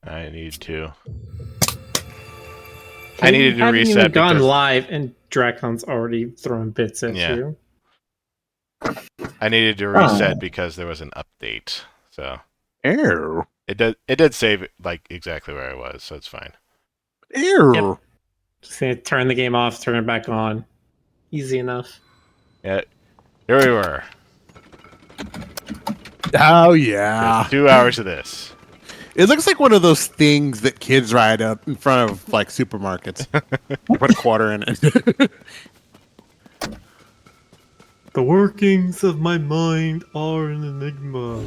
I need to. I needed to reset even gone because live and Dracon's already throwing bits at you. I needed to reset because there was an update. So Ew. it did save it like exactly where I was, so it's fine. Ew. Yep. Just gonna turn the game off, turn it back on. Easy enough. Yeah, here we were. Oh yeah. 2 hours of this. It looks like one of those things that kids ride up in front of like supermarkets. Put a quarter in it. The workings of my mind are an enigma.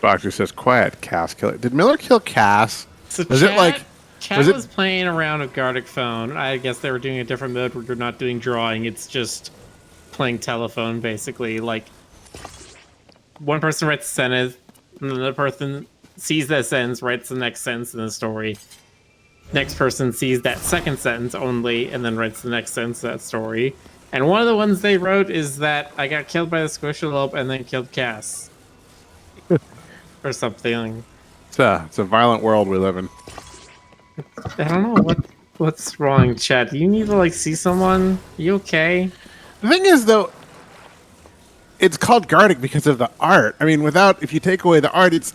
Doctor says, "Quiet, Cass. Kill it." Did Miller kill Cass? So Was it like? Chat was it- was playing around with Gardic Phone. I guess they were doing a different mode where you're not doing drawing. It's just playing telephone, basically. Like, one person writes a sentence, and another person sees that sentence, writes the next sentence in the story. Next person sees that second sentence only, and then writes the next sentence of that story. And one of the ones they wrote is that I got killed by the Squishalope and then killed Cass. Or something. It's a violent world we live in. I don't know what's wrong, Chad. Do you need to like see someone? You okay? The thing is, though, it's called Gardic because of the art. I mean, if you take away the art, it's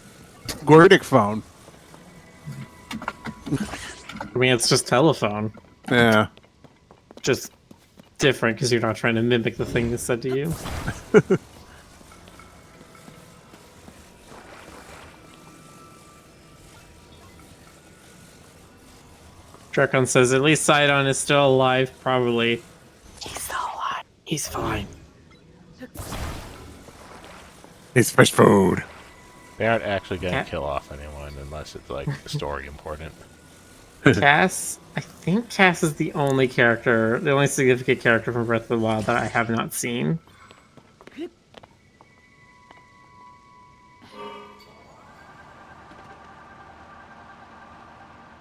Gardic phone. I mean, it's just telephone. Yeah. Just different because you're not trying to mimic the thing that's said to you. Drakon says, at least Sidon is still alive, probably. He's still alive. He's fine. It's fish food. They aren't actually going to Cat- kill off anyone unless it's like story important. Cass, I think Cass is the only significant character from Breath of the Wild that I have not seen.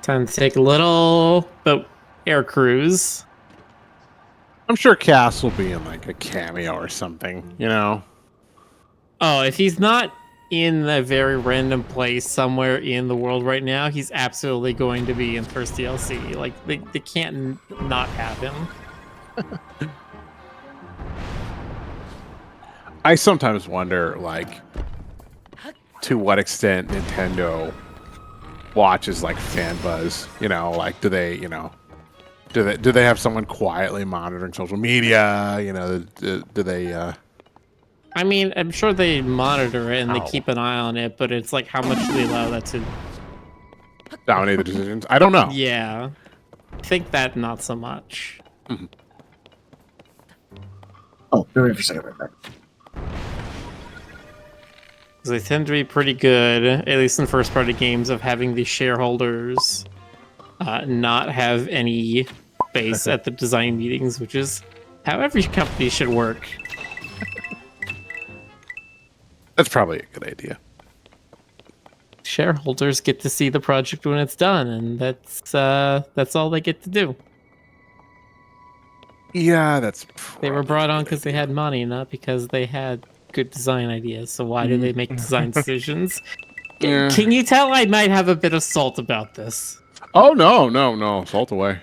Time to take a little boat air cruise. I'm sure Cass will be in like a cameo or something, you know? Oh, if he's not in a very random place somewhere in the world right now, he's absolutely going to be in first DLC. Like, they can't not have him. I sometimes wonder, like, to what extent Nintendo watches like fan buzz. You know, like, do they have someone quietly monitoring social media? You know, do they? I mean, I'm sure they monitor it and they Ow. keep an eye on it, but it's like, how much do they allow that to... Dominate the decisions? I don't know. Yeah. I think that not so much. Oh, be wait for a second. Right back. 'Cause they tend to be pretty good, at least in first-party games, of having the shareholders not have any base at the design meetings, which is how every company should work. That's probably a good idea. Shareholders get to see the project when it's done, and that's all they get to do. Yeah, that's. They were brought on because they had money, not because they had good design ideas. So why do they make design decisions? Yeah. Can you tell I might have a bit of salt about this? Oh no! Salt away.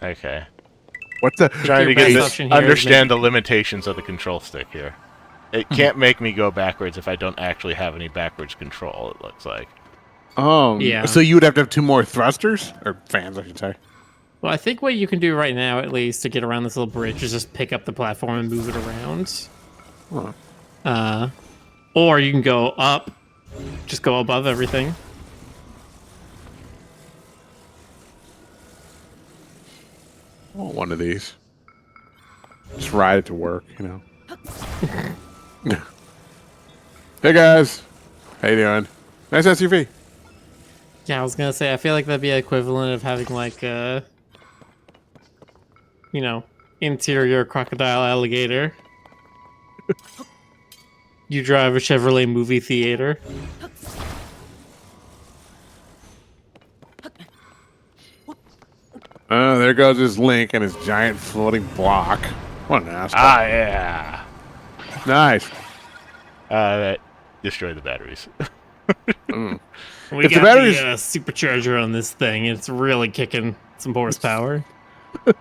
Okay. What's the Trying to your get best this, option here is understand the limitations of the control stick here. It can't make me go backwards if I don't actually have any backwards control, it looks like. Yeah. So you would have to have two more thrusters or fans, I should say. Well, I think what you can do right now, at least, to get around this little bridge is just pick up the platform and move it around. Huh. Or you can go up, just go above everything. I want one of these. Just ride it to work, you know. Hey guys, how you doing? Nice SUV. Yeah, I was gonna say, I feel like that'd be equivalent of having like a, interior crocodile alligator. You drive a Chevrolet movie theater. there goes his Link and his giant floating block. What an asshole. Ah, yeah. Nice. That destroyed the batteries. We If the got batteries- the supercharger on this thing. It's really kicking some horsepower. If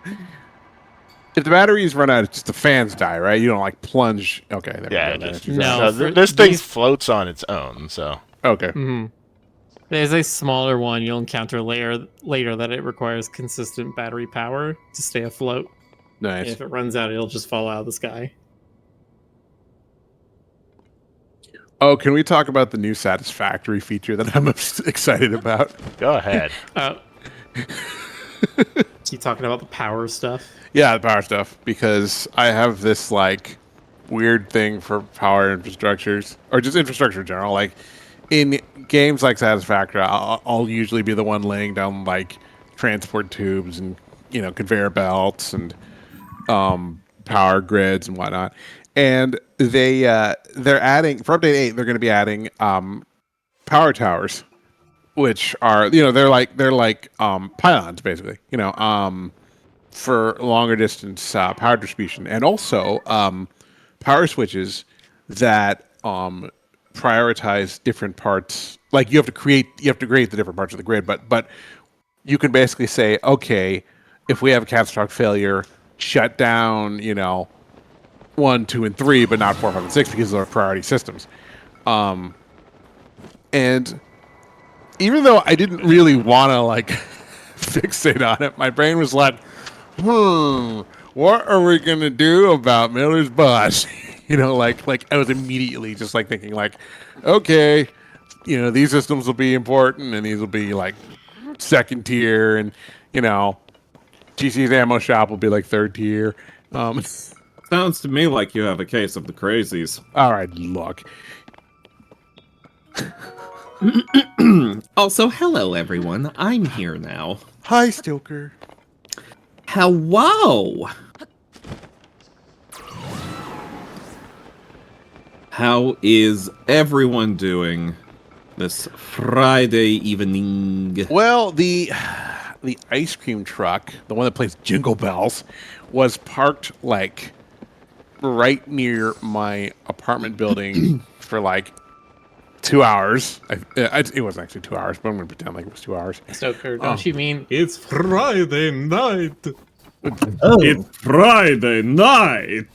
the batteries run out, it's just the fans die, right? You don't like plunge. Okay. There Yeah, we go. just, No, so for this thing these- floats on its own, so. Okay. Mm-hmm. There's a smaller one you'll encounter later that it requires consistent battery power to stay afloat. Nice. If it runs out, it'll just fall out of the sky. Oh, can we talk about the new Satisfactory feature that I'm excited about? Go ahead. Keep talking about the power stuff. Yeah, the power stuff, because I have this like weird thing for power infrastructures, or just infrastructure in general. Like in games like Satisfactory, I'll usually be the one laying down like transport tubes and conveyor belts and power grids and whatnot. And they're adding for update 8. They're going to be adding power towers, which are they're like pylons basically. For longer distance power distribution, and also power switches that prioritize different parts. Like you have to create the different parts of the grid, but you can basically say, okay, if we have a catastrophic failure, shut down 1, 2, and 3, but not 4, 5, and 6 because those are priority systems. And even though I didn't really want to like fixate on it, my brain was like, what are we gonna do about Miller's bus? Like I was immediately just like thinking like, okay, these systems will be important and these will be like second tier, and GC's ammo shop will be like third tier. Sounds to me like you have a case of the crazies. All right, look. Also, hello everyone. I'm here now. Hi, Stoker. Hello! How is everyone doing this Friday evening? Well, the ice cream truck, the one that plays Jingle Bells, was parked like right near my apartment building for like 2 hours. It wasn't actually 2 hours, but I'm going to pretend like it was 2 hours. Stoker, don't you mean it's Friday night! Oh, It's Friday night!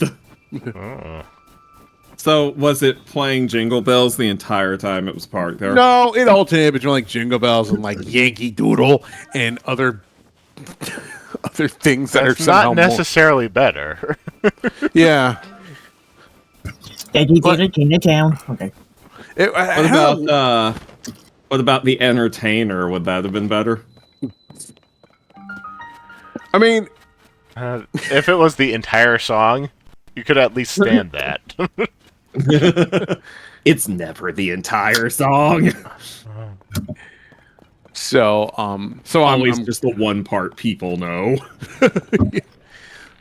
So, was it playing Jingle Bells the entire time it was parked there? No, it alternated between like Jingle Bells and like Yankee Doodle and other things that That's are somehow not necessarily better. yeah. Yankee Doodle came to town. Okay. What about the Entertainer? Would that have been better? I mean, If it was the entire song, you could at least stand that. It's never the entire song. so Always I'm just the one part people know.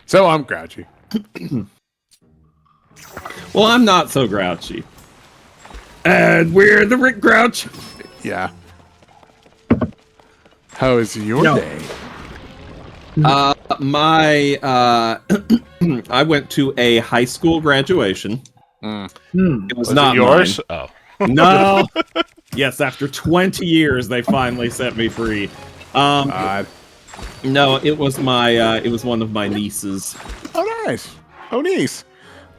so I'm grouchy. Well, I'm not so grouchy. And we're the Rick Grouch. Yeah. How is your No. day? I went to a high school graduation. It was Was not it yours? mine. Oh. No. Yes, after 20 years, they finally set me free. God. No, it was it was one of my nieces. Oh, nice. Oh, nice.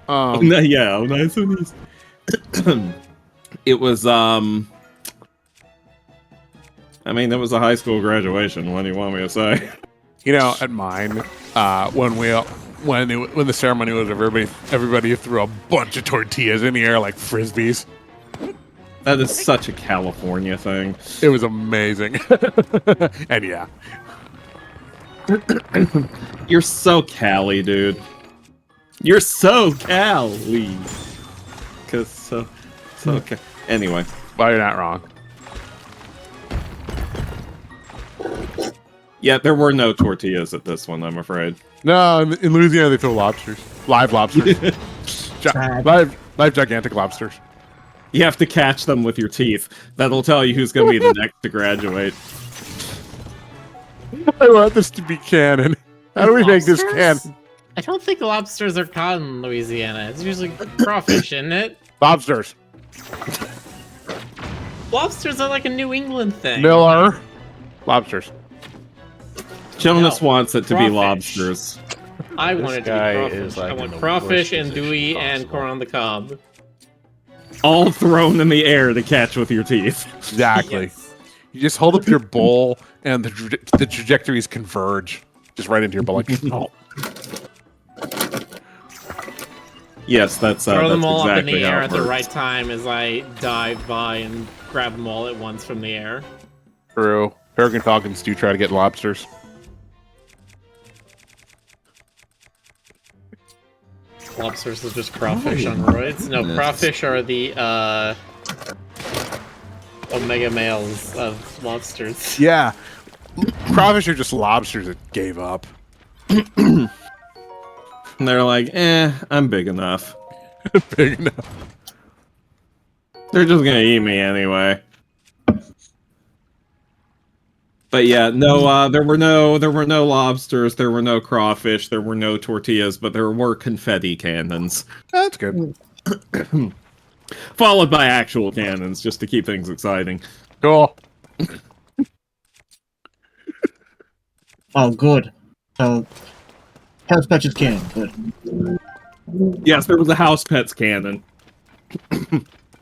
Yeah, oh, nice, oh, nice. It was, I mean, it was a high school graduation. What do you want me to say? At mine, when the ceremony was over, everybody threw a bunch of tortillas in the air like frisbees. That is such a California thing. It was amazing. And yeah. You're so Cali, dude. You're so Cali. Cause so anyway. Well, you're not wrong. Yeah, there were no tortillas at this one, I'm afraid. No, in Louisiana they throw lobsters. Live lobsters. live gigantic lobsters. You have to catch them with your teeth. That'll tell you who's going to be the next to graduate. I want this to be canon. How do we make this canon? Lobsters? I don't think lobsters are caught in Louisiana. It's usually crawfish, isn't it? Lobsters. Lobsters are like a New England thing. Miller. Lobsters. Jonas No, wants it to be crawfish. lobsters. I This want it to be guy crawfish. is, like, I in want the crawfish worst and position Dewey and possible. corn on the cob. All thrown in the air to catch with your teeth. Exactly. Yes. You just hold up your bowl, and the trajectories converge, just right into your bowl. Like, oh. Yes, that's Throw them all up in exactly the how air it at the works. right time as I dive by and grab them all at once from the air. True. Peregrine falcons do try to get lobsters. Lobsters are just crawfish on roids. No, Yes. crawfish are the omega males of lobsters. Yeah. Crawfish are just lobsters that gave up. And they're like, I'm big enough. Big enough. They're just gonna eat me anyway. But yeah, no, there were no lobsters, there were no crawfish, there were no tortillas, but there were confetti cannons, That's good. followed by actual cannons, just to keep things exciting. Cool. Oh, good. So, House Patches can. Good. Yes, there was a house pets cannon.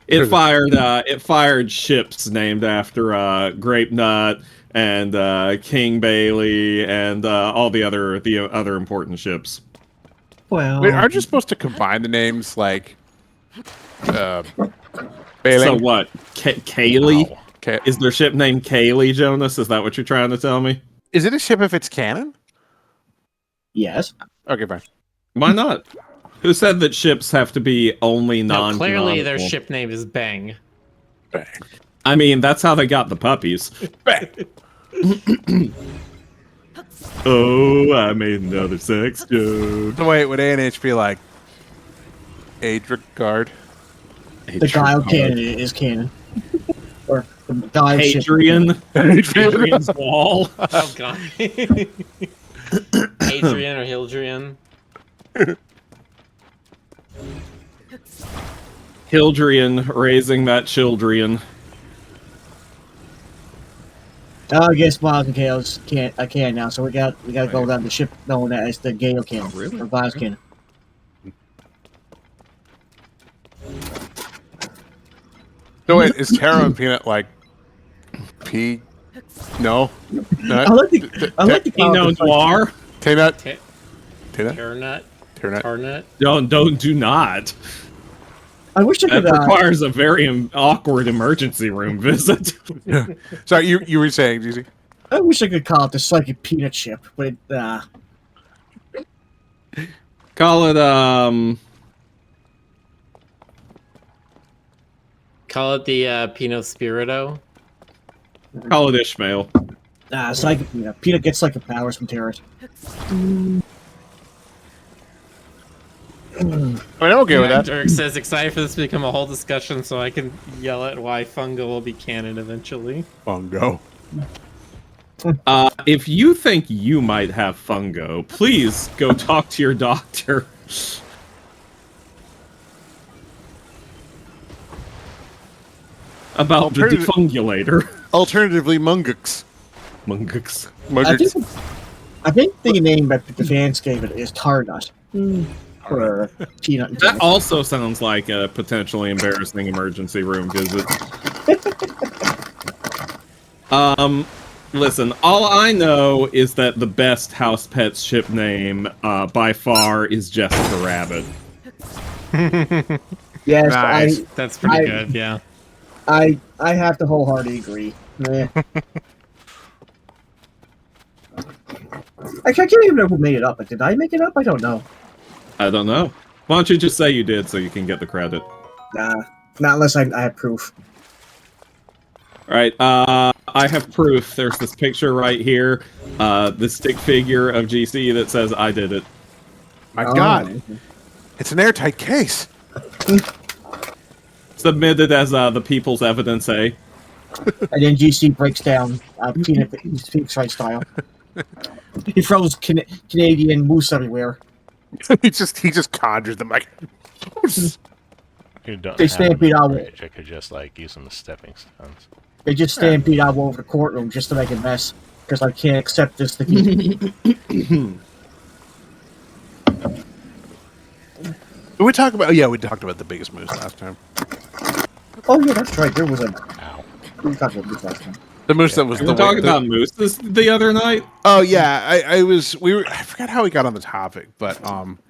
It fired ships named after Grape Nut and King Bailey and all the other important ships. Well, Wait, aren't you supposed to combine the names like Bailey? So what? Kaylee? Oh, okay. Is their ship named Kaylee, Jonas? Is that what you're trying to tell me? Is it a ship if it's canon? yes. Okay, fine. Why not? Who said that ships have to be only No, non? clearly their ship name is Bang. Bang. I mean, that's how they got the puppies. Bang. Oh, I made another sex joke. So wait, would A&H be like Adricard? The Guile cannon is canon. Or the Guile ship. Hadrian. Hadrian's wall. Oh god. Adrian or Hildrian. Hildrian raising that children. I guess Miles and Chaos can now, so we got to go down the ship known as the Gale cannon. really? Or Viles cannon. So wait, is Taro and Peanut like P? No, I like the Pinot Noir. Peanut. Ta- Peanut. Turnut. Peanut. Tarnut. Do not. I wish I That could. requires a very awkward emergency room visit. Sorry, you were saying, GZ? I wish I could call it the Psychic Peanut ship, but Call it Call it the Pinot Spirito. call it Ishmael. Psychic Peanut. Peanut gets psychic powers from Terrors. I mean, I'm okay with that. Dirk says excited for this to become a whole discussion so I can yell at why fungo will be canon eventually. Fungo. If you think you might have fungo, please go talk to your doctor. About the Alternative- defungulator. Alternatively, Mungux. Mungus. I think the name that the fans gave it is Tarnut. Or Peanut and That Peanut. also sounds like a potentially embarrassing emergency room visit. Listen, all I know is that the best house pets ship name by far is Jessica Rabbit. Yes, Nice. That's pretty I- good, yeah. I have to wholeheartedly agree. Meh. Actually, I can't even know who made it up. But did I make it up? I don't know. I don't know. Why don't you just say you did so you can get the credit? Nah, not unless I have proof. Alright, I have proof. There's this picture right here. The stick figure of GC that says I did it. My Oh, God, it's an airtight case. Submitted as the people's evidence, eh? And then GC breaks down Peanut Phoenix Wright style. He throws Canadian moose everywhere. he just conjures them like. You don't They have stampede enough out. bridge. I could just like use them as stepping stones. They just stampede out over the courtroom just to make a mess because I can't accept this defeat. We talked about the biggest moose last time. Oh yeah, that's right. There was a. Ow. We talked about this last time. The moose that was We the were talking about mooses the other night. Oh yeah, I forgot how we got on the topic, but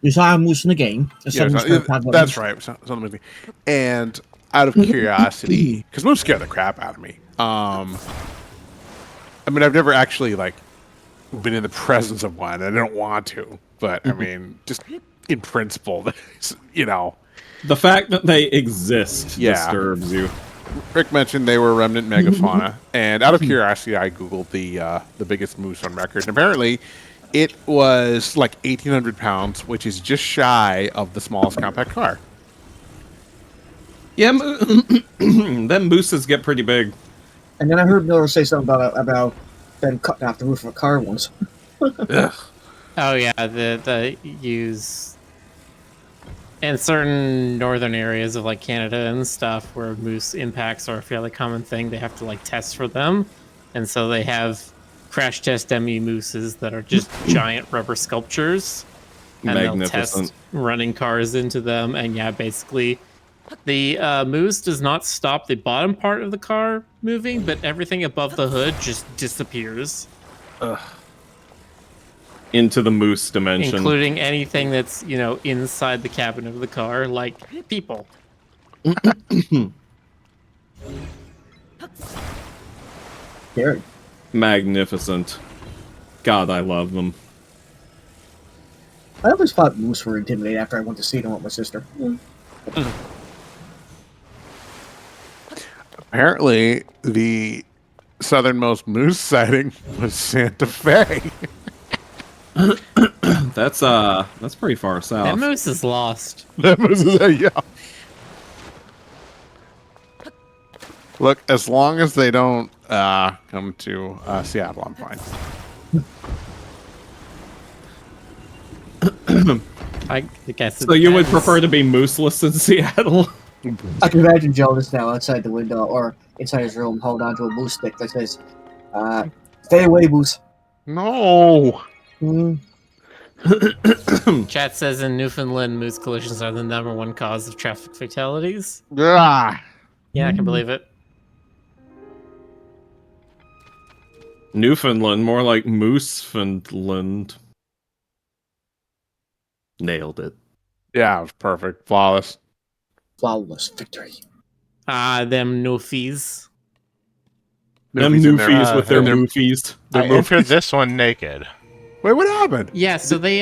We saw a moose in the game. yeah, that's right. Something. And out of curiosity, because moose scare the crap out of me. I mean, I've never actually like been in the presence of one. I don't want to, but I mean, just in principle, you know. The fact that they exist Yeah. disturbs you. Rick mentioned they were remnant megafauna, and out of curiosity, I googled the biggest moose on record, and apparently, it was like 1,800 pounds, which is just shy of the smallest compact car. Yeah, them mooses get pretty big. And then I heard Miller say something about them cutting off the roof of a car once. Ugh. Oh yeah, the use in certain northern areas of like Canada and stuff where moose impacts are a fairly common thing. They have to like test for them, and so they have crash test dummy mooses that are just giant rubber sculptures, and they'll Magnificent. test running cars into them. And yeah, basically, the moose does not stop the bottom part of the car moving, but everything above the hood just disappears. Into the moose dimension. Including anything that's, you know, inside the cabin of the car, like people. Scary. Magnificent. God, I love them. I always thought moose were intimidating after I went to see them with my sister. Apparently, the southernmost moose sighting was Santa Fe. That's pretty far That south. moose is lost. That was yeah. Look, as long as they don't come to Seattle, I'm fine. I guess. So you would prefer to be mooseless in Seattle? I can imagine Jonas now outside the window or inside his room holding onto a moose stick that says, stay away, moose. No. Mm. Chat says in Newfoundland, moose collisions are the #1 cause of traffic fatalities. Ah. Yeah, I can believe it. Newfoundland, more like Moosefoundland. Nailed it. Yeah, it was perfect. Flawless. Flawless victory. Them Newfies. Them Newfies in there. Newfies with their and moofies. I entered this one naked. Wait, what happened? Yeah, so they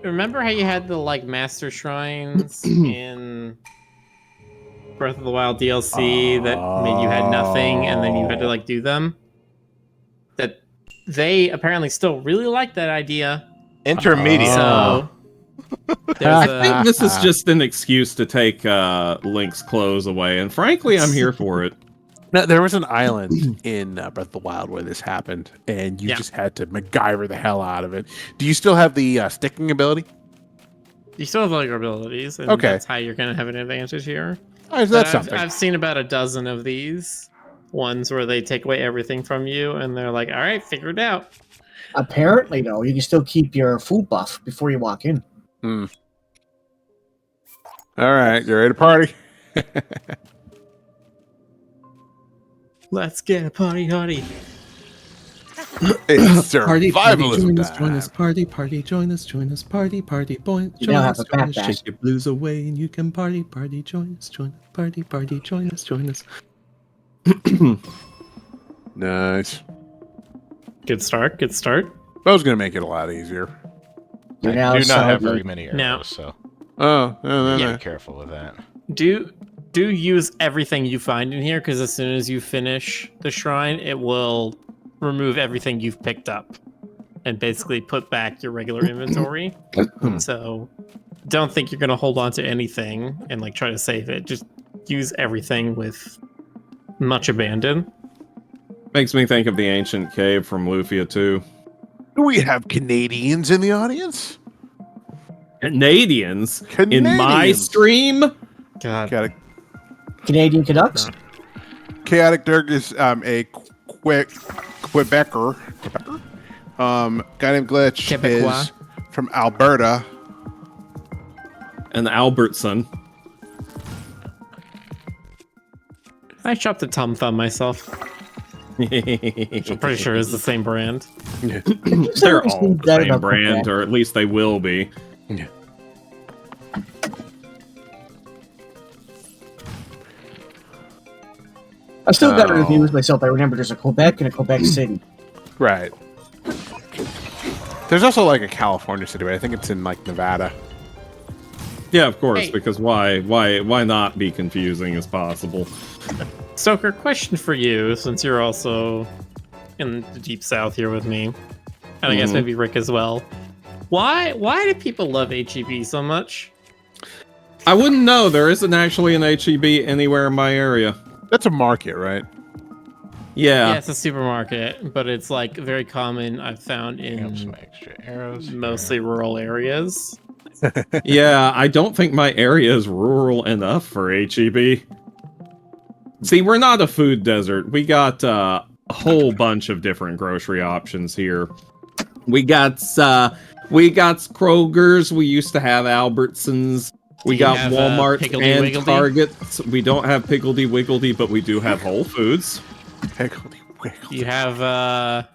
remember how you had the like master shrines in Breath of the Wild DLC that made you had nothing and then you had to like do them? That they apparently still really like that idea. Intermediate. So I there's think this is just an excuse to take Link's clothes away, and frankly, I'm here for it. No, there was an island in Breath of the Wild where this happened, and you Yeah. just had to MacGyver the hell out of it. Do you still have the sticking ability? you still have all your abilities, and Okay. that's how you're gonna have an advantage here. Oh, But that's something. I've seen about a dozen of these ones where they take away everything from you, and they're like, "All right, figure it out." Apparently, though, you can still keep your food buff before you walk in. All right, you ready to party? Let's get a party hottie. It's Party, survivalism join us, time. join us, party, join us, party, join You now us, have a join us, backpack. shake your blues away, and you can party, join us, party, join us. Nice. Good start. Good start. That was going to make it a lot easier. You I now do not have celebrate- very many arrows, Now- so Oh, no. be careful with that. Do use everything you find in here, because as soon as you finish the shrine, it will remove everything you've picked up and basically put back your regular inventory. So don't think you're gonna hold on to anything and like try to save it. Just use everything with much abandon. Makes me think of the ancient cave from Lufia 2. Do we have Canadians in the audience? Canadians in my Canadians. stream. God. Chaotic, Canadian Canucks. Chaotic Dirk is a Quebecer. Guy named Glitch Quebecois. is from Alberta. And Albertson. I shopped at Tom Thumb myself. I'm pretty sure it's the same brand. They're all the same brand, or at least they will be. Yeah. I still got reviews myself. I remember there's a Quebec and a Quebec City. Right. There's also like a California city, but I think it's in like Nevada. Yeah, of course, Hey. because why not be confusing as possible? Stoker, question for you, since you're also in the deep south here with me, and I guess maybe Rick as well. Why do people love HEB so much? I wouldn't know. There isn't actually an HEB anywhere in my area. That's a market, right? Yeah, Yeah. it's a supermarket, but it's like very common. I've found Pick up some in extra arrows. mostly rural areas. Yeah, I don't think my area is rural enough for HEB. See, we're not a food desert. We got a whole bunch of different grocery options here. We got Kroger's. We used to have Albertsons. We Do you got have, Walmart Piggledy and Wiggledy? Targets. We don't have Piggledy Wiggledy, but we do have Whole Foods. Higgledy wiggledy. You have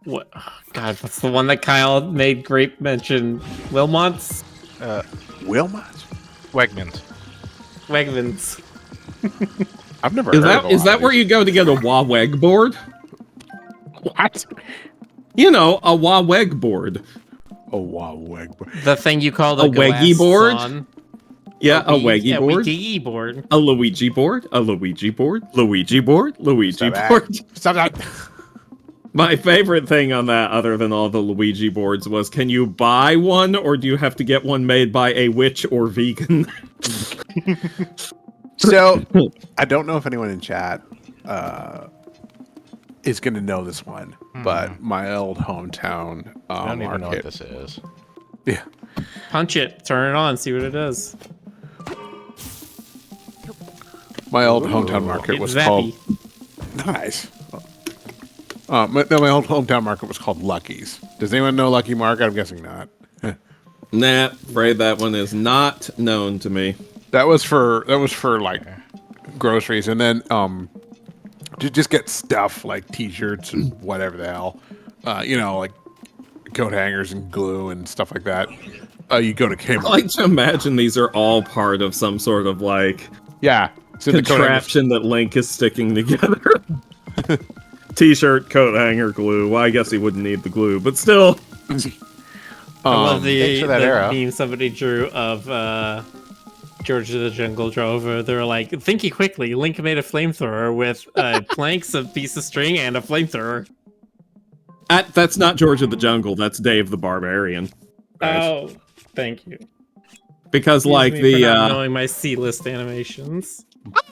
what? Oh, God, what's the one that Kyle made Grape mention? Wilmot's, Wilmot? Wegmans. Wegmans. I've never Is heard of that is that where you go to get a Waweg board? What? You know, a Waweg board. Oh, wow, Wegboard. The thing you call A the Weggy glass board? on. Yeah, a Weggy board. Weggy board. A Luigi board. A Luigi board. Luigi board. Luigi Stop board. that. Stop that. My favorite thing on that, other than all the Luigi boards, was can you buy one or do you have to get one made by a witch or vegan? So, I don't know if anyone in chat is going to know this one, but my old hometown I don't even know what market. this is. Yeah. Punch it. Turn it on. See what it does. My old hometown market It's was zappy. called... Nice. My old hometown market was called Lucky's. Does anyone know Lucky Market? I'm guessing not. Nah, afraid that one is not known to me. That was for like groceries, and then to just get stuff like T-shirts and whatever the hell, like coat hangers and glue and stuff like that. You go to I Kmart. like to imagine these are all part of some sort of like Yeah, so the coat hangers. contraption that Link is sticking together. T-shirt, coat hanger, glue. Well, I guess he wouldn't need the glue, but still. I love thanks the for that arrow. meme somebody drew of George of the Jungle Drover. They're like, thinky quickly, Link made a flamethrower with planks, a piece of string, and a flamethrower. That's not George of the Jungle. That's Dave the Barbarian. Oh, thank you. Because like Excuse me for not the knowing my C-list animations.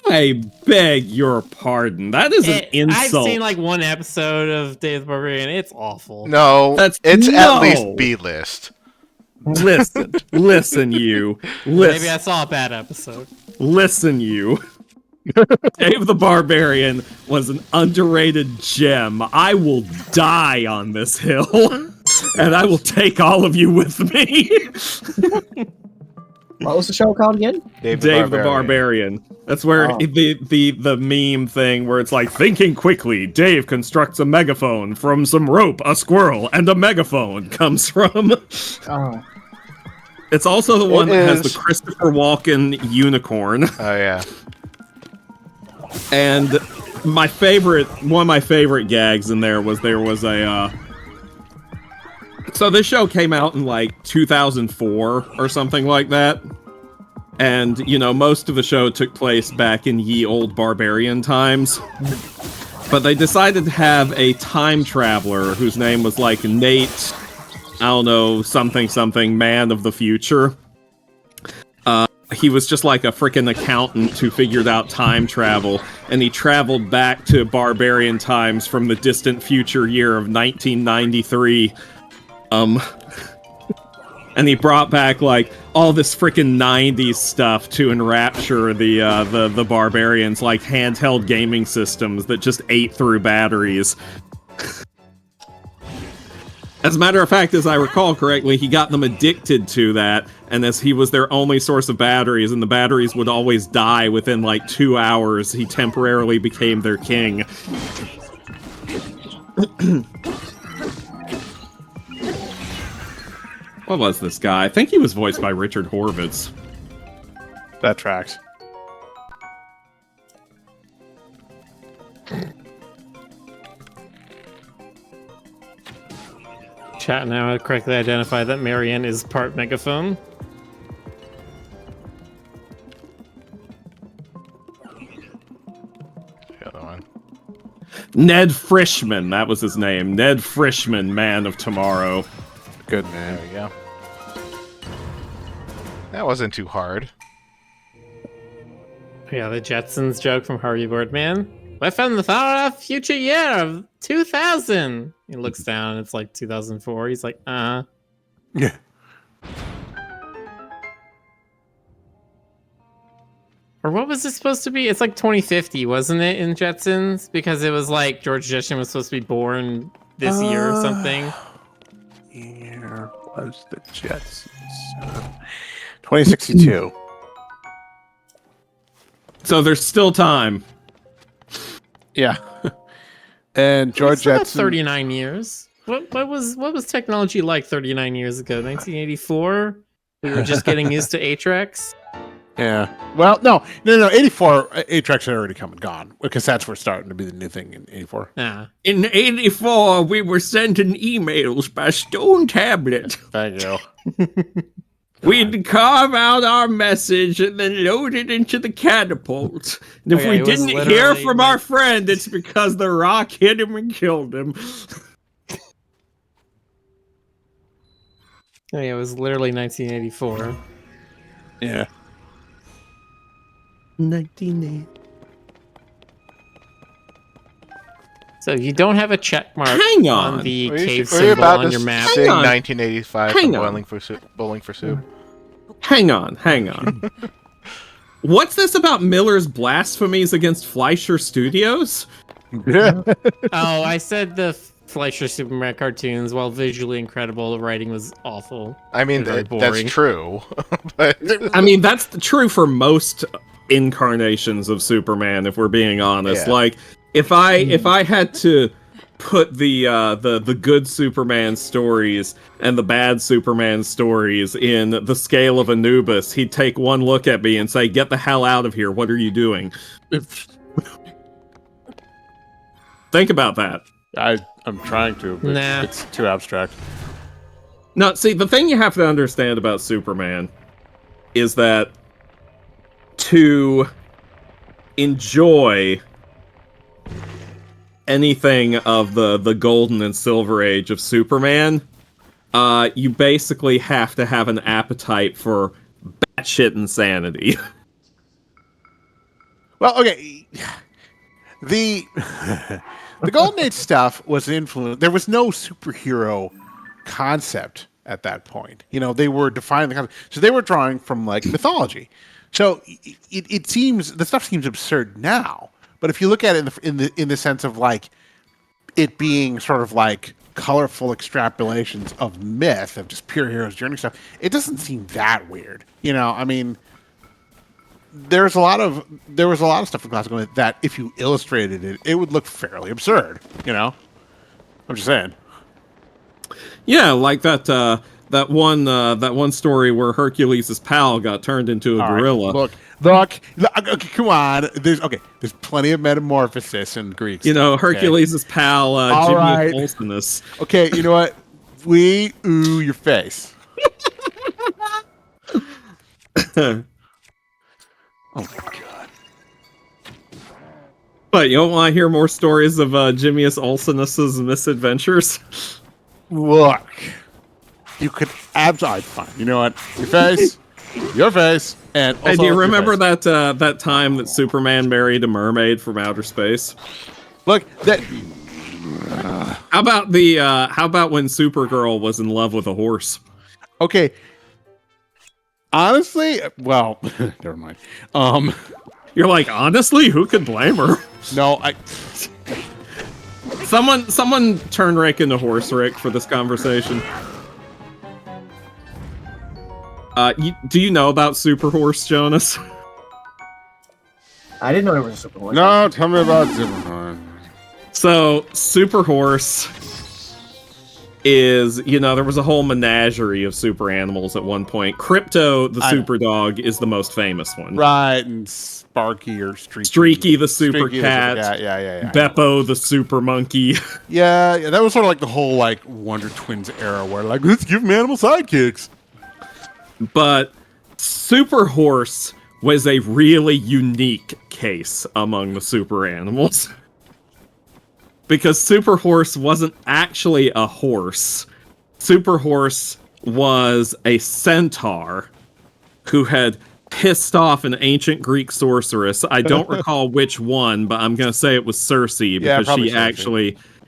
I beg your pardon. That is an insult. I've seen like one episode of Dave the Barbarian. It's awful. No, That's- it's no. at least B-list. Listen, you. Maybe I saw a bad episode. Listen, you. Dave the Barbarian was an underrated gem. I will die on this hill, and I will take all of you with me. What was the show called again? Dave Dave the Barbarian. That's where Oh. the meme thing where it's like thinking quickly. Dave constructs a megaphone from some rope, a squirrel, and a megaphone comes from. Oh, It's also the one It that has is. the Christopher Walken unicorn. Oh, yeah. And one of my favorite gags in there was a so this show came out in like 2004 or something like that. And, most of the show took place back in ye old barbarian times. But they decided to have a time traveler whose name was like Nate, I don't know, something, man of the future. he was just like a freaking accountant who figured out time travel, and he traveled back to barbarian times from the distant future year of 1993. And he brought back like all this freaking 90s stuff to enrapture the barbarians, like handheld gaming systems that just ate through batteries. As a matter of fact, as I recall correctly, he got them addicted to that, and as he was their only source of batteries, and the batteries would always die within like 2 hours, he temporarily became their king. What was this guy? I think he was voiced by Richard Horvitz. That tracks. Chat now correctly identified that Marianne is part megaphone. The other one. Ned Frischman, that was his name. Ned Frischman, Man of Tomorrow. Good man. There we go. That wasn't too hard. Yeah, the Jetsons joke from Harvey Birdman. I found the far-off future year of 2000. He looks down, and it's like 2004. He's like, Yeah. Or what was it supposed to be? It's like 2050, wasn't it, in Jetsons? Because it was like George Jetson was supposed to be born this year or something. Year was the Jetsons. 2062. So there's still time. Yeah. And George It's about Jetson. 39 years. What was technology like 39 years ago? 1984? We were just getting used to Atrex? Yeah. Well, no. 84, Atrex had already come and gone. Because that's where starting to be the new thing in 84. Nah. In 84, we were sending emails by stone tablet. Thank you. We'd carve out our message and then load it into the catapult. And if Okay, we it was didn't hear literally from our friend, it's because the rock hit him and killed him. Oh, yeah, it was literally 1984. Yeah. 1980. So you don't have a check mark Hang on. the Were cave you symbol about on to your map. sing Hang on. 1985 Hang from on. Bowling for Soup? Hang on. What's this about Miller's blasphemies against Fleischer Studios? Yeah. Oh, I said the Fleischer Superman cartoons, while visually incredible, the writing was awful. I mean, Very that's boring. true. But I mean, that's true for most incarnations of Superman, if we're being honest. Yeah. Like, if I had to put the good Superman stories and the bad Superman stories in the scale of Anubis, he'd take one look at me and say, "Get the hell out of here! What are you doing?" Think about that. I'm trying to, but Nah. it's too abstract. No, see, the thing you have to understand about Superman is that to enjoy anything of the golden and silver age of Superman, you basically have to have an appetite for batshit insanity. Well, okay. The Golden Age stuff was influenced. There was no superhero concept at that point. You know, they were defining the concept. So they were drawing from like mythology. So it seems the stuff seems absurd now. But if you look at it in the sense of like it being sort of like colorful extrapolations of myth, of just pure hero's journey stuff, it doesn't seem that weird. You know, I mean, there was a lot of stuff in classical that if you illustrated it, it would look fairly absurd. You know, I'm just saying. Yeah, like that one story where Hercules' pal got turned into a All right, gorilla. Look, okay, come on. There's plenty of metamorphosis in Greek. You know, stuff, okay? Hercules' pal, All Jimmy right. Olsenus. Okay, you know what? Ooh your face. Oh my god. But you don't want to hear more stories of Jimmius Olsenus's misadventures? Look. You could absolutely fine. You know what? Your face. Your face. And also Hey, do you your remember face. that time that Superman married a mermaid from outer space? Look, that How about when Supergirl was in love with a horse? okay. Honestly, well, never mind. You're like, honestly, who could blame her? No, I. Someone turn Rick into Horse Rick for this conversation. Do you know about Super Horse, Jonas? I didn't know there was a Super Horse. No, tell me about Superman. So, Super Horse is, there was a whole menagerie of super animals at one point. Crypto, the super dog, is the most famous one. Right, and Sparky or Streaky. Streaky, the super Streaky, cat. Yeah. Beppo, the super monkey. Yeah, that was sort of like the whole like Wonder Twins era where like, let's give them animal sidekicks. But Super Horse was a really unique case among the super animals. Because Super Horse wasn't actually a horse. Super Horse was a centaur who had pissed off an ancient Greek sorceress. I don't recall which one, but I'm going to say it was Circe because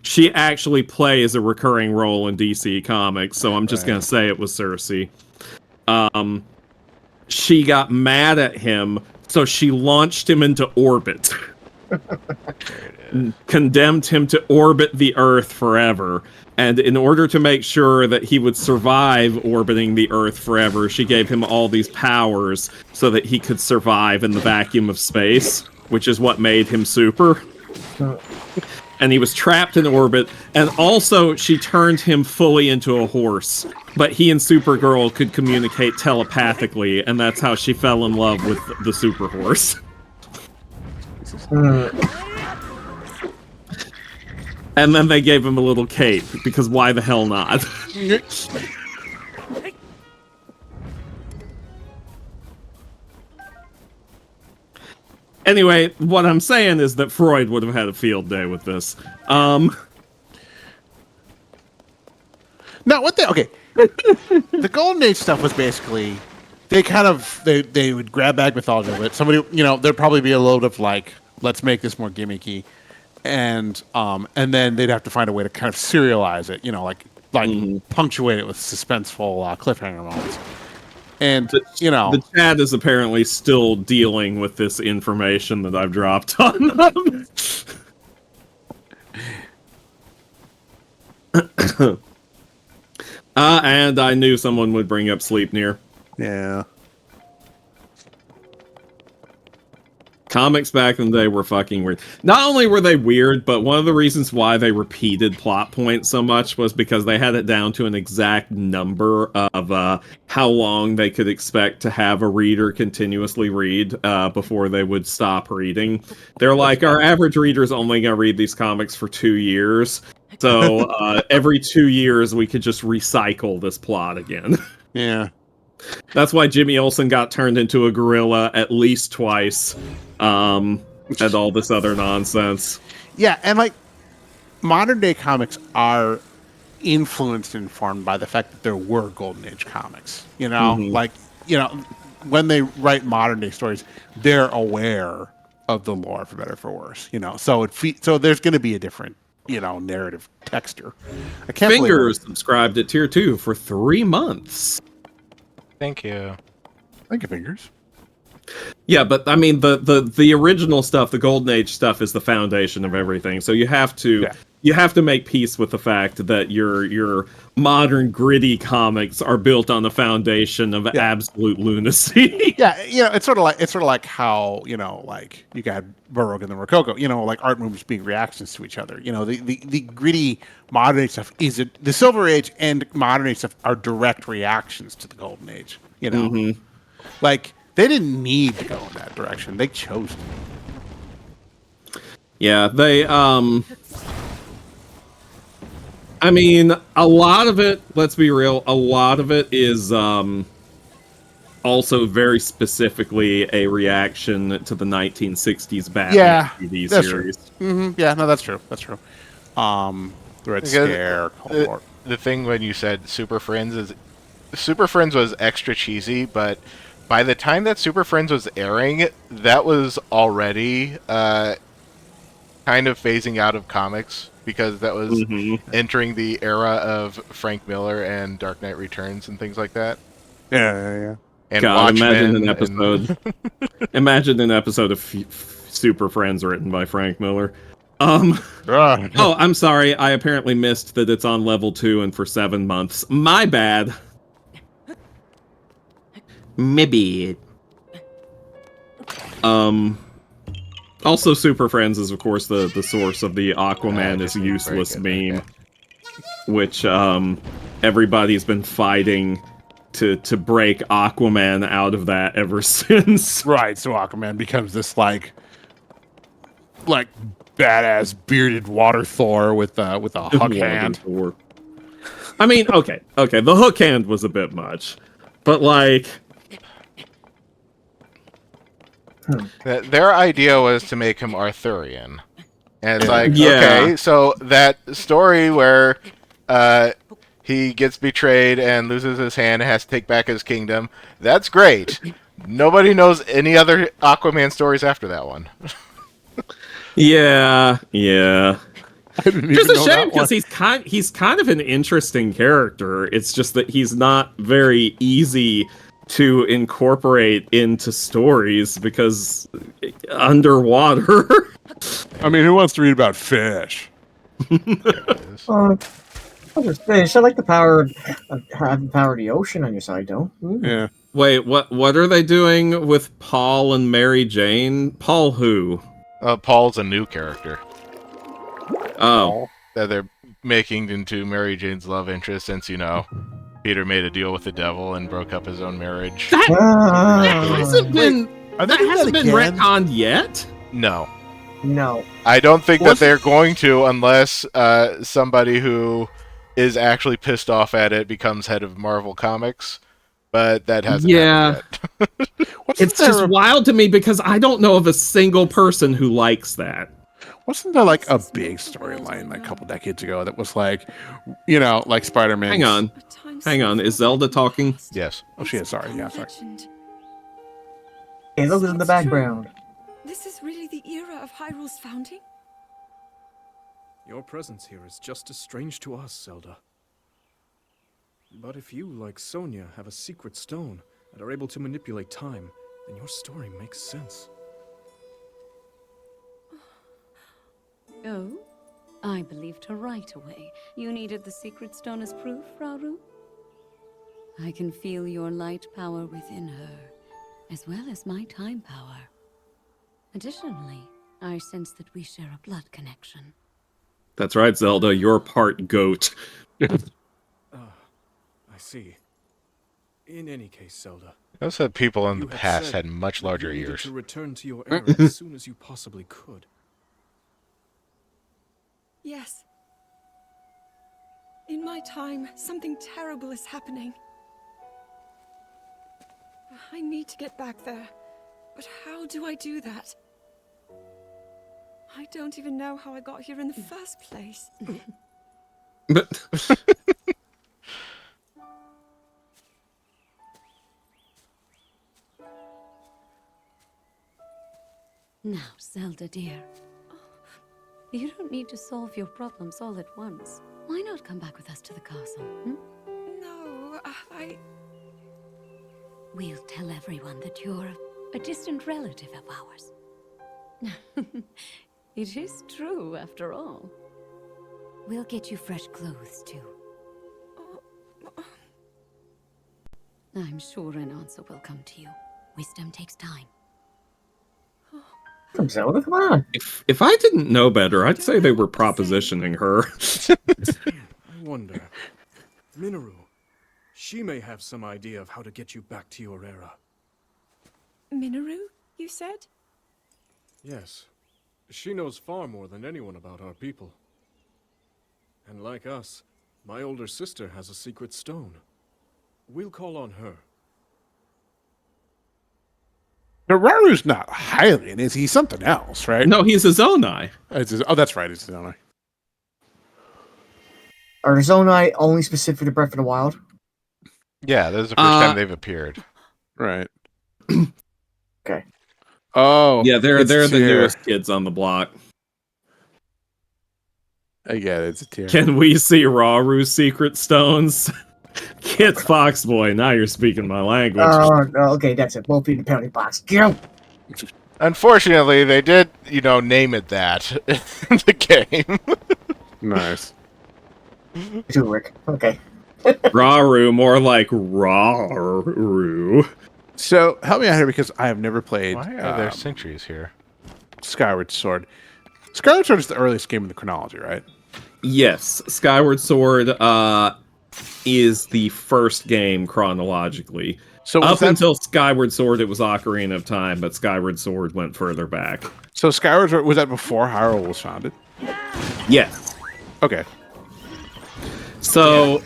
she actually plays a recurring role in DC Comics, so I'm just going to say it was Circe. She got mad at him, so she launched him into orbit. Condemned him to orbit the Earth forever. And in order to make sure that he would survive orbiting the Earth forever, she gave him all these powers so that he could survive in the vacuum of space, which is what made him super. And he was trapped in orbit, and also she turned him fully into a horse. But he and Supergirl could communicate telepathically, and that's how she fell in love with the Super Horse. And then they gave him a little cape, because why the hell not? Anyway, what I'm saying is that Freud would have had a field day with this. No, okay. The Golden Age stuff was basically they would grab back mythology of it. Somebody, there'd probably be a load of like, let's make this more gimmicky, and then they'd have to find a way to kind of serialize it, punctuate it with suspenseful cliffhanger moments. And the chat is apparently still dealing with this information that I've dropped on them. And I knew someone would bring up Sleipnir. Yeah. Comics back in the day were fucking weird. Not only were they weird, but one of the reasons why they repeated plot points so much was because they had it down to an exact number of how long they could expect to have a reader continuously read before they would stop reading. They're like, our average reader's only going to read these comics for 2 years. So every 2 years we could just recycle this plot again. Yeah. That's why Jimmy Olsen got turned into a gorilla at least twice, and all this other nonsense. Yeah, and like modern day comics are influenced and informed by the fact that there were Golden Age comics. When they write modern day stories, they're aware of the lore, for better or for worse. So there's going to be a different narrative texture. I can't Fingers subscribed at tier 2 for 3 months. Thank you. Thank you, Fingers. Yeah, but I mean the original stuff, the Golden Age stuff, is the foundation of everything. So you have to make peace with the fact that your modern gritty comics are built on the foundation of absolute lunacy. Yeah, it's sort of like how like you got Baroque and the Rococo. Like art movements being reactions to each other. The gritty modern age stuff the Silver Age and modern age stuff are direct reactions to the Golden Age. Like they didn't need to go in that direction; they chose to. Yeah, they I mean, a lot of it, let's be real, a lot of it is also very specifically a reaction to the 1960s Batman TV series. Mm-hmm. Yeah, no, that's true. That's true. The Red Scare, Cold War. The thing when you said Super Friends was extra cheesy, but by the time that Super Friends was airing, that was already kind of phasing out of comics because that was entering the era of Frank Miller and Dark Knight Returns and things like that. Yeah. And God, Watchmen. imagine an episode. Imagine an episode of Super Friends written by Frank Miller. Oh, I'm sorry. I apparently missed that it's on level 2 and for 7 months. My bad. Maybe. Also, Super Friends is, of course, the source of the Aquaman is useless meme, which everybody's been fighting to break Aquaman out of that ever since. Right, so Aquaman becomes this like badass bearded water Thor with a hook hand. Thor. I mean, okay, the hook hand was a bit much, but like. Their idea was to make him Arthurian. And it's like, okay, so that story where he gets betrayed and loses his hand and has to take back his kingdom, that's great. Nobody knows any other Aquaman stories after that one. Yeah. It's a shame because one. he's kind of an interesting character. It's just that he's not very easy to incorporate into stories because underwater. I mean, who wants to read about fish? Just fish. I like the power of having power of the ocean on your side, though. Yeah. Wait, what are they doing with Paul and Mary Jane? Paul who? Paul's a new character Oh. that they're making into Mary Jane's love interest since, Peter made a deal with the devil and broke up his own marriage. That hasn't been retconned yet? No. No. I don't think that they're going to unless somebody who is actually pissed off at it becomes head of Marvel Comics. But that hasn't happened yet. It's just wild to me because I don't know of a single person who likes that. Wasn't there like a big storyline like a couple decades ago that was like, like Spider-Man? Hang on. Is Zelda talking? Yes. Oh, she is. Sorry. Yeah, sorry. Hey, look in the background. This is really the era of Hyrule's founding? Your presence here is just as strange to us, Zelda. But if you, like Sonia, have a secret stone and are able to manipulate time, then your story makes sense. Oh? I believed her right away. You needed the secret stone as proof, Rauru? I can feel your light power within her, as well as my time power. Additionally, I sense that we share a blood connection. That's right, Zelda. You're part goat. I see. In any case, Zelda. I also said people in the you had past said had much larger you needed ears. to return to your era as soon as you possibly could. Yes. In my time, something terrible is happening. I need to get back there. But how do I do that? I don't even know how I got here in the first place. But Now, Zelda dear. You don't need to solve your problems all at once. Why not come back with us to the castle, No, We'll tell everyone that you're a distant relative of ours. It is true, after all. We'll get you fresh clothes, too. I'm sure an answer will come to you. Wisdom takes time. Come Zelda, come on. if I didn't know better, I'd say they were propositioning her. I wonder. Minoru. She may have some idea of how to get you back to your era. Minoru, you said? Yes. She knows far more than anyone about our people. And like us, my older sister has a secret stone. We'll call on her. Raru's not Hylian, is he? Something else, right? No, he's a Zonai. Oh, that's right. It's Zonai. Are Zonai only specific to Breath of the Wild? Yeah, this is the first time they've appeared. Right. Okay. Oh, Yeah, they're it's the tier. newest kids on the block. I get it. It's a tier. Can we see Raru's secret stones? Kit Foxboy, now you're speaking my language. Oh, no, okay, that's it. Both in the penalty box. Get out! Unfortunately, they did, name it that in the game. Nice. Too, Rick. Okay. Raru, more like Raru. So help me out here because I have never played Why are there sentries here? Skyward Sword. Skyward Sword is the earliest game in the chronology, right? Yes, Skyward Sword is the first game chronologically. So Up until Skyward Sword, it was Ocarina of Time, but Skyward Sword went further back. So Skyward Sword, was that before Hyrule was founded? Yes. Okay. So,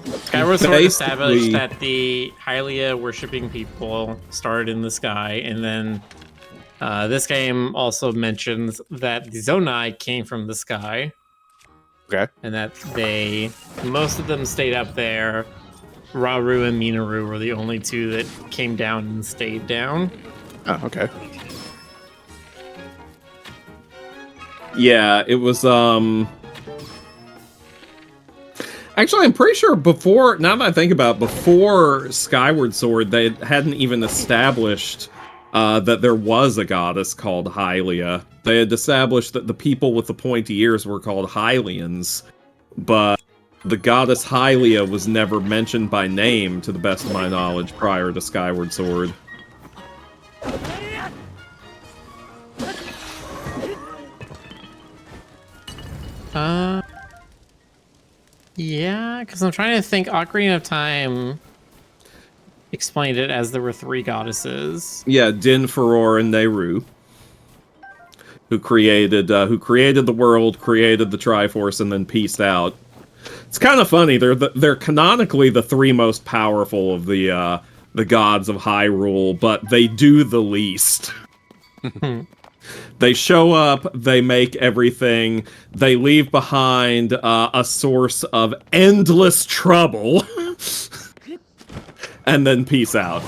Skyward Sword basically- established that the Hylia worshipping people started in the sky, and then this game also mentions that the Zonai came from the sky. Okay. And that most of them stayed up there. Rauru and Minaru were the only two that came down and stayed down. Oh, okay. Yeah, it was, Actually, I'm pretty sure before, now that I think about it, before Skyward Sword, they hadn't even established that there was a goddess called Hylia. They had established that the people with the pointy ears were called Hylians, but the goddess Hylia was never mentioned by name, to the best of my knowledge, prior to Skyward Sword. Yeah, because I'm trying to think. Ocarina of Time explained it as there were three goddesses. Yeah, Din, Furor, and Nehru, who created the world, created the Triforce, and then peaced out. It's kind of funny. They're canonically the three most powerful of the gods of Hyrule, but they do the least. They show up, they make everything, they leave behind a source of endless trouble, and then peace out.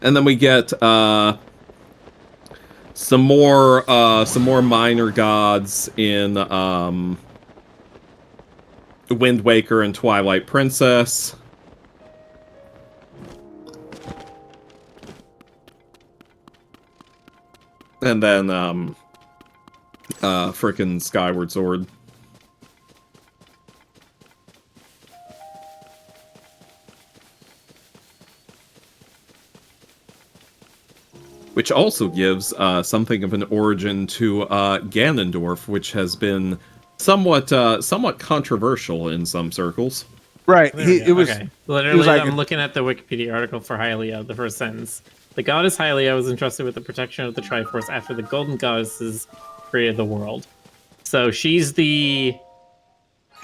And then we get some more minor gods in Wind Waker and Twilight Princess. And then frickin' Skyward Sword. Which also gives something of an origin to Ganondorf, which has been somewhat controversial in some circles. Right. It was okay. Literally, like I'm looking at the Wikipedia article for Hylia, the first sentence. The goddess Hylia was entrusted with the protection of the Triforce after the Golden Goddesses created the world. So she's the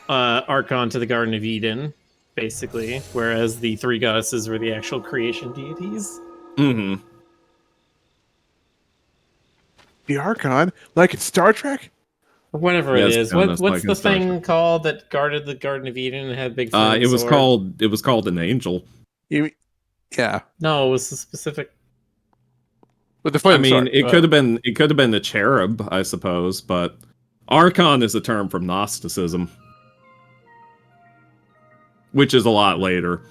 Archon to the Garden of Eden, basically, whereas the three goddesses were the actual creation deities. Mm-hmm. The Archon? Like in Star Trek? Or whatever Yeah, it it's is. known What's as the thing called that guarded the Garden of Eden and had big It was sword? called an angel. Yeah. No, it was a specific. With the flame I mean, sword. it could have been the cherub, I suppose, but Archon is a term from Gnosticism, which is a lot later.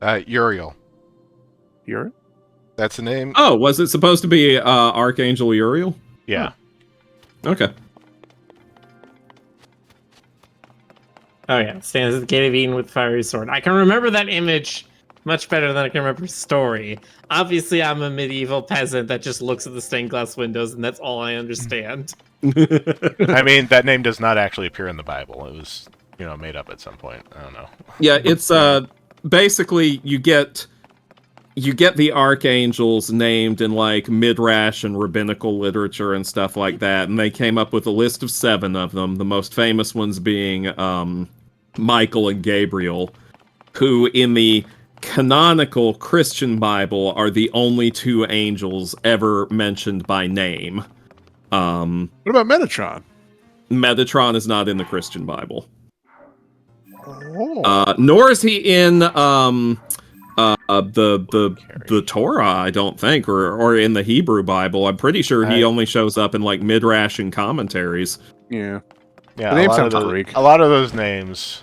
Uriel. Uriel? That's the name? Oh, was it supposed to be Archangel Uriel? Yeah. Okay. Oh yeah, stands at the gate of Eden with fiery sword. I can remember that image much better than I can remember the story. Obviously, I'm a medieval peasant that just looks at the stained glass windows, and that's all I understand. I mean, that name does not actually appear in the Bible. It was, made up at some point. I don't know. Yeah, it's basically you get the archangels named in like midrash and rabbinical literature and stuff like that, and they came up with a list of 7 of them. The most famous ones being Michael and Gabriel, who in the canonical Christian Bible are the only two angels ever mentioned by name. What about Metatron? Metatron is not in the Christian Bible. Oh. Nor is he in the Torah, I don't think, or in the Hebrew Bible. I'm pretty sure he only shows up in like midrash and commentaries. Yeah. Yeah, The name sounds Greek. a lot of those names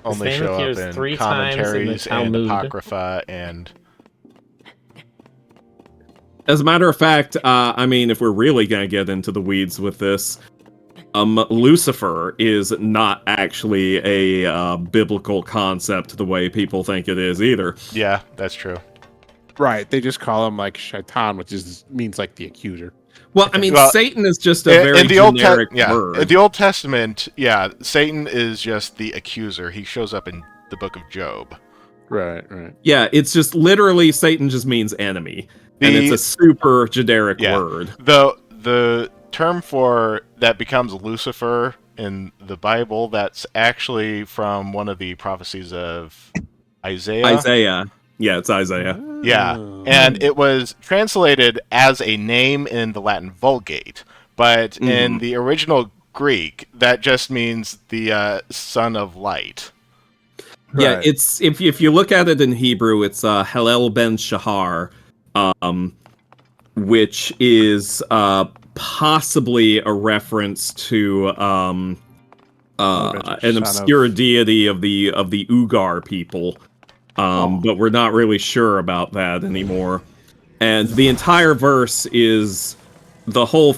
only name show up appears in 3 times in the commentaries and Talmud. apocrypha and. As a matter of fact, I mean, if we're really gonna get into the weeds with this, Lucifer is not actually a biblical concept the way people think it is either. Yeah, that's true. Right. They just call him like Shaitan, which means like the accuser. Well, I mean, Well, Satan is just a very generic word. In the Old Testament, yeah, Satan is just the accuser. He shows up in the book of Job. Right. Yeah, it's just literally Satan just means enemy. And it's a super generic word. The term for that becomes Lucifer in the Bible, that's actually from one of the prophecies of Isaiah. Yeah, it's Isaiah. Yeah, and it was translated as a name in the Latin Vulgate, but in the original Greek, that just means the son of light. Yeah, Right. it's if you look at it in Hebrew, it's Hallel ben Shahar, which is possibly a reference to an obscure deity of the Ugar people. But we're not really sure about that anymore. And the entire verse is the whole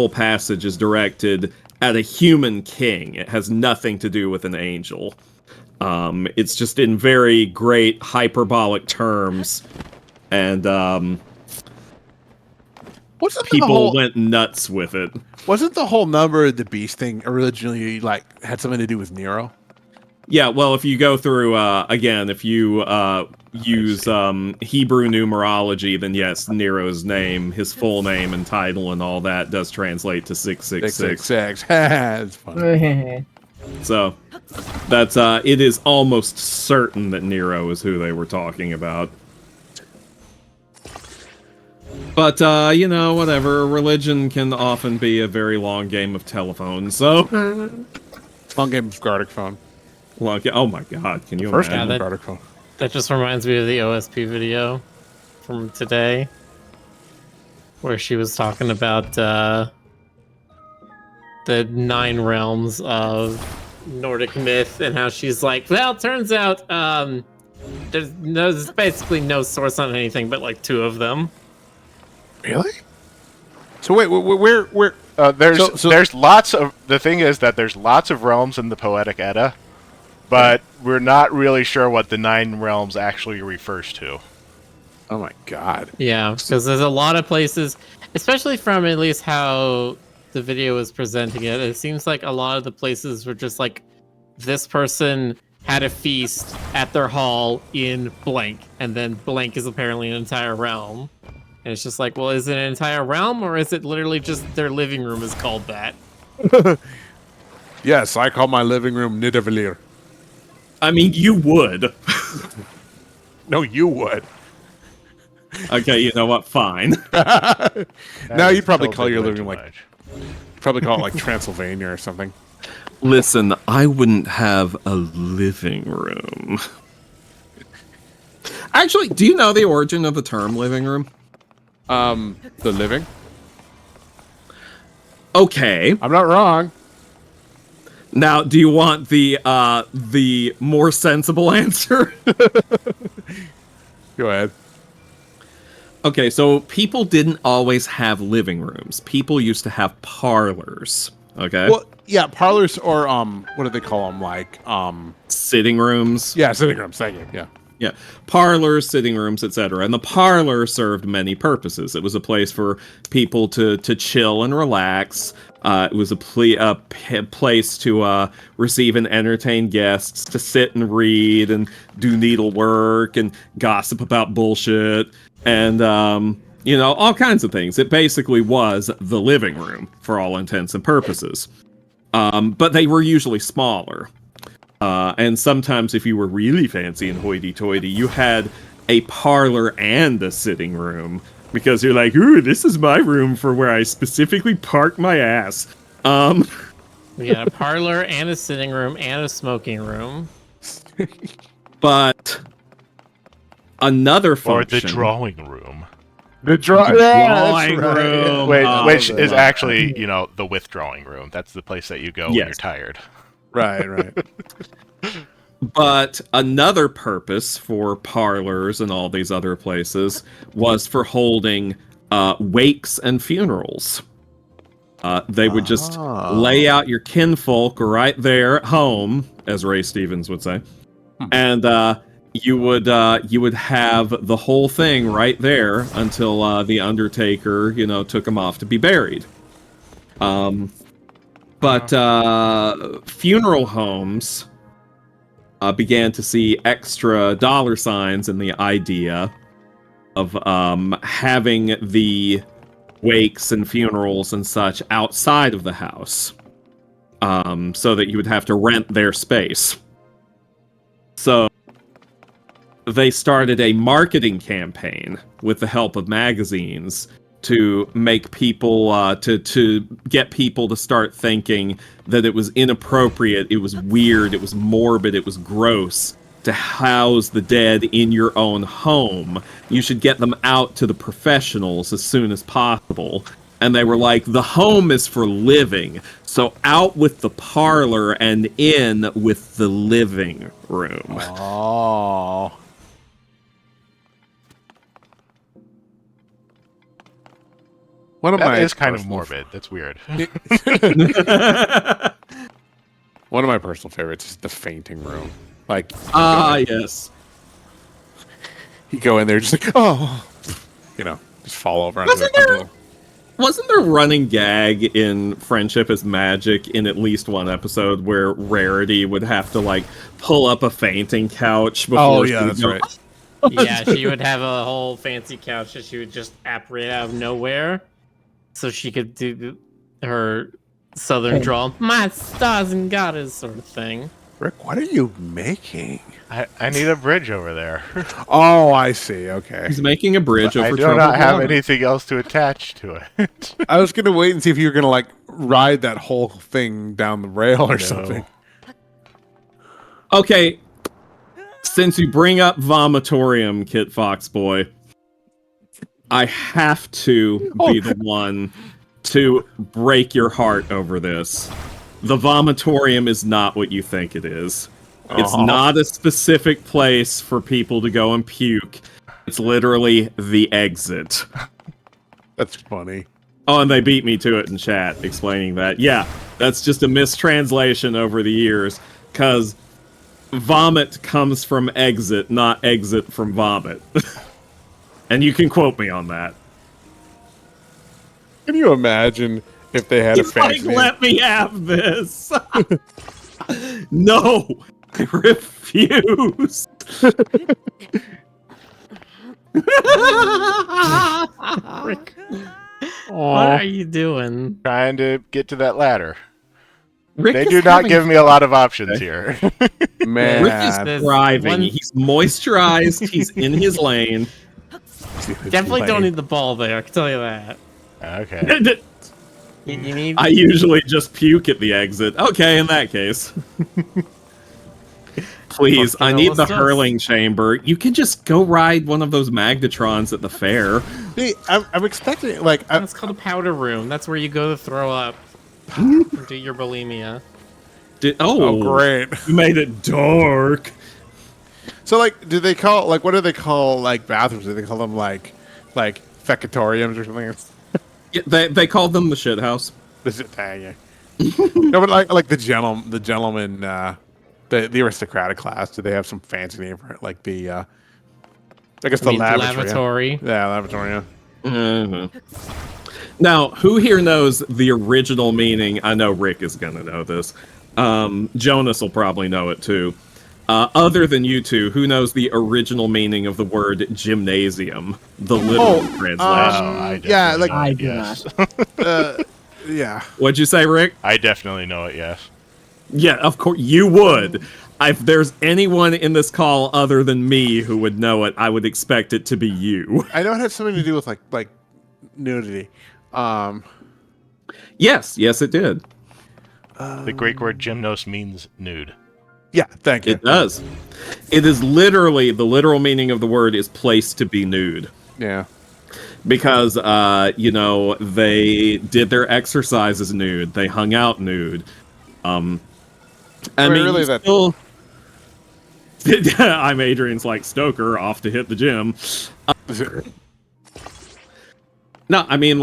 passage is directed at a human king. It has nothing to do with an angel. It's just in very great hyperbolic terms, and people went nuts with it. Wasn't the whole number of the beast thing originally like had something to do with Nero? Yeah, well, if you go through again, if you use Hebrew numerology, then yes, Nero's name, his full name and title and all that does translate to 666. 666. That's funny. So that's it is almost certain that Nero is who they were talking about. But whatever. Religion can often be a very long game of telephone. So Long game of Gartic phone. oh my god, can you First imagine? game of Gartic phone. That just reminds me of the OSP video from today, where she was talking about the 9 realms of Nordic myth and how she's like, well, turns out there's basically no source on anything but like 2 of them. Really? So wait, where? There's lots of. The thing is that there's lots of realms in the Poetic Edda, but we're not really sure what the 9 realms actually refers to. Oh my god. Yeah, because there's a lot of places, especially from at least how the video was presenting it. It seems like a lot of the places were just like, this person had a feast at their hall in blank, and then blank is apparently an entire realm. And it's just like, well, is it an entire realm, or is it literally just their living room is called that? Yes, I call my living room Nidavellir. I mean, you would. No, you would. Okay, you know what? Fine. Now you'd probably call your living room like, probably call it like Transylvania or something. Listen, I wouldn't have a living room. Actually, do you know the origin of the term living room? The living? Okay. I'm not wrong. Now, do you want the more sensible answer? Go ahead. Okay, so people didn't always have living rooms. People used to have parlors. Okay. Well, yeah, parlors or what do they call them? Like Sitting rooms. yeah, sitting rooms. Thank you. Yeah. Yeah, parlors, sitting rooms, etc. And the parlor served many purposes. It was a place for people to chill and relax. It was a place to receive and entertain guests, to sit and read and do needlework and gossip about bullshit and all kinds of things. It basically was the living room for all intents and purposes. But they were usually smaller. And sometimes, if you were really fancy and hoity-toity, you had a parlor and a sitting room. Because you're like, ooh, this is my room for where I specifically park my ass. We got a parlor and a sitting room and a smoking room. But another Or function... the drawing room. The drawing right. room. Which is actually, the withdrawing room. That's the place that you go when you're tired. Right. But another purpose for parlors and all these other places was for holding wakes and funerals. They would just lay out your kinfolk right there at home, as Ray Stevens would say, and you would have the whole thing right there until the Undertaker, took him off to be buried. But funeral homes began to see extra dollar signs in the idea of having the wakes and funerals and such outside of the house, so that you would have to rent their space. So they started a marketing campaign with the help of magazines to make people, to get people to start thinking that it was inappropriate, it was weird, it was morbid, it was gross to house the dead in your own home. You should get them out to the professionals as soon as possible. And they were like, the home is for living, so out with the parlor and in with the living room. Oh. That is kind of morbid. That's weird. One of my personal favorites is the fainting room. Like, yes. You go in there just like, just fall over. Wasn't there a running gag in Friendship is Magic in at least one episode where Rarity would have to, pull up a fainting couch before that's right. Yeah, she would have a whole fancy couch that she would just apparate out of nowhere so she could do her southern drawl, my stars and garters sort of thing. Rick, what are you making? I need a bridge over there. Oh, I see. Okay. He's making a bridge over I do troubled not have water. anything else to attach to it. I was going to wait and see if you were going to, ride that whole thing down the rail or something. Okay, since you bring up Vomitorium, Kit Foxboy, I have to be the one to break your heart over this. The Vomitorium is not what you think it is. It's not a specific place for people to go and puke. It's literally the exit. That's funny. Oh, and they beat me to it in chat, explaining that. Yeah, that's just a mistranslation over the years, because vomit comes from exit, not exit from vomit. And you can quote me on that. Can you imagine if they had a fancy name? Let me have this! No! I refuse! Rick, what are you doing? Trying to get to that ladder. Rick They is do not having give me a lot of options here. Man. Rick is thriving. He's moisturized. He's in his lane. Definitely don't need the ball there, I can tell you that. Okay. You need... I usually just puke at the exit. Okay, in that case. Please, I need the hurling chamber. You can just go ride one of those Magnetrons at the fair. See, I'm expecting, That's called a powder room. That's where you go to throw up. Do your bulimia. Oh, great. You made it dark. So, do they call, what do they call, bathrooms? Do they call them, fecatoriums or something? Yeah, they called them the shit house. Yeah. No, but the gentleman, the aristocratic class, do they have some fancy name for it? Like the, I guess the lavatory. Yeah, lavatory, yeah. Mm-hmm. Now, who here knows the original meaning? I know Rick is going to know this. Jonas will probably know it too. Other than you two, who knows the original meaning of the word gymnasium? The literal translation. I do not. Yeah. What'd you say, Rick? I definitely know it, yes. Yeah, of course you would. If there's anyone in this call other than me who would know it, I would expect it to be you. I know it has something to do with like nudity. Yes, it did. The Greek word gymnos means nude. Yeah, thank you. It does. It is literally, the literal meaning of the word is place to be nude. Yeah. Because, they did their exercises nude. They hung out nude. I'm Adrian's like Stoker, off to hit the gym. No, I mean,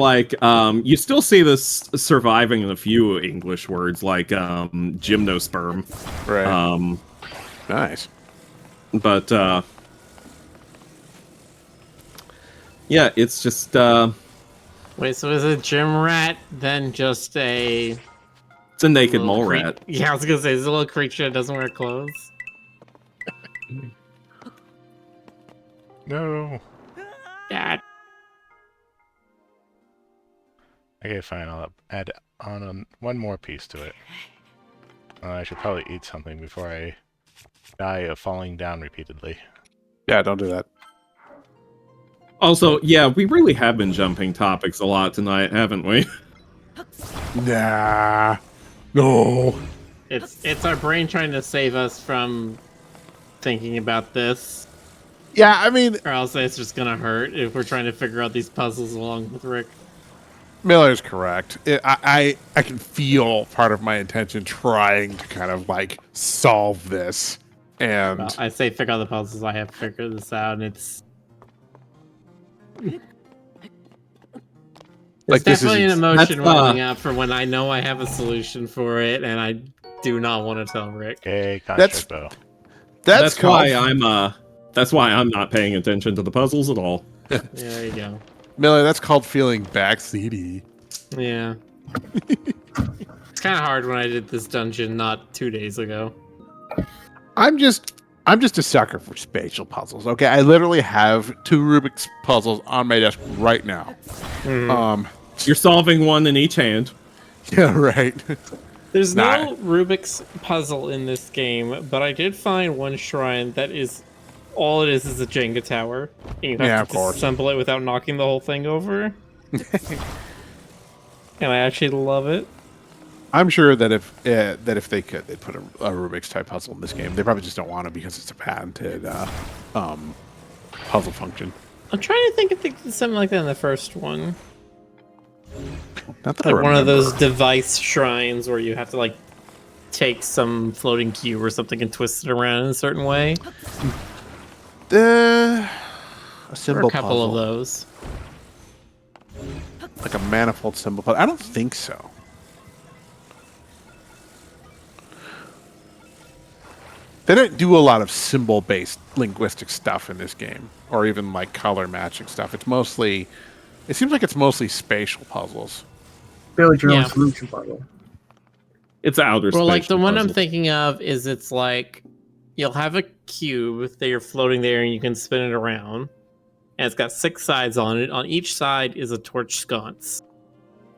you still see this surviving in a few English words, like gymnosperm. Right. Nice. But, yeah, it's just, Wait, so is a gym rat then just a... It's a naked mole rat. Yeah, I was gonna say, it's a little creature that doesn't wear clothes. No. Dad. Okay, fine. I'll add on one more piece to it. I should probably eat something before I die of falling down repeatedly. Yeah, don't do that. Also, yeah, we really have been jumping topics a lot tonight, haven't we? Nah. No. It's our brain trying to save us from thinking about this. Yeah, I mean... Or else it's just gonna hurt if we're trying to figure out these puzzles along with Rick. Miller's correct. I can feel part of my intention trying to kind of, solve this. And... Well, I say figure out the puzzles, I have to figure this out, and it's... It's definitely an emotion welling up for when I know I have a solution for it, and I do not want to tell Rick. Okay, construct though. That's why I'm not paying attention to the puzzles at all. There you go. Miller, that's called feeling backseaty. Yeah. It's kind of hard when I did this dungeon not 2 days ago. I'm just a sucker for spatial puzzles. Okay, I literally have 2 Rubik's puzzles on my desk right now. You're solving one in each hand. Yeah, right. There's no Rubik's puzzle in this game, but I did find one shrine that is all it is a Jenga tower, and you have to disassemble it without knocking the whole thing over. And I actually love it. I'm sure that if they could, they'd put a Rubik's type puzzle in this game. They probably just don't want to because it's a patented puzzle function. I'm trying to think if they did something like that in the first one. Not that Like one of those device shrines where you have to take some floating cube or something and twist it around in a certain way. A symbol Or a couple puzzle. of those. Like a manifold symbol puzzle. I don't think so. They don't do a lot of symbol-based linguistic stuff in this game, or even color matching stuff. It seems like it's mostly spatial puzzles. Build your own solution puzzle. It's outer space. Well, the one I'm thinking of is it's you'll have a cube that you're floating there and you can spin it around. And it's got 6 sides on it. On each side is a torch sconce.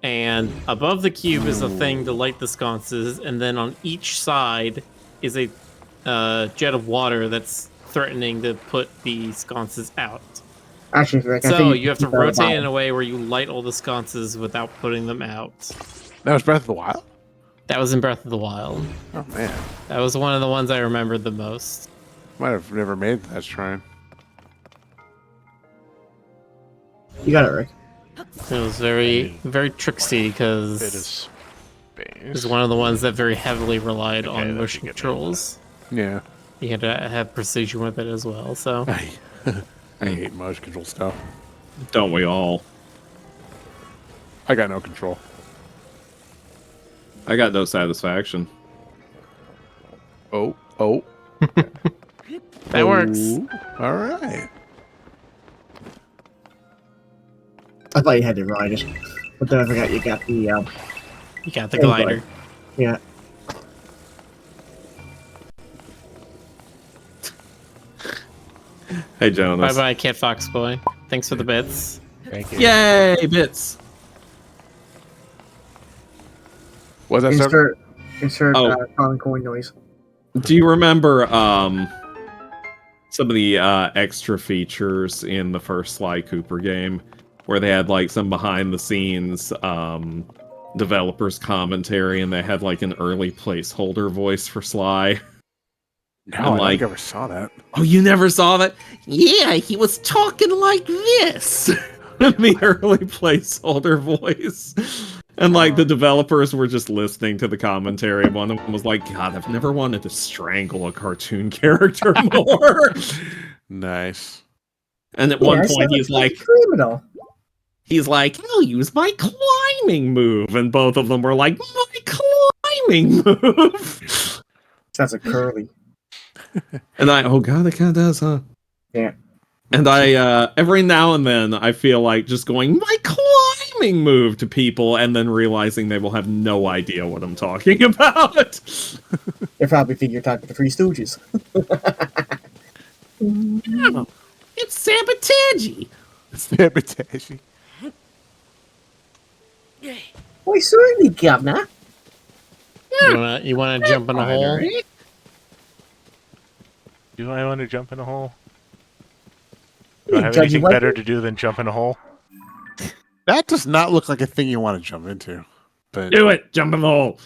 And above the cube is a thing to light the sconces. And then on each side is a jet of water that's threatening to put the sconces out. Actually, Rick, so you have to rotate in a way where you light all the sconces without putting them out. That was Breath of the Wild? That was in Breath of the Wild. Oh, man. That was one of the ones I remembered the most. Might have never made that shrine. You got it, Rick. It was very, very tricksy because it was one of the ones that very heavily relied on motion controls. Yeah. You had to have precision with it as well, so... I hate motion control stuff. Don't we all? I got no control. I got no satisfaction. Oh. That works. All right. I thought you had the riders, but then I forgot you got the... You got the glider. Yeah. Hey, Jonas. Bye-bye, Cat Fox Boy. Thanks for the bits. Thank you. Yay, bits! Was that Thanks server? Insert Oh. common coin noise. Do you remember some of the extra features in the first Sly Cooper game, where they had like some behind the scenes developers commentary, and they had like an early placeholder voice for Sly? No, And, I don't like- think I ever saw that. Oh, you never saw that? Yeah, he was talking like this. The early placeholder voice. And like the developers were just listening to the commentary, and one of them was like, God, I've never wanted to strangle a cartoon character more. Nice. And at Yeah, one I point sound he's a like, criminal. I'll use my climbing move. And both of them were like, my climbing move. Sounds like Curly. And oh God, it kind of does, huh? Yeah. And I, every now and then, I feel like just going, my climbing move to people, and then realizing they will have no idea what I'm talking about. They probably think you're talking to Three Stooges. Oh, it's sabotage. Sabotage. Why, certainly, Governor. You wanna jump in a hole? Do I want to jump in a hole? Do I Hey, have Judge, anything you like better it? to do than jump in a hole? That does not look like a thing you want to jump into. But Do it, jump in the hole.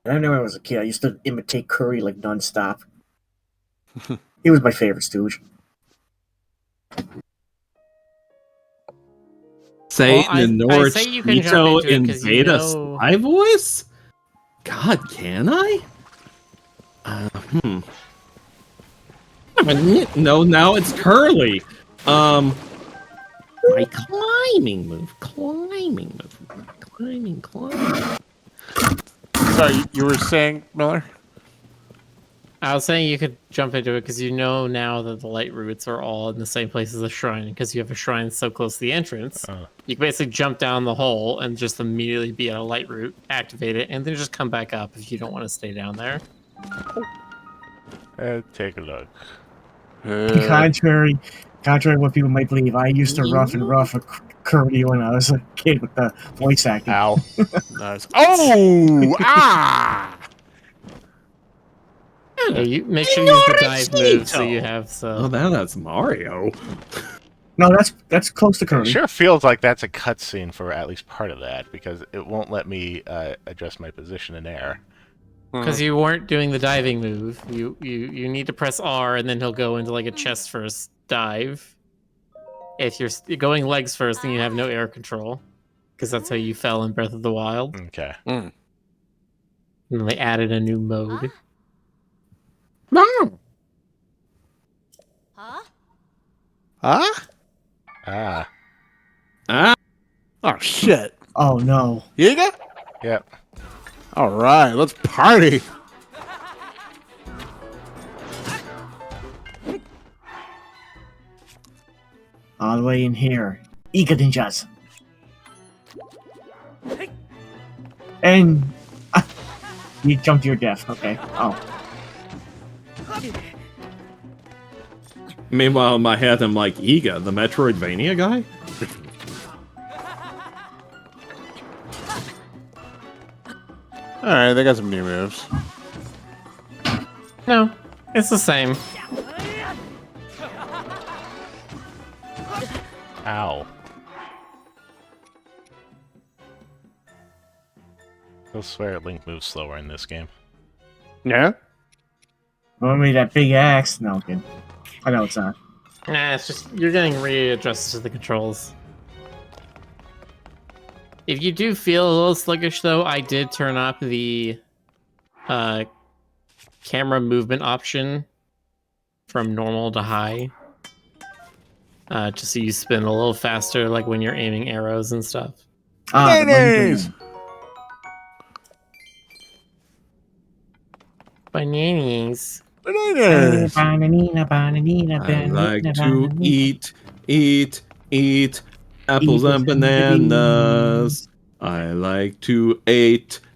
I know when I was a kid, I used to imitate Curry like nonstop. He was my favorite Stooge. Say Well, in the I say you can jump Norchito into it 'cause you invade know- my voice? God, can I? No, now it's Curly. My climbing move. Climbing. sorry, you were saying, Miller? I was saying you could jump into it because you know now that the light roots are all in the same place as the shrine, because you have a shrine so close to the entrance. You can basically jump down the hole and just immediately be at a light root, activate it, and then just come back up if you don't want to stay down there. Take a look. Contrary to what people might believe, I used to rough a Curly when I was a kid with the voice acting. Ow. Nice. Oh! Ah! Yeah, you make sure you use the dive move so you have Oh, that's Mario. No, that's close to It Curly. sure feels like that's a cutscene for at least part of that, because it won't let me adjust my position in air. because you weren't doing the diving move. You need to press R and then he'll go into like a chest first dive. If you're going legs first, then you have no air control, because that's how you fell in Breath of the Wild. Okay. And they added a new mode. No. Huh? Ah. Oh, shit. Oh no. Yiga? Yep. All right, let's party. All the way in here. Ika ninjas. And you jumped to your death. Okay. Oh. Meanwhile, in my head, I'm like, Iga, the Metroidvania guy? All right, they got some new moves. No, it's the same. Ow. I swear Link moves slower in this game. Yeah? Well, maybe that big axe. No, I'm kidding. I know it's not. Nah, it's just you're getting readjusted to the controls. If you do feel a little sluggish, though, I did turn up the camera movement option from normal to high, just so you spin a little faster, like when you're aiming arrows and stuff. Ah, the Mayonnaise! Bananas. Bananas! I like to eat apples and bananas. I like to eat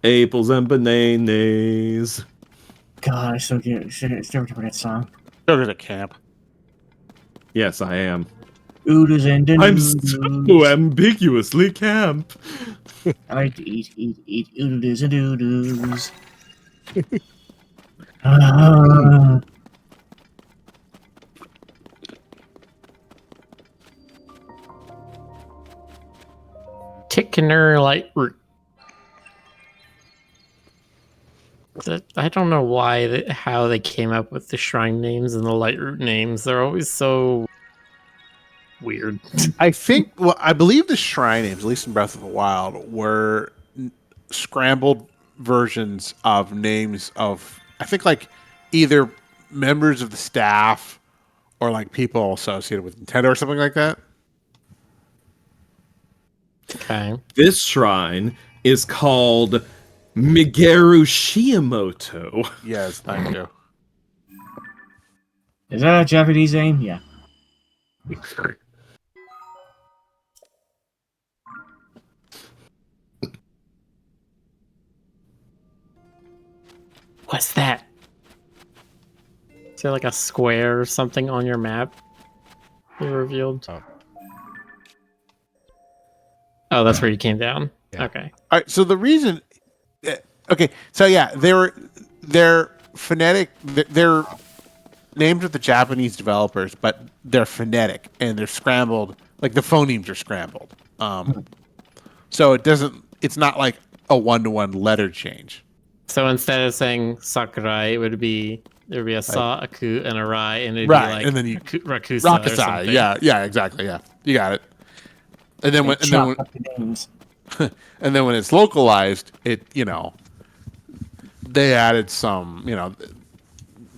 apples and bananas. God, I still remember that song. Go to the camp. Yes, I am. Oodles and I'm doodles. so ambiguously camp. I like to eat oodles and doodles. Ah. Tickner light root. I don't know why, how they came up with the shrine names and the light root names. They're always so weird. I think, well, I believe the shrine names, at least in Breath of the Wild, were scrambled versions of names of, I think, like either members of the staff or like people associated with Nintendo or something like that. Okay. This shrine is called Migeru Shiamoto. Yes, thank you. Is that a Japanese name? Yeah. What's that? Is there like a square or something on your map you revealed? Oh, that's where you came down. Yeah. Okay. All right, so the reason, okay, so yeah, they're phonetic. They're named with the Japanese developers, but they're phonetic and they're scrambled. Like the phonemes are scrambled. So it's not like a one-to-one letter change. So instead of saying Sakurai, there would be a sa, a ku, and a rai, and it'd Right, be like and then you- Rakusa or Rakusai, something. yeah, exactly, yeah, you got it. And then Chop up the names. and then when it's localized, they added some,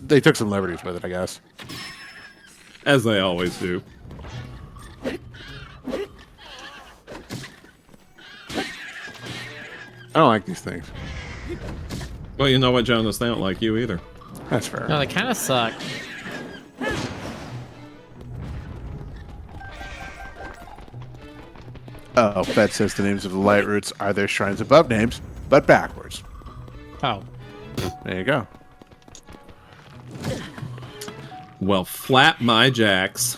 they took some liberties with it, I guess. As they always do. I don't like these things. Well, you know what, Jonas? They don't like you either. That's fair. No, they kind of suck. Oh, Fed says the names of the light roots are their shrines above names, but backwards. Oh. There you go. Well, flap my jacks.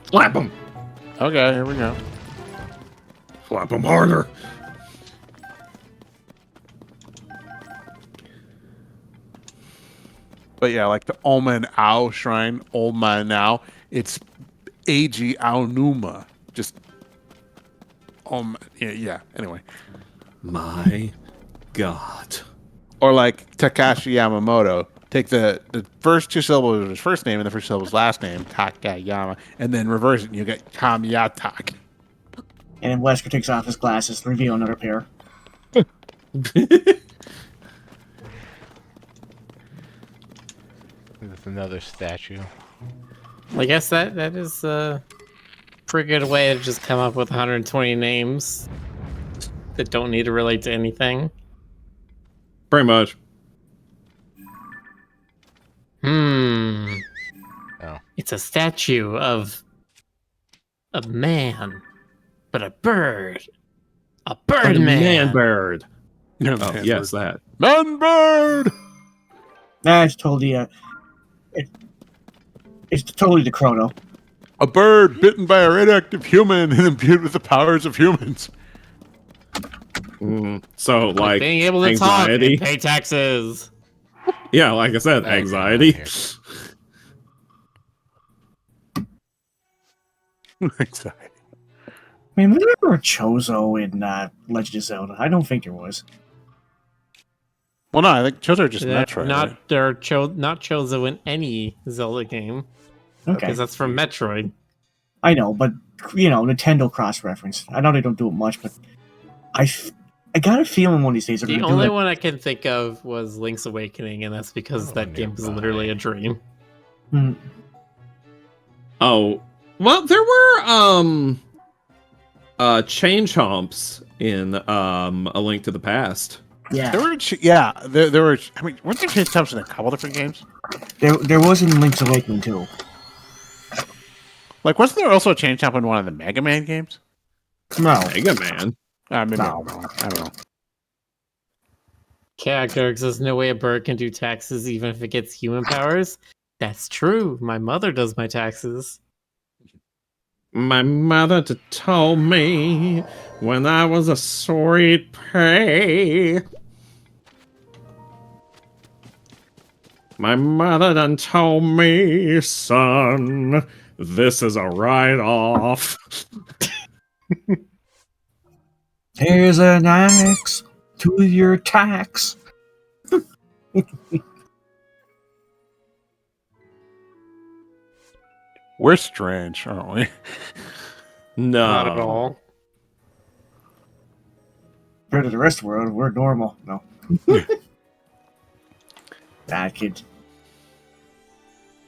Flap them! Okay, here we go. Flap them harder! But yeah, like the Omen Ao shrine, Omen Ao, it's Eiji Aonuma. Just yeah, anyway. My God. Or like Takashi Yamamoto. Take the first two syllables of his first name and the first syllable of his last name, Takayama, and then reverse it and you get Kamiyatak. And then Wesker takes off his glasses to reveal another pair. With another statue. I guess that is a pretty good way to just come up with 120 names that don't need to relate to anything. Pretty much. Oh. It's a statue of a man, but a bird. A bird man. Man bird. Oh, Oh, yes, that. Man bird! That's totally it's totally the Chrono. A bird bitten by a radioactive human and imbued with the powers of humans. So, like, being able to anxiety. talk and pay taxes. Yeah, like I said, anxiety. Anxiety. I mean, was there ever a Chozo in Legend of Zelda? I don't think there was. Well, no, I think Chozo are just Metroid. Not right? they're not Chozo in any Zelda game. Okay. Because that's from Metroid. I know, but, Nintendo cross-reference. I know they don't do it much, but I got a feeling one of these days they're The going to do only it. one I can think of was Link's Awakening, and that's because that game was literally a dream. Hmm. Oh, well, there were chain chomps in A Link to the Past. Yeah. There were. I mean, weren't there change types in a couple different games? There was in Link's Awakening, too. Like, wasn't there also a change type in one of the Mega Man games? No. Mega Man. Maybe No. I don't know. Character, there's no way a bird can do taxes even if it gets human powers. That's true. My mother does my taxes. My mother told me when I was a sweet pea. My mother done told me, son, this is a write-off. Here's an axe to your tax. We're strange, aren't we? No. Not at all. Compared to the rest of the world, we're normal. No. Nah, kid.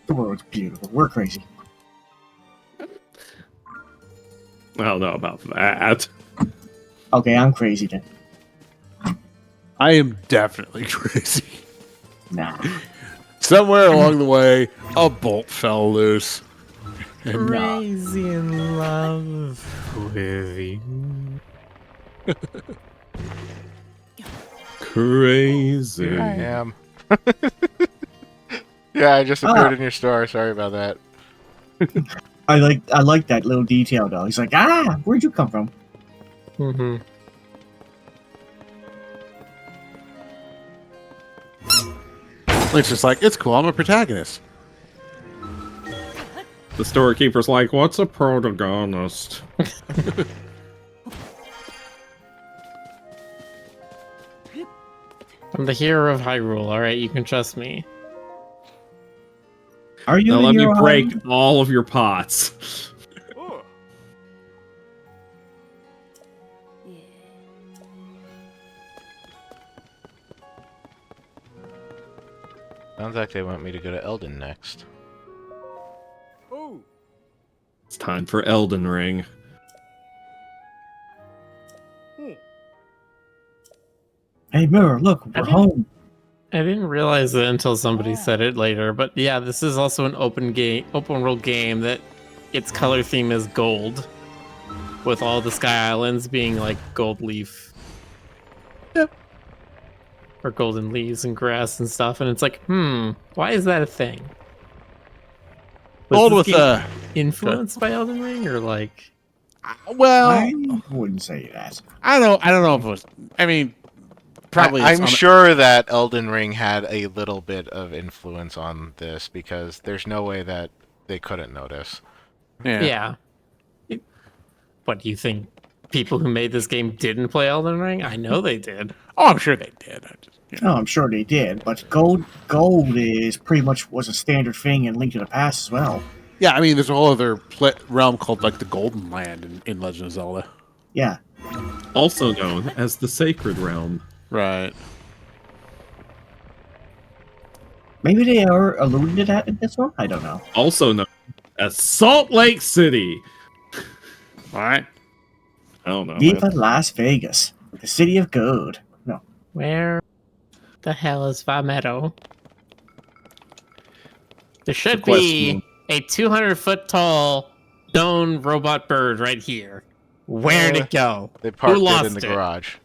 The world's beautiful. We're crazy. I don't know about that. Okay, I'm crazy then. I am definitely crazy. Nah. Somewhere along the way, a bolt fell loose. Crazy in love with you. Crazy. I am. Yeah, I just appeared in your store. Sorry about that. I like that little detail though. He's like, where'd you come from? Mm-hmm. It's just like, it's cool, I'm a protagonist. The storekeeper's like, what's a protagonist? I'm the hero of Hyrule. All right, you can trust me. Are you? Now the let me hero? break all of your pots. Sounds like they want me to go to Elden next. Oh, It's time for Elden Ring. Hey, Mirror, look, we're home. I didn't realize it until somebody said it later, but yeah, this is also an open world game that its color theme is gold, with all the Sky Islands being like gold leaf. Yep. Or golden leaves and grass and stuff, and it's like, why is that a thing? Gold this with game influenced by Elden Ring, or like? well, I wouldn't say that. I don't know if it was. I mean, probably. I'm sure that Elden Ring had a little bit of influence on this because there's no way that they couldn't notice. Yeah. What do you think? People who made this game didn't play Elden Ring? I know they did. Oh, I'm sure they did. Oh, I'm sure they did, but gold is pretty much was a standard thing in Link to the Past as well. Yeah, I mean, there's a whole other realm called like the Golden Land in Legend of Zelda. Yeah. Also known as the Sacred Realm. Right. Maybe they are alluding to that in this one? I don't know. Also known as Salt Lake City. All right. I don't know. Viva Las Vegas, the city of gold. No. Where the hell is Vametto? There should be a 200-foot tall stone robot bird right here. Where'd it go? They parked Who lost it in the garage.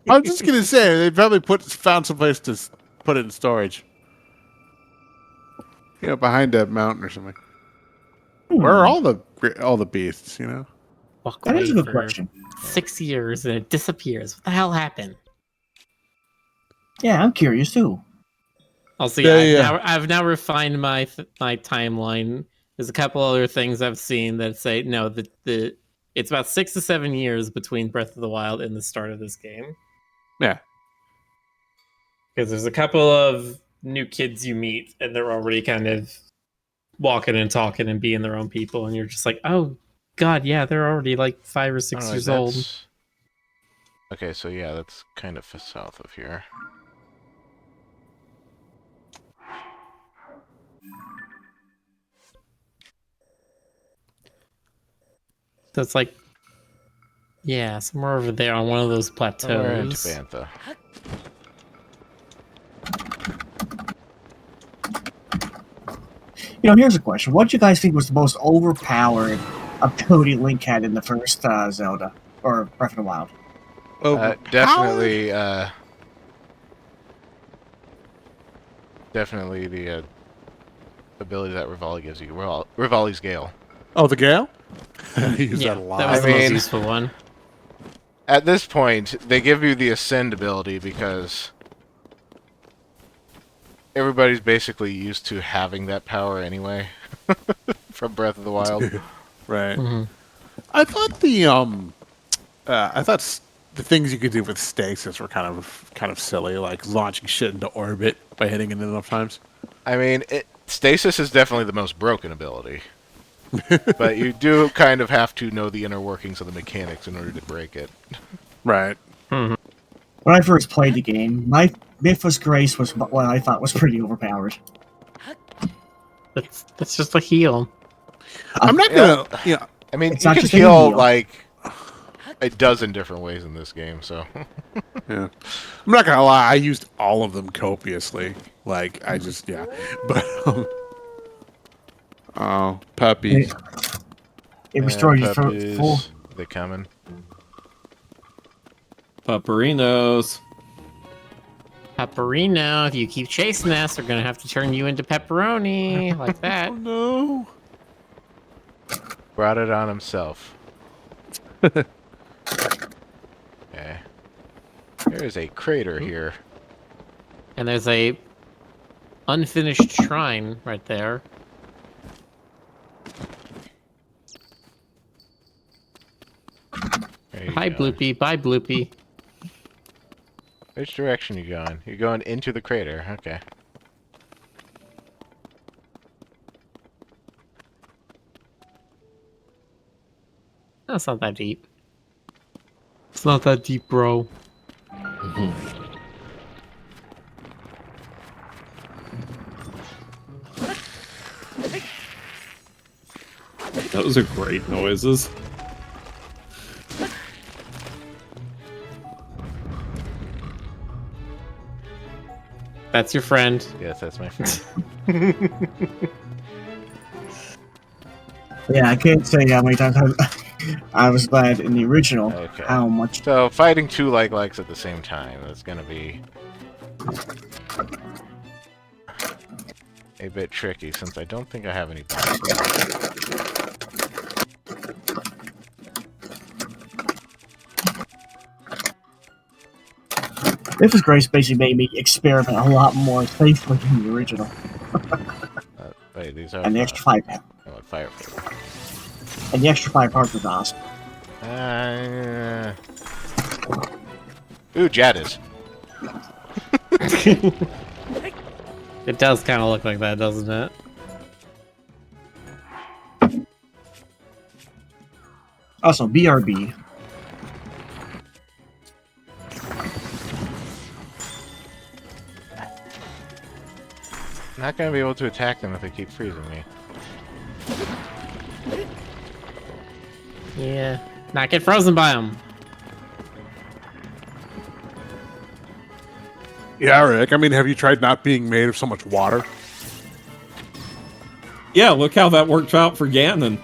I was just gonna say they probably found some place to put it in storage. You know, behind a mountain or something. Where are all the beasts? You know. Walk That is a away good for question. 6 years and it disappears. What the hell happened? Yeah, I'm curious too. Also, Yeah, I've now refined my timeline. There's a couple other things I've seen that say no, it's about 6 to 7 years between Breath of the Wild and the start of this game. Yeah. Because there's a couple of new kids you meet, and they're already kind of walking and talking and being their own people, and you're just like, oh god, yeah, they're already like 5 or 6 years old. Okay, so yeah, that's kind of south of here. So it's like, yeah, somewhere over there on one of those Somewhere in plateaus. Tabantha. You know, here's a question. What do you guys think was the most overpowered ability Link had in the first Zelda? Or Breath of the Wild? Definitely the ability that Rivali gives you. Rivali's Gale. Oh, the Gale? I use Yeah, that a lot. that was I the most mean- useful one. At this point, they give you the Ascend ability because everybody's basically used to having that power anyway from Breath of the Wild. Right. Mm-hmm. I thought the things you could do with stasis were kind of silly, like launching shit into orbit by hitting it enough times. I mean, stasis is definitely the most broken ability. But you do kind of have to know the inner workings of the mechanics in order to break it. Right. When I first played the game, my Mythos Grace was what I thought was pretty overpowered. That's just a heal. I'm not gonna. Yeah. I mean, It's you not can just any heal heal. like a dozen different ways in this game, so. Yeah. I'm not gonna lie. I used all of them copiously. Like I just but oh puppy. It restored you for puppies, full. they coming. Pupperinos. Pepperino, if you keep chasing us, we're gonna have to turn you into pepperoni, like that. No. Brought it on himself. Okay. There is a crater here. And there's a unfinished shrine right there. There you Hi, go. Bloopy. Bye, Bloopy. Which direction you going? You're going into the crater. Okay. That's not that deep. It's not that deep, bro. Those are great noises. That's your friend. Yes, that's my friend. Yeah, I can't say how many times I was glad in the original Okay. how much. So, fighting two likes at the same time, that's gonna be a bit tricky, since I don't think I have any bombs. Mythos Grace basically made me experiment a lot more safely than the original. Wait, these are And the extra 5 I want fire for and the extra 5 parts was awesome. Ooh, Jadis. It does kind of look like that, doesn't it? Also, BRB. I'm not gonna be able to attack them if they keep freezing me. Yeah. Not get frozen by them. Yeah, Rick. I mean, have you tried not being made of so much water? Yeah, look how that worked out for Ganon.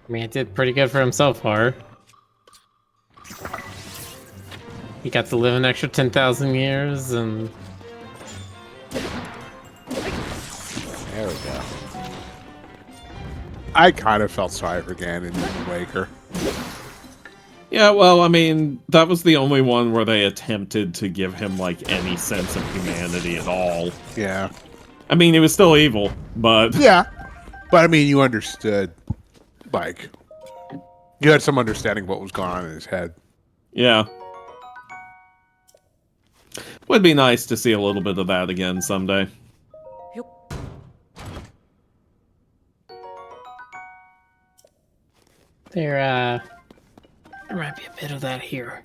I mean, it did pretty good for him so far. He got to live an extra 10,000 years, and There we go. I kind of felt sorry for Ganon and Waker. Yeah, well, I mean, that was the only one where they attempted to give him, like, any sense of humanity at all. Yeah. I mean, he was still evil, but... Yeah. But I mean, you understood, like, you had some understanding of what was going on in his head. Yeah. Would be nice to see a little bit of that again someday. there might be a bit of that here.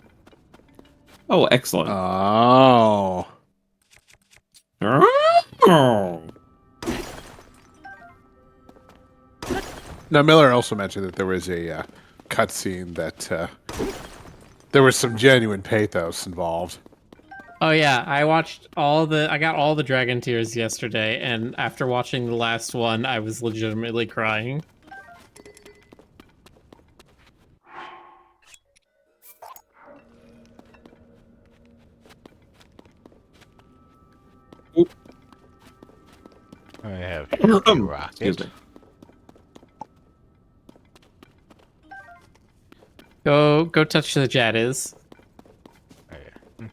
Oh, excellent. Oh. Oh. Now, Miller also mentioned that there was a cutscene that there was some genuine pathos involved. Oh yeah, I got all the Dragon Tears yesterday, and after watching the last one, I was legitimately crying. rocket. Excuse me. Go touch the Jadis. Oh, yeah.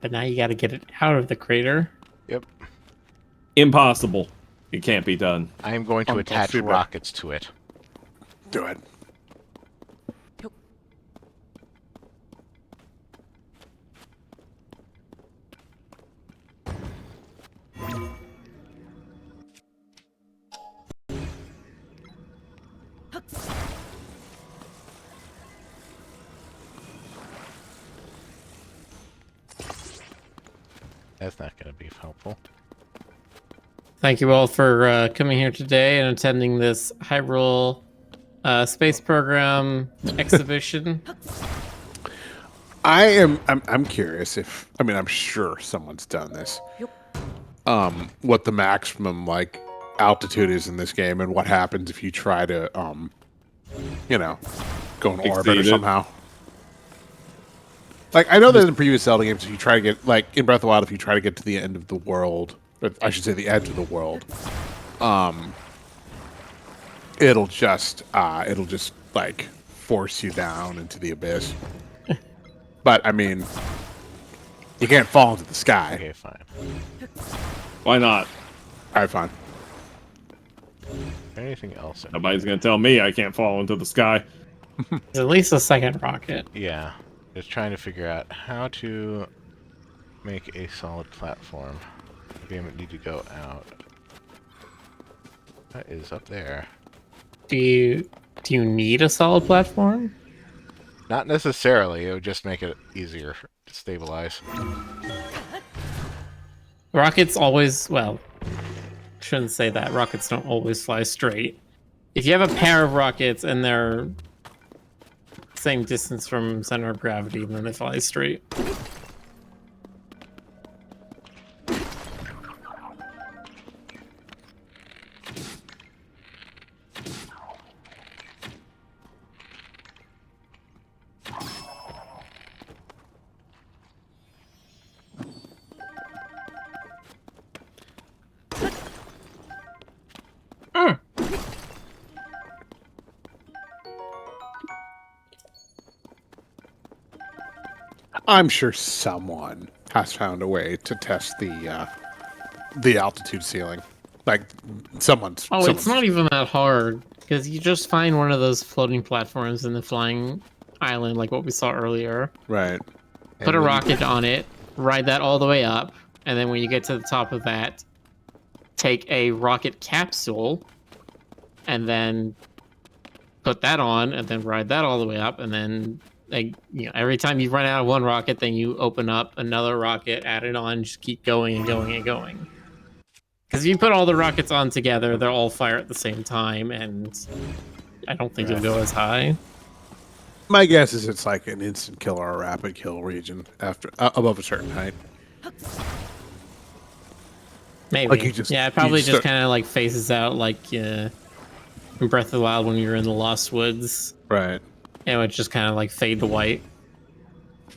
But now you got to get it out of the crater. Yep. Impossible. It can't be done. I am going to I'll attach feedback. rockets to it. Do it. That's not going to be helpful. Thank you all for coming here today and attending this Hyrule space program exhibition. I'm curious if, I mean, I'm sure someone's done this. What the maximum like altitude is in this game and what happens if you try to you know, go in orbit or Exceed it. somehow. Like, I know that in previous Zelda games, if you try to get, like, in Breath of the Wild, if you try to get to the end of the world, or I should say the edge of the world, it'll just, like, force you down into the abyss. But, I mean, you can't fall into the sky. Okay, fine. Why not? Alright, fine. Anything else? Nobody's gonna tell me I can't fall into the sky. There's at least a second rocket. Yeah. Just trying to figure out how to make a solid platform. Maybe I need to go out. That is up there. Do you need a solid platform? Not necessarily. It would just make it easier to stabilize. Rockets always, well, shouldn't say that. Rockets don't always fly straight. If you have a pair of rockets and they're same distance from center of gravity, then they fly straight. I'm sure someone has found a way to test the altitude ceiling. Like, someone's... Oh, it's not even that hard, because you just find one of those floating platforms in the flying island, like what we saw earlier. Right. Put a rocket on it, ride that all the way up, and then when you get to the top of that, take a rocket capsule, and then put that on, and then ride that all the way up, and then, like, you know, every time you run out of one rocket, then you open up another rocket, add it on, just keep going and going and going. Because if you put all the rockets on together, they'll all fire at the same time, and I don't think you'll go as high. My guess is it's like an instant kill or a rapid kill region after above a certain height. Maybe. Like you just- yeah, it probably you just start- kind of like phases out like in Breath of the Wild when you're in the Lost Woods. Right. It would just kind of like fade to white.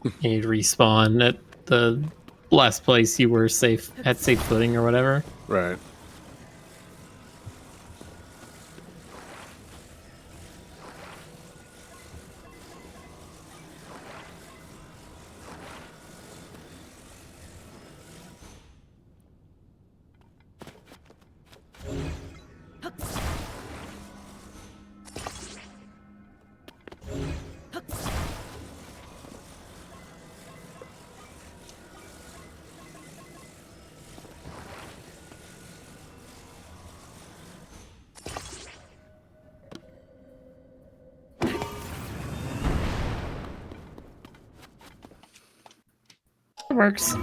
And you'd respawn at the last place you were safe, at safe footing or whatever. Right. It works.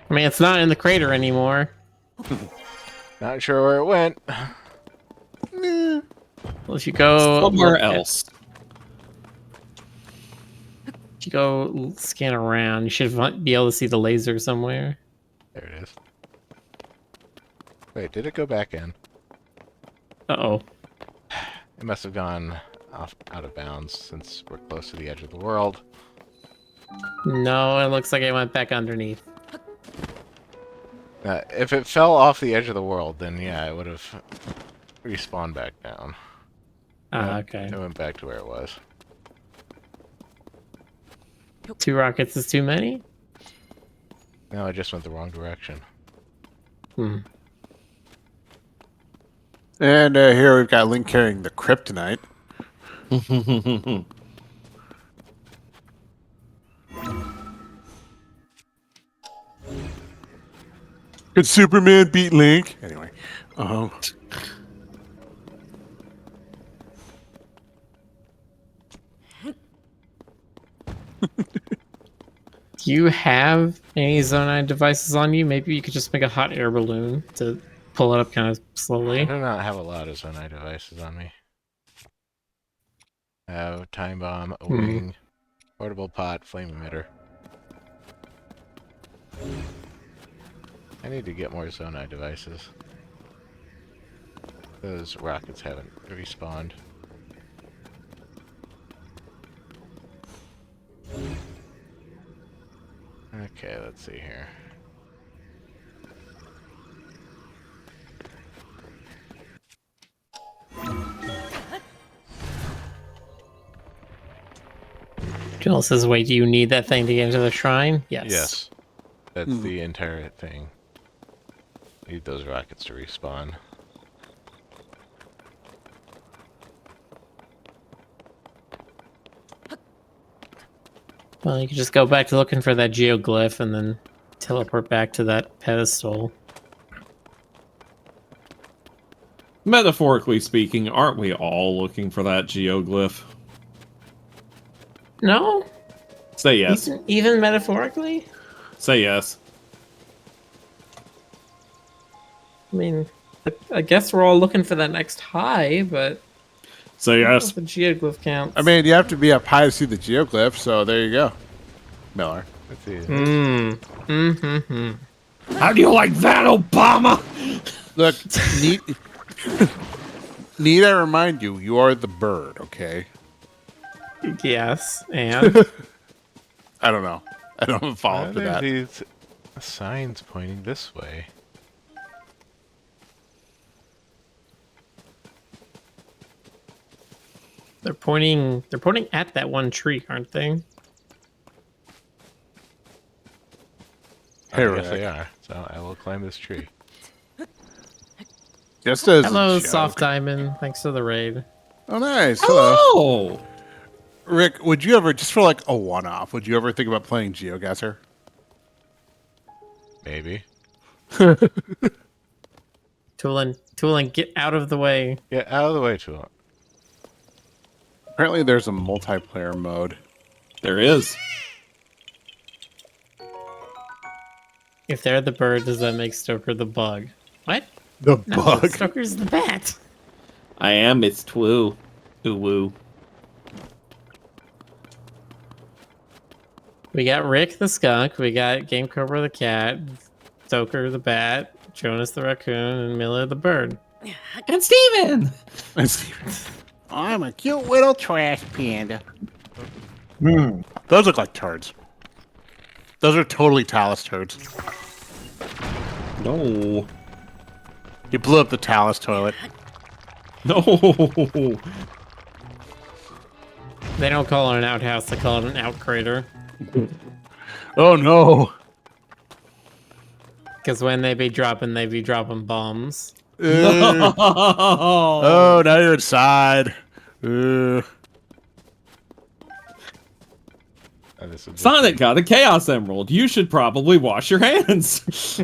I mean, it's not in the crater anymore. Not sure where it went. Well, if you go Somewhere look at- else. If you go scan around, you should be able to see the laser somewhere. There it is. Wait, did it go back in? Uh-oh. It must have gone out of bounds since we're close to the edge of the world. No, it looks like it went back underneath. If it fell off the edge of the world, then yeah, it would have respawned back down. Ah, okay. It went back to where it was. 2 rockets is too many? No, I just went the wrong direction. Hmm. And here we've got Link carrying the kryptonite. Could Superman beat Link? Anyway. Do you have any Zonai devices on you? Maybe you could just make a hot air balloon to pull it up kind of I slowly. do not have a lot of Zonai devices on me. I have time bomb, a wing, portable pot, flame emitter. I need to get more Zonai devices. Those rockets haven't respawned. Okay, let's see here. Jill says, wait, do you need that thing to get into the shrine? Yes. Yes. That's the entire thing. Need those rockets to respawn. Well, you could just go back to looking for that geoglyph and then teleport back to that pedestal. Metaphorically speaking, aren't we all looking for that geoglyph? No? Say yes. Even metaphorically? Say yes. I mean, I guess we're all looking for that next high, but Say yes. the geoglyph counts. I mean, you have to be up high to see the geoglyph, so there you go. Miller. Let's see. How do you like that, Obama? Look, need I remind you, you are the bird, okay? Yes, and I don't know. I don't follow up to There's that. these signs pointing this way. they're pointing at that one tree, aren't they? Hey, Yes, Rick. they are. So I will climb this tree. Just as a Hello, joke. Soft Diamond. Thanks for the raid. Oh, nice. Hello. Oh! Rick, would you ever, just for like a one-off, would you ever think about playing GeoGuessr? Maybe. Toolin, get out of the way. Get out of the way, Tool. Apparently there's a multiplayer mode. There is. If they're the bird, does that make Stoker the bug? What? The No, bug. Stoker's the bat. I am. It's Twoo. Ooh-woo. We got Rick the skunk, we got Game Cobra the cat, Stoker the bat, Jonas the raccoon, and Miller the bird. And Steven! I'm a cute little trash panda. Those look like turds. Those are totally Talus turds. No. You blew up the Talus toilet. No. They don't call it an outhouse, they call it an out crater. Oh no. Because when they be dropping bombs. Oh, now you're inside. Sonic got a Chaos Emerald. You should probably wash your hands.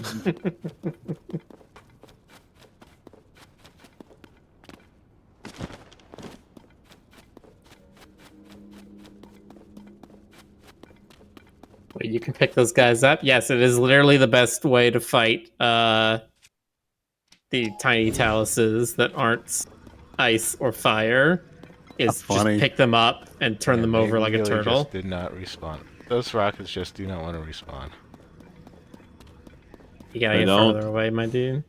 Wait, you can pick those guys up? Yes, it is literally the best way to fight the tiny taluses that aren't ice or fire. is just funny. pick them up and turn them they over like a really turtle. Just did not respawn. Those rockets just do not want to respawn. You gotta They get don't. further away, my dude.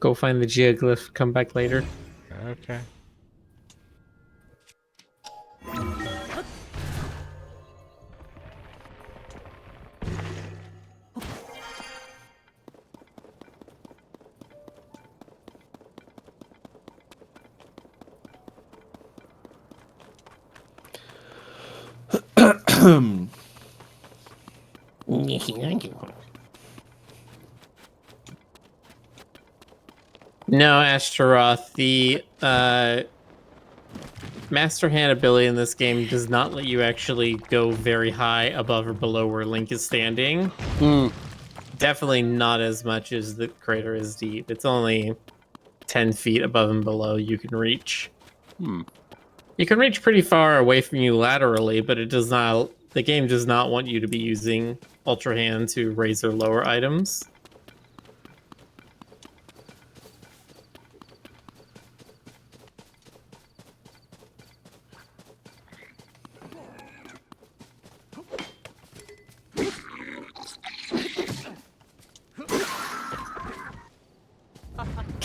Go find the geoglyph, come back later. Okay. No, Ashtaroth, the Master Hand ability in this game does not let you actually go very high above or below where Link is standing. Definitely not as much as the crater is deep. It's only 10 feet above and below you can reach. You can reach pretty far away from you laterally, but it does not. The game does not want you to be using Ultra Hand to raise or lower items.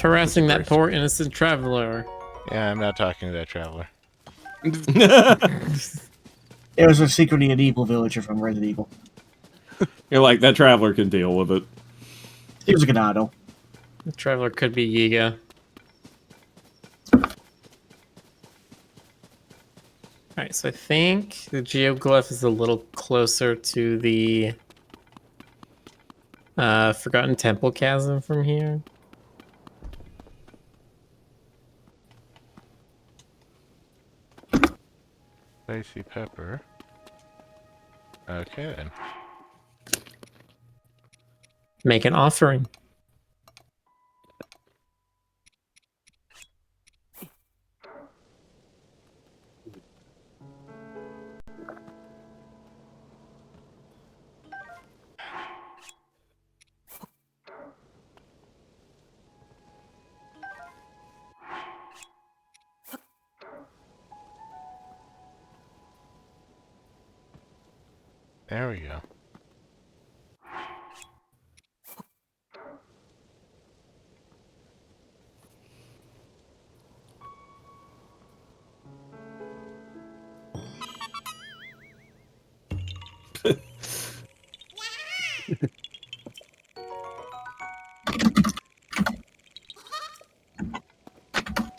Harassing that poor innocent traveler. Yeah, I'm not talking to that traveler. It was a secretly an evil villager from Resident Evil. You're like, that traveler can deal with it. He was a Ganado. The traveler could be Yiga. Alright, so I think the geoglyph is a little closer to the Forgotten Temple Chasm from here. Spicy pepper. Okay then. Make an offering. There we go.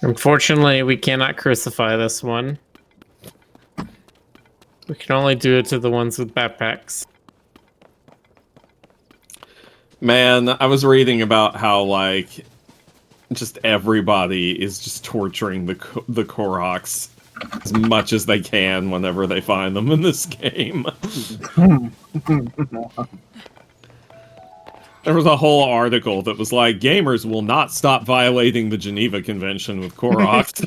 Unfortunately, we cannot crucify this one. We can only do it to the ones with backpacks. Man, I was reading about how, like, just everybody is just torturing the Koroks as much as they can whenever they find them in this game. There was a whole article that was like, gamers will not stop violating the Geneva Convention with Koroks.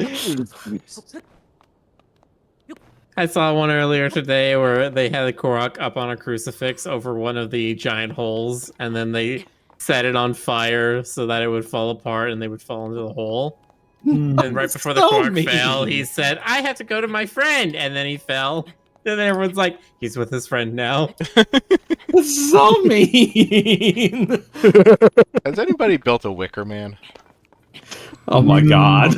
I saw one earlier today where they had a Korok up on a crucifix over one of the giant holes, and then they set it on fire so that it would fall apart and they would fall into the hole. And right before the Korok fell, he said, "I have to go to my friend," and then he fell. And then everyone's like, "He's with his friend now." That's so mean. Has anybody built a Wicker Man? Oh my god.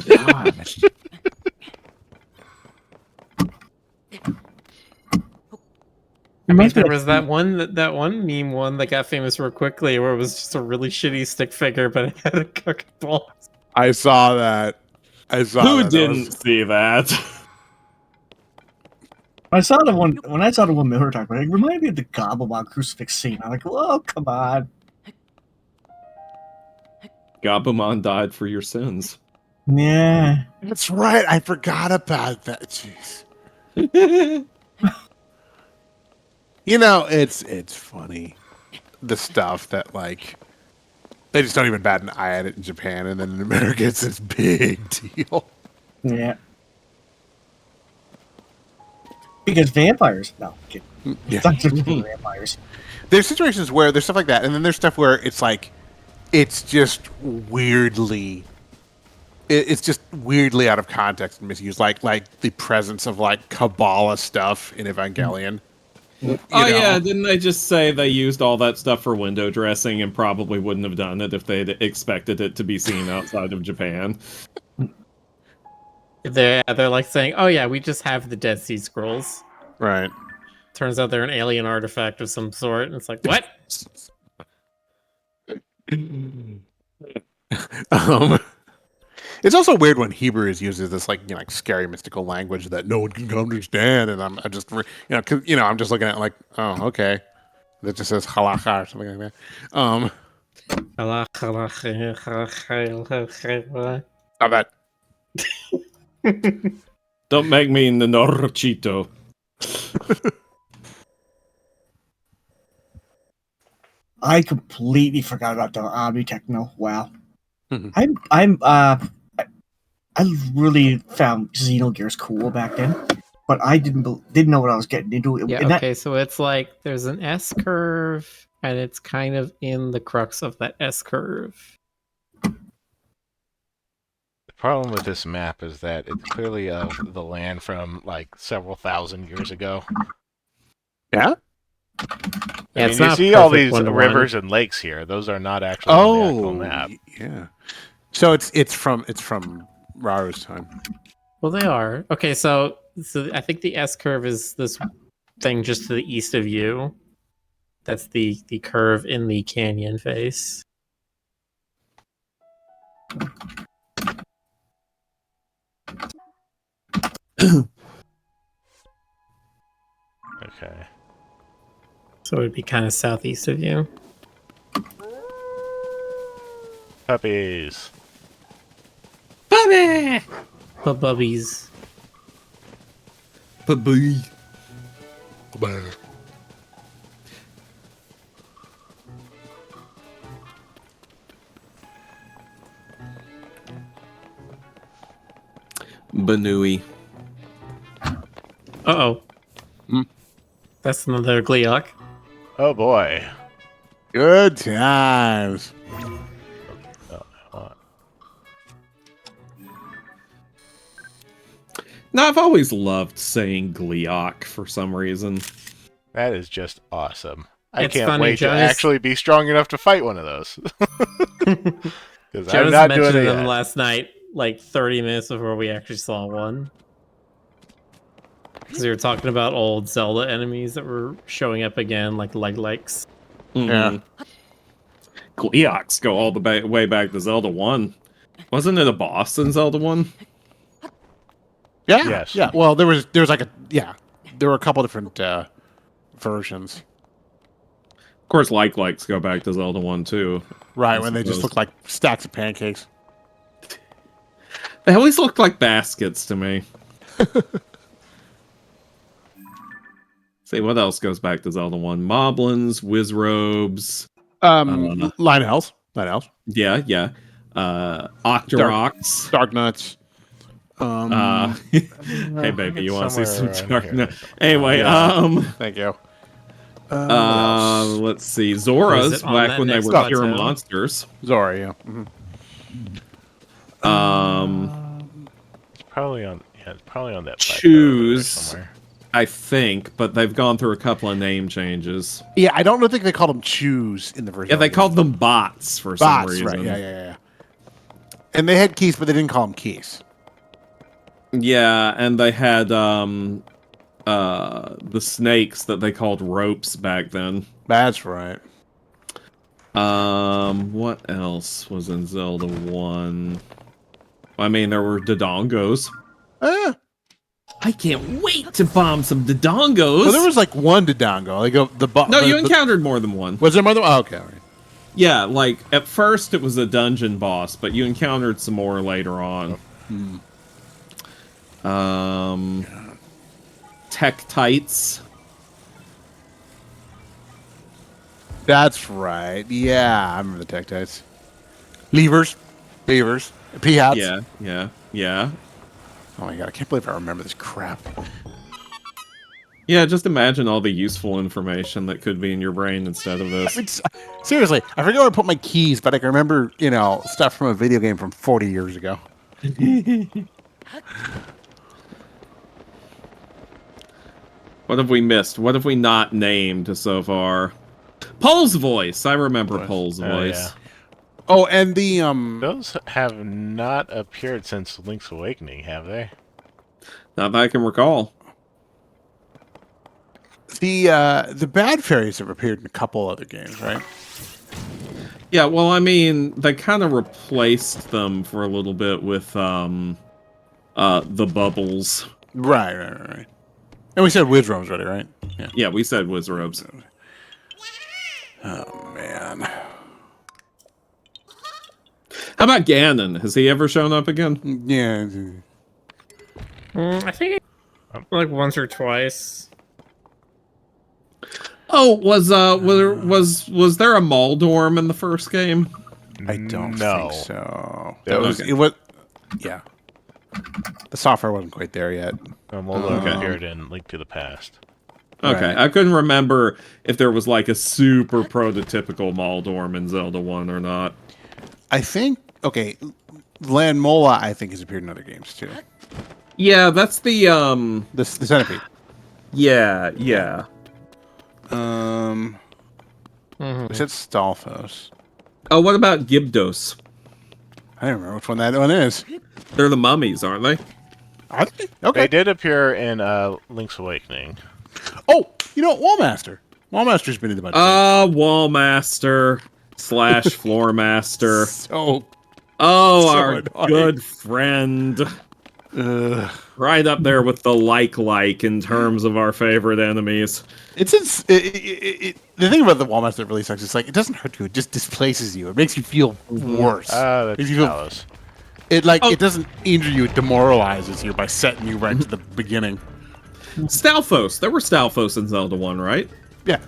I mean, there was that one meme one that got famous real quickly where it was just a really shitty stick figure, but it had a cooking ball. I saw that. Who didn't see that? I saw the one when I saw the one Miller talk about it reminded me of the Gobblebot crucifix scene. I'm like, oh, come on. Gabumon died for your sins. Yeah. That's right. I forgot about that. Jeez. You know, it's funny, the stuff that, like, they just don't even bat an eye at it in Japan, and then in America it's this big deal. Yeah. Because vampires. No, I'm kidding. Yeah. It's not just vampires. There's situations where there's stuff like that, and then there's stuff where it's like, it's just weirdly. It's just weirdly out of context and misused, like the presence of like Kabbalah stuff in Evangelion. Yeah, didn't they just say they used all that stuff for window dressing and probably wouldn't have done it if they'd expected it to be seen outside of Japan? They're like saying, "Oh yeah, we just have the Dead Sea Scrolls." Right. Turns out they're an alien artifact of some sort, and it's like, what? It's also weird when Hebrew is used as this like like scary mystical language that no one can understand, and I'm just I'm just looking at it like, oh, okay, that just says halacha or something like that. Stop that. Don't make me in the Norchito. I completely forgot about the Omni Techno. Wow. Mhm. I really found Xenogears cool back then, but I didn't know what I was getting into. Yeah, And okay, so it's like there's an S curve, and it's kind of in the crux of that S curve. The problem with this map is that it's clearly of the land from like several thousand years ago. Yeah. I mean, it's you not see a all perfect these one-to-one. rivers and lakes here. Those are not actually on the actual map. Yeah. So it's from Raru's time. Well, they are. Okay, so I think the S curve is this thing just to the east of you. That's the curve in the canyon face. Okay. So it would be kind of southeast of you. Puppies. Bubby! Bubbies. Baby. Banui. Uh-oh. Hmm. That's another Gleok. Oh boy. Good times. Now, I've always loved saying Gleok for some reason. That is just awesome. I It's can't funny, wait to Jonas- actually be strong enough to fight one of those. Because I'm Jonas not doing mentioned it them yet. last night, like 30 minutes before we actually saw one. Because we were talking about old Zelda enemies that were showing up again, like Legleks. Yeah. Gleoks go all the way back to Zelda 1. Wasn't it a boss in Zelda 1? Yeah. Yes. Yeah. Well, there was like there were a couple different versions. Of course, likes go back to Zelda 1 too. Right, I when they just suppose. look like stacks of pancakes. They always looked like baskets to me. See, what else goes back to Zelda 1? Moblins, Wizrobes. Lionels. Yeah. Octoroks. Dark Nuts. Hey, baby, you want to see some Somewhere around dark here. nuts? Anyway, Thank you. let's see. Or is Zoras, it on back that when they next were plateau? pure monsters. Zora, yeah. Mhm. It's probably on. Yeah, it's probably on that. plateau Choose. somewhere. I think, but they've gone through a couple of name changes. Yeah, I don't think they called them chews in the version. Yeah, they called them bots for some bots, reason. right? Yeah. And they had keys, but they didn't call them keys. Yeah, and they had the snakes that they called ropes back then. That's right. What else was in Zelda 1? I mean, there were Dodongos. I can't wait to bomb some Dodongos. Well, there was like one Dodongo. No, you encountered more than one. Was there more than one? Oh, okay, all right. Yeah, like at first it was a dungeon boss, but you encountered some more later on. Tektites. That's right. Yeah, I remember the Tektites. Beavers. Peahats. Yeah. Oh my god, I can't believe I remember this crap. Yeah, just imagine all the useful information that could be in your brain instead of this. I mean, seriously, I forget where I put my keys, but I can remember, stuff from a video game from 40 years ago. What have we missed? What have we not named so far? Pole's voice. I remember Pole's voice. Yeah. Oh, and the Those have not appeared since Link's Awakening, have they? Not that I can recall. the bad fairies have appeared in a couple other games, right? Yeah, well, I mean, they kind of replaced them for a little bit with the bubbles. Right. And we said Wizrobes already, right? Yeah, we said Wizrobes. Oh man. How about Ganon? Has he ever shown up again? Yeah. I think like once or twice. Oh, was there a Maldorm in the first game? I don't No. think so. Okay. It was yeah. The software wasn't quite there yet. Mulder appeared in Link to the Past. Okay, Right. I couldn't remember if there was like a super prototypical Maldorm in Zelda 1 or not. I think Land Mola I think has appeared in other games too. Yeah, that's the The centipede. yeah. We said Stalfos. Oh, what about Gibdos? I don't remember which one that one is. They're the mummies, aren't they? Are they? Okay. They did appear in Link's Awakening. Oh, Wallmaster. Wallmaster's been in the bunch. Wallmaster / Floor Master. So Oh, So our annoying. good friend. Right up there with the like in terms of our favorite enemies. the thing about the Wallmaster that really sucks is like it doesn't hurt you, it just displaces you. It makes you feel worse. That's Makes you feel- Talos. It doesn't injure you, it demoralizes you by setting you right to the beginning. Stalfos. There were Stalfos in Zelda 1, right? Yeah.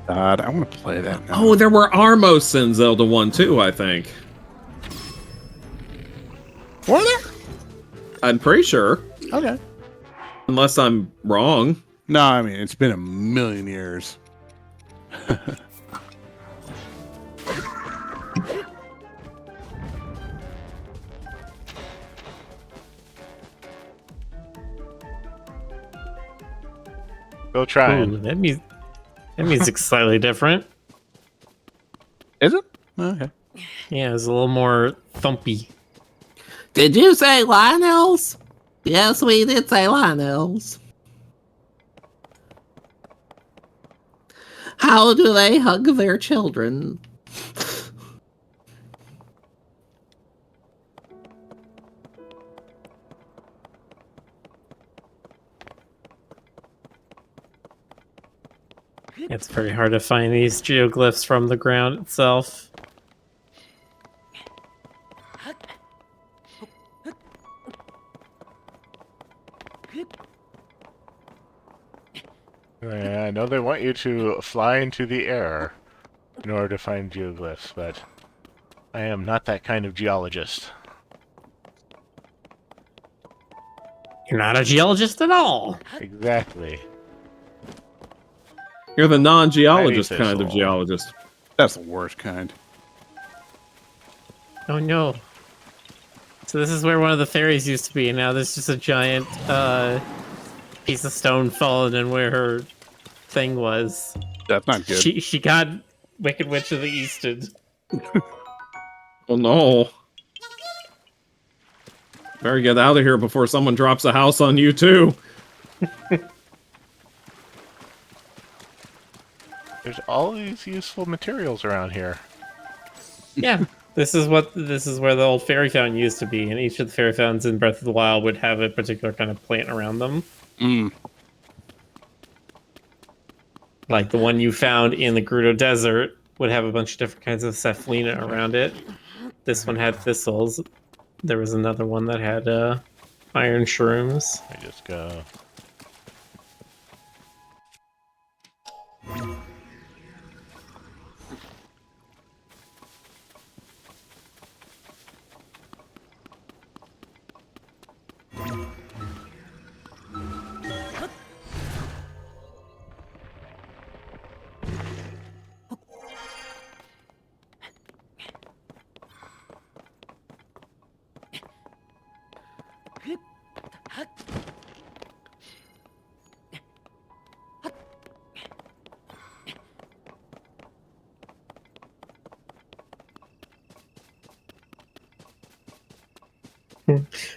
God, I want to play that now. Oh, there were Armos in Zelda 1 too, I think. Were there? I'm pretty sure. Okay. Unless I'm wrong. No, I mean it's been a million years. Go try Ooh, it. that music's slightly different. Is it? Okay. Yeah, it's a little more thumpy. Did you say Lionels? Yes, we did say Lionels. How do they hug their children? It's very hard to find these geoglyphs from the ground itself. Yeah, I know they want you to fly into the air in order to find geoglyphs, but I am not that kind of geologist. You're not a geologist at all. Exactly. You're the non-geologist Maybe so. kind of geologist. That's the worst kind. Oh no. So this is where one of the fairies used to be, and now there's just a giant piece of stone fallen in where her thing was. That's not good. She got Wicked Witch of the Easted. Oh no. Better get out of here before someone drops a house on you too. There's all these useful materials around here. Yeah. This is where the old fairy fountain used to be, and each of the fairy fountains in Breath of the Wild would have a particular kind of plant around them. Like the one you found in the Gerudo Desert would have a bunch of different kinds of Cephalina around it. This one had thistles. There was another one that had iron shrooms. I just go.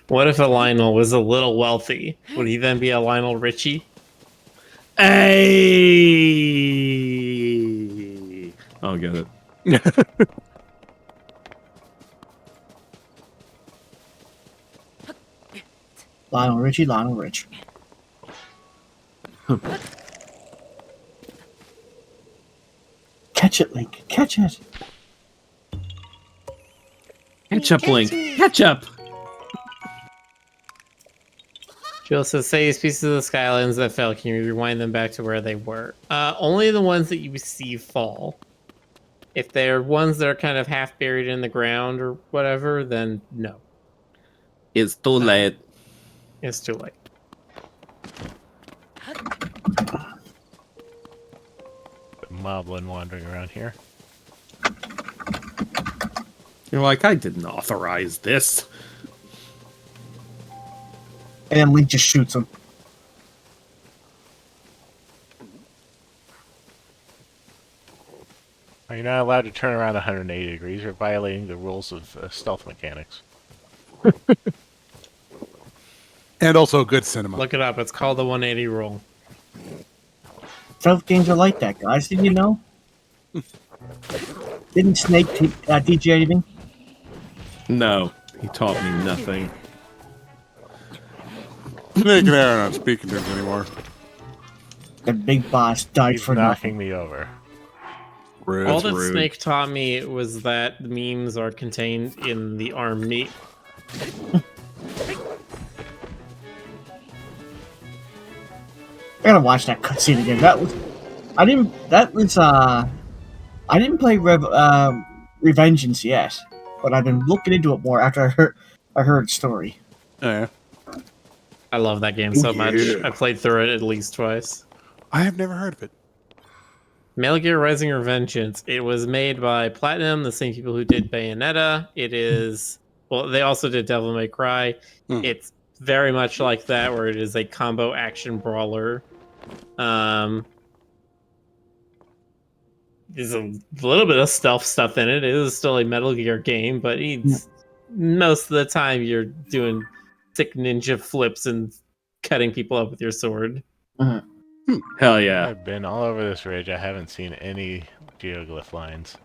What if a Lionel was a little wealthy? Would he then be a Lionel Richie? Hey! I'll get it. Lionel Richie, Lionel Rich. Catch it, Link. Catch it. Ketchup, Link. Ketchup! Jill says, say these pieces of the Skylands that fell, can you rewind them back to where they were? Only the ones that you see fall. If they're ones that are kind of half buried in the ground or whatever, then no. It's too late. It's too late. Moblin wandering around here. You're like, I didn't authorize this. And then Link just shoots him. You're not allowed to turn around 180 degrees. You're violating the rules of stealth mechanics. And also good cinema. Look it up. It's called the 180 rule. Stealth games are like that, guys. Didn't you know? Didn't Snake teach you anything? No, he taught me nothing. Snake and Aaron aren't speaking terms anymore. The big boss died He's for knocking nothing. me over. Rude. All that rude. Snake taught me was that the memes are contained in the arm meat. I gotta watch that cutscene again. I didn't play Revengeance yet, but I've been looking into it more after I heard its story. Oh, yeah. I love that game so much. Yeah. I played through it at least twice. I have never heard of it. Metal Gear Rising Revengeance. It was made by Platinum, the same people who did Bayonetta. It is... Well, they also did Devil May Cry. It's very much like that, where it is a combo action brawler. There's a little bit of stealth stuff in it. It is still a Metal Gear game, but most of the time you're doing sick ninja flips and cutting people up with your sword. Hell yeah. I've been all over this ridge. I haven't seen any geoglyph lines.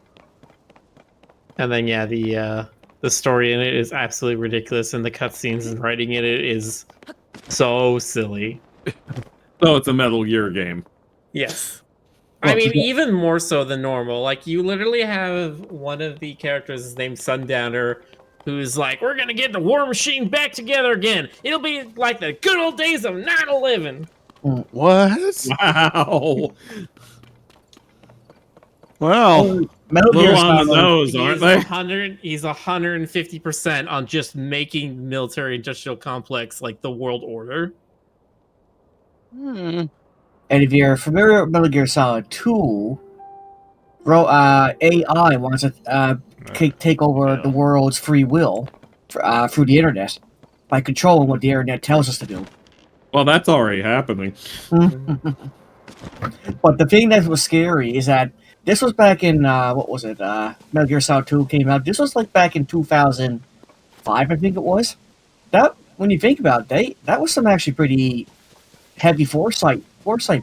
And then yeah, the story in it is absolutely ridiculous, and the cutscenes and writing in it is so silly. So it's a Metal Gear game. Yes. Well, I mean, yeah. even more so than normal. Like, you literally have one of the characters named Sundowner, who's like, we're gonna get the War Machine back together again. It'll be like the good old days of 9/11. What? Wow. Well, Metal Gear Little on the Solid. nose, aren't they? He's 150% on just making military industrial complex like the world order. And if you're familiar with Metal Gear Solid 2, AI wants to take over the world's free will through the internet by controlling what the internet tells us to do. Well, that's already happening. But the thing that was scary is that this was back in, what was it, Metal Gear Solid 2 came out. This was like back in 2005, I think it was. That, when you think about it, that was some actually pretty heavy foresight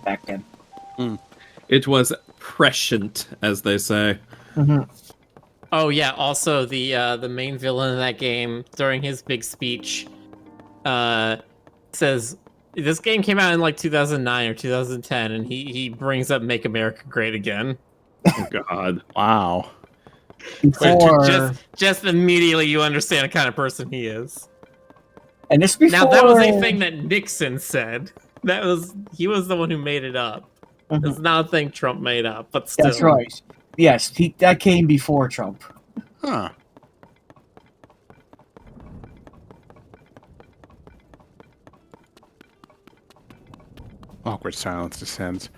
back then. It was prescient, as they say. Oh yeah, also the main villain in that game, during his big speech, says this game came out in like 2009 or 2010, and he brings up Make America Great Again. Oh, God. wow. Before, Just immediately you understand the kind of person he is. and this before, Now that was a thing that Nixon said. He was the one who made it up. It's not a thing Trump made up, but still. That's right. Yes, that came before Trump. Huh. Awkward silence descends.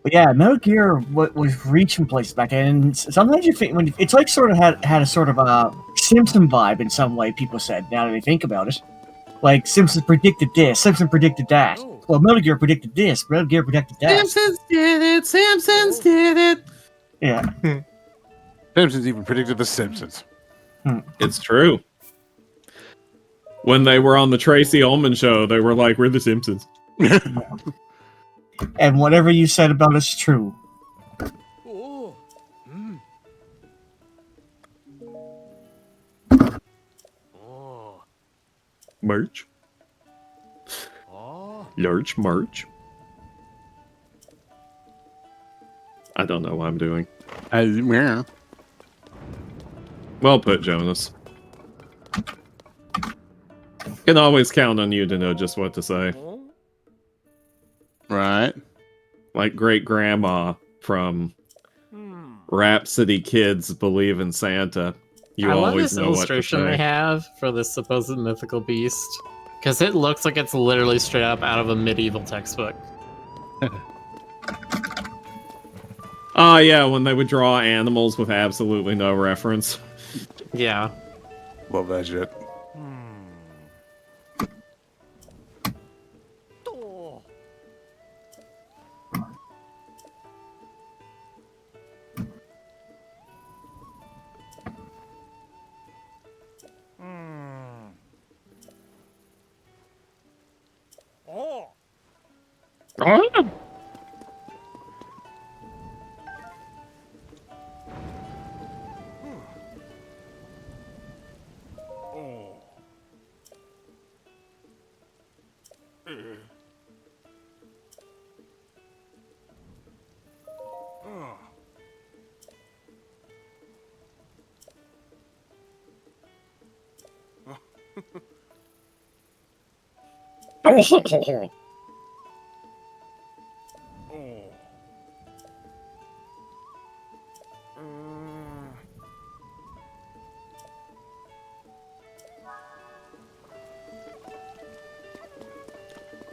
But yeah, Metal Gear was reaching places back then. And sometimes you think it's like sort of had a sort of a Simpson vibe in some way. People said, now that they think about it, like Simpsons predicted this, Simpson predicted that. Well, Metal Gear predicted this, Metal Gear predicted that. Simpsons did it! Simpsons did it! Yeah. Simpsons even predicted The Simpsons. It's true. When they were on the Tracy Ullman show, they were like, "We're the Simpsons." And whatever you said about us is true. Oh. Oh. Merch. Large merch. I don't know what I'm doing. Yeah. Well put, Jonas. Can always count on you to know just what to say. Right. Like great grandma from Rhapsody Kids Believe in Santa. You I love always this know what to illustration they say. have for this supposed mythical beast. Because it looks like it's literally straight up out of a medieval textbook. Oh yeah, when they would draw animals with absolutely no reference. Yeah. Love that shit.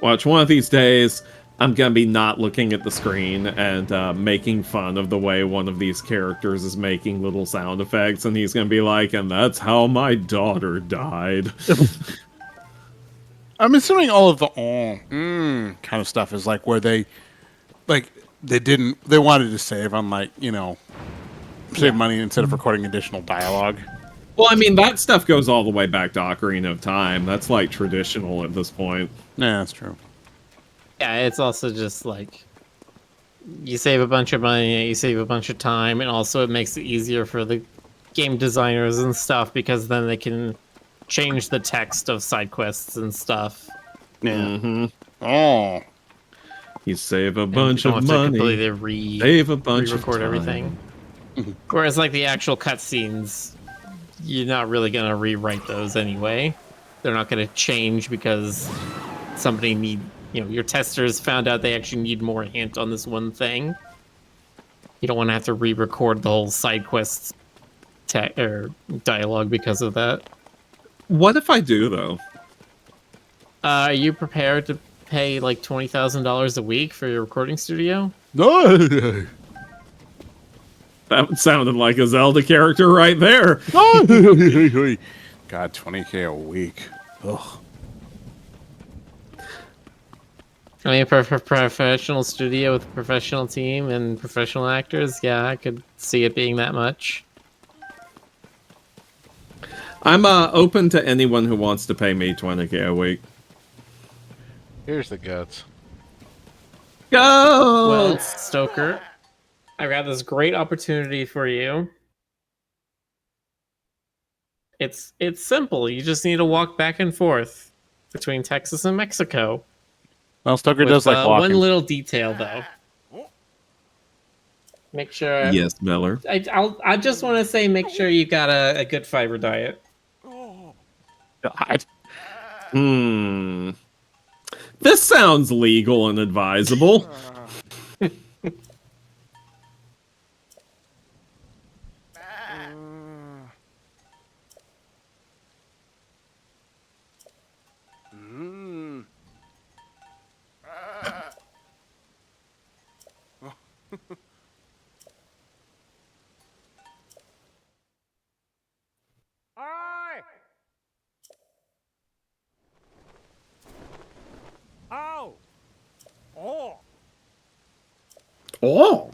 Watch, one of these days, I'm gonna be not looking at the screen and making fun of the way one of these characters is making little sound effects, and he's gonna be like, "And that's how my daughter died." I'm assuming all of the kind of stuff is like where they wanted to save on save money instead of recording additional dialogue. Well, I mean, that stuff goes all the way back to Ocarina of Time. That's like traditional at this point. Yeah, that's true. Yeah, it's also just like you save a bunch of money, you save a bunch of time, and also it makes it easier for the game designers and stuff because then they can change the text of side quests and stuff. Yeah. Mm-hmm. Oh. You save a And bunch you don't of have to money. completely Save a bunch of re-record time. everything. Whereas like the actual cutscenes, you're not really gonna rewrite those anyway. They're not gonna change because your testers found out they actually need more hint on this one thing. You don't want to have to re-record the whole side quests or dialogue because of that. What if I do, though? Are you prepared to pay like $20,000 a week for your recording studio? No. That sounded like a Zelda character right there. God, $20K a week. Ugh. I mean, for a professional studio with a professional team and professional actors, yeah, I could see it being that much. I'm open to anyone who wants to pay me $20K a week. Here's the guts. Go! Well, Stoker, I got this great opportunity for you. It's simple. You just need to walk back and forth between Texas and Mexico. Well, Stoker With, does like walking. one little detail, though. Make sure. Yes, Miller. I just want to say, make sure you got a good fiber diet. God. This sounds legal and advisable. Ow! Oh! Oh.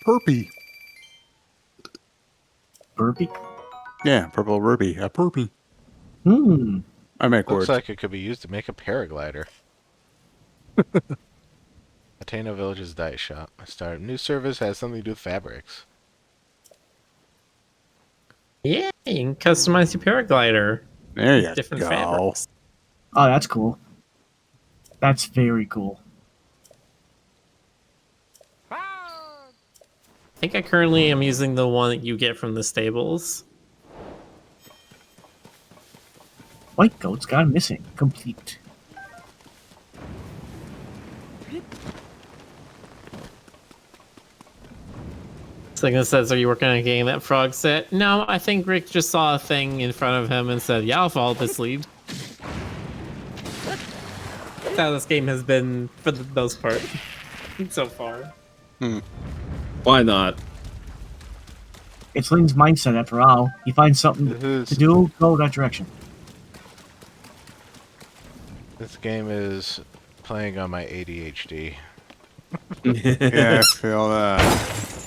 perpy. Burpee? Yeah, purple ruby. A perpy. Hmm. I make Looks words. like it could be used to make a paraglider. Ateno Village's dice shop. Start new service has something to do with fabrics. Yeah, you can customize your paraglider. There with you different go. fabrics. Oh, that's cool. That's very cool. I think I currently am using the one that you get from the stables. White goat's gone missing. Complete. So it says, are you working on getting that frog set? No, I think Rick just saw a thing in front of him and said, yeah, I'll follow this lead. That's how this game has been for the most part so far. Why not? It's Lynn's mindset after all. He finds something to do, go that direction. This game is playing on my ADHD. Yeah, I feel that.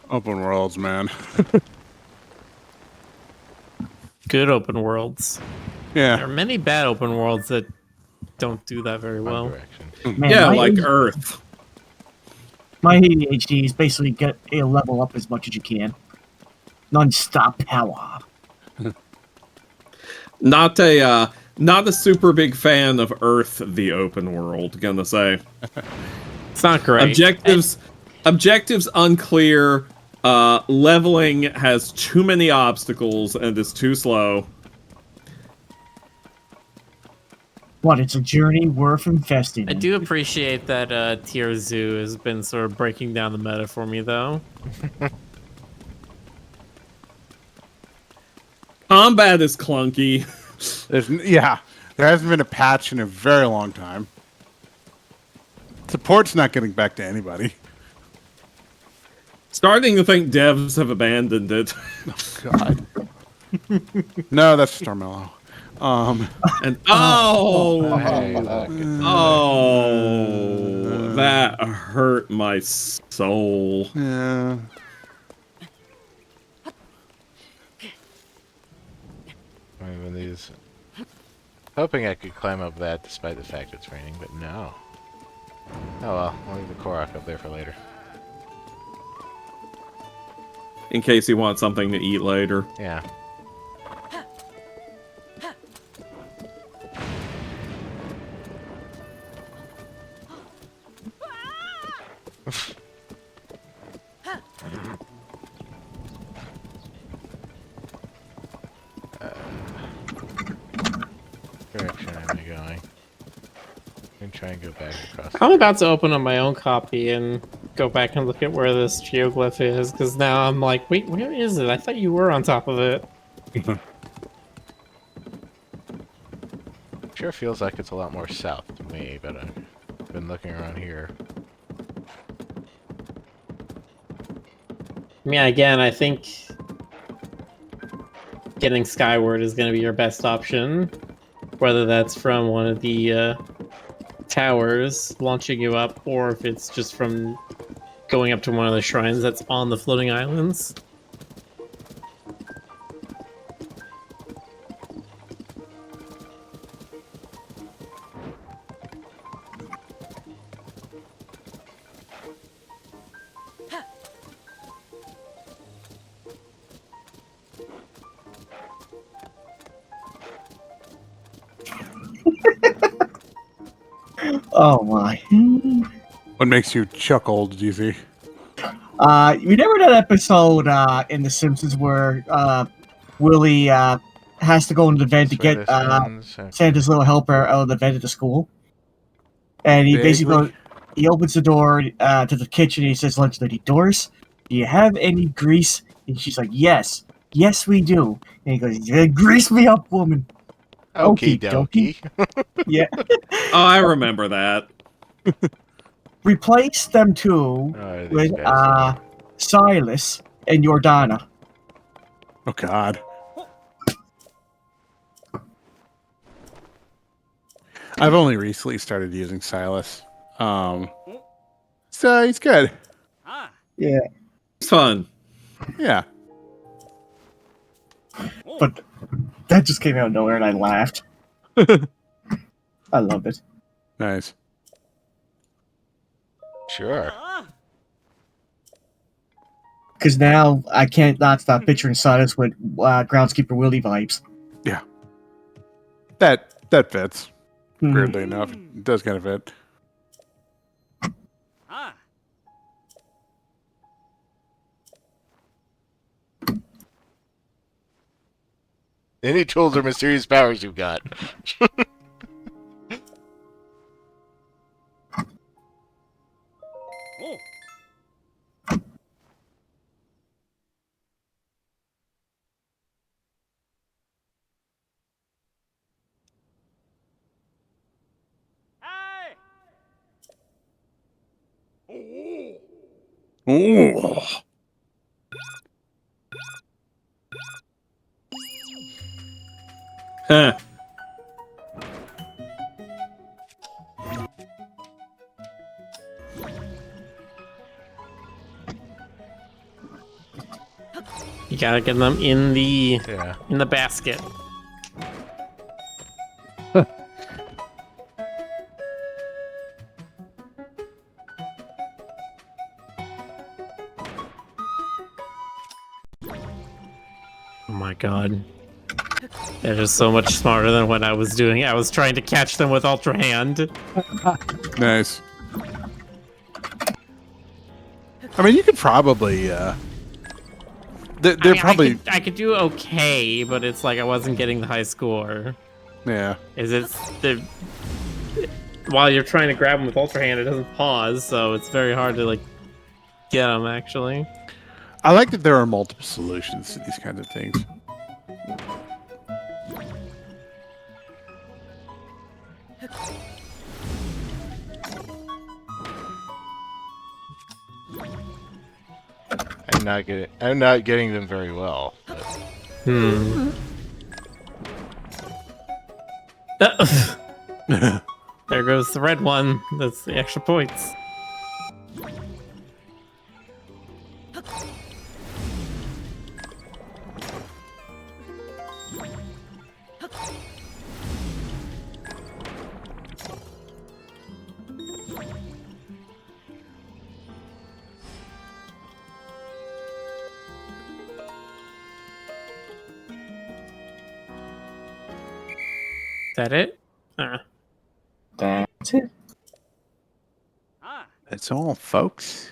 Open worlds, man. Good open worlds. There Yeah. are many bad open worlds that don't do that very One well. direction. Man, Yeah, my like AD Earth. my ADHD is basically get a level up as much as you can. Non-stop power. Not a super big fan of Earth, the open world. Gonna say It's not great. objectives unclear. Leveling has too many obstacles and is too slow. What, it's a journey worth investing I in. do appreciate that Tier Zoo has been sort of breaking down the meta for me, though. Combat is clunky. There hasn't been a patch in a very long time. Support's not getting back to anybody. Starting to think devs have abandoned it. God. No, that's Starmello. And Hey, look. that hurt my soul. Yeah. When these... Hoping I could climb up that despite the fact it's raining, but no. Oh well, I'll leave the Korok up there for later. In case you want something to eat later. Yeah. Direction am I going? I'm gonna try and go back across. I'm about to open up my own copy and go back and look at where this geoglyph is, because now I'm like, wait, where is it? I thought you were on top of it. Sure feels like it's a lot more south to me, but I've been looking around here. I mean, again, I think getting skyward is going to be your best option, whether that's from one of the towers launching you up, or if it's just from going up to one of the shrines that's on the floating islands. Oh my. What makes you chuckle, do you see? You remember that episode in The Simpsons where Willie has to go into the vent to get Santa's little helper out of the vent at the school? And he basically he opens the door to the kitchen and he says, "Lunch lady, Doris, do you have any grease?" And she's like, "Yes. Yes, we do." And he goes, "Yeah, grease me up, woman." Okie Okey dokie. Yeah. Oh, I remember that. Replace them two Oh, these with guys. Silas and Jordana. Oh, God. I've only recently started using Silas. So he's good. Yeah, It's fun. Yeah. but that just came out of nowhere, and I laughed. I love it. Nice. Sure. Because now I can't not stop picturing Silas with Groundskeeper Willie vibes. Yeah. That fits. Mhm. Weirdly enough, it does kind of fit. Any tools or mysterious powers you've got. Ooh. Huh. You gotta get them in the Yeah. basket. Oh my god. They're just so much smarter than what I was doing. I was trying to catch them with Ultra Hand. Nice. I mean, you could probably. They're probably. I could do okay, but it's like I wasn't getting the high score. Yeah. While you're trying to grab them with Ultra Hand, it doesn't pause, so it's very hard to like get them actually. I like that there are multiple solutions to these kinds of things. I'm not getting them very well. But... There goes the red one. That's the extra points. Is that it? That's it. That's all, folks.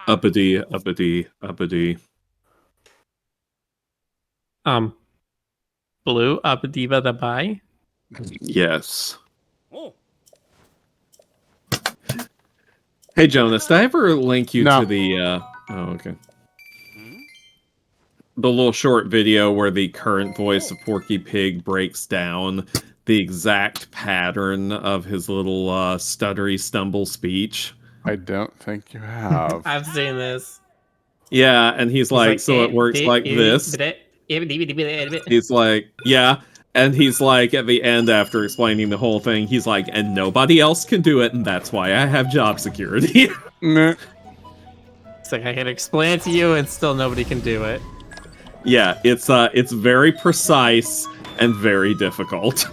Uppity, uppity, uppity. Blue up diva the bye. Yes. Hey, Jonas, did I ever link you No. to the, oh, okay. The little short video where the current voice of Porky Pig breaks down the exact pattern of his little, stuttery stumble speech? I don't think you have. I've seen this. Yeah, and he's like, so it works like this. He's like, yeah. And he's like, at the end, after explaining the whole thing, he's like, and nobody else can do it, and that's why I have job security. Nah. It's like I can explain it to you, and still nobody can do it. Yeah, it's very precise and very difficult.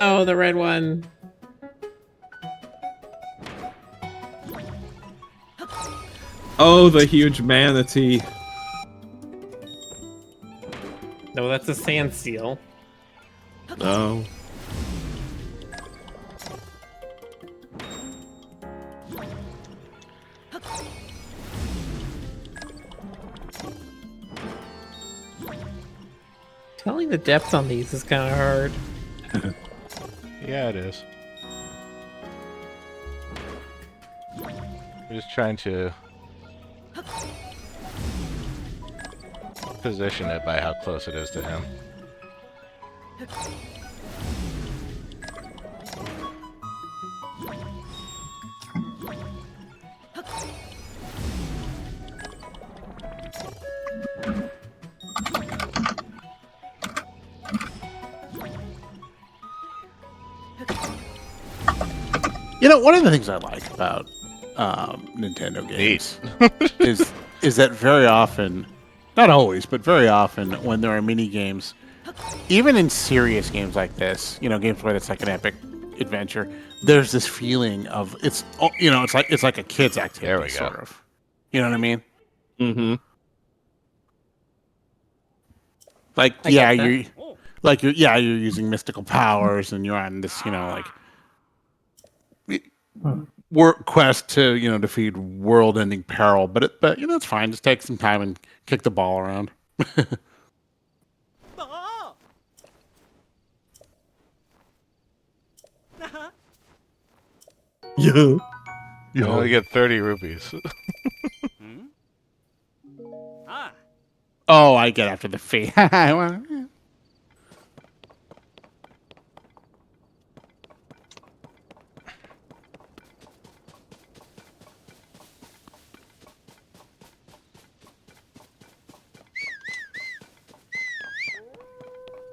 Oh, the red one. Oh, the huge manatee. No, that's a sand seal. Oh. Telling the depth on these is kind of hard. Yeah, it is. I'm just trying to position it by how close it is to him. You know, one of the things I like about Nintendo games is that very often, not always, but very often, when there are mini games, even in serious games like this, you know, games where it's like an epic adventure, there's this feeling of it's like a kid's activity. There we go. Sort of. You know what I mean? Mm-hmm. Like, I get that. you're using mystical powers, and you're on this, you know, like work quest to, you know, defeat world-ending peril. But you know, it's fine. Just take some time and kick the ball around. Yeah. You only get 30 rupees. Oh, I get after the fee.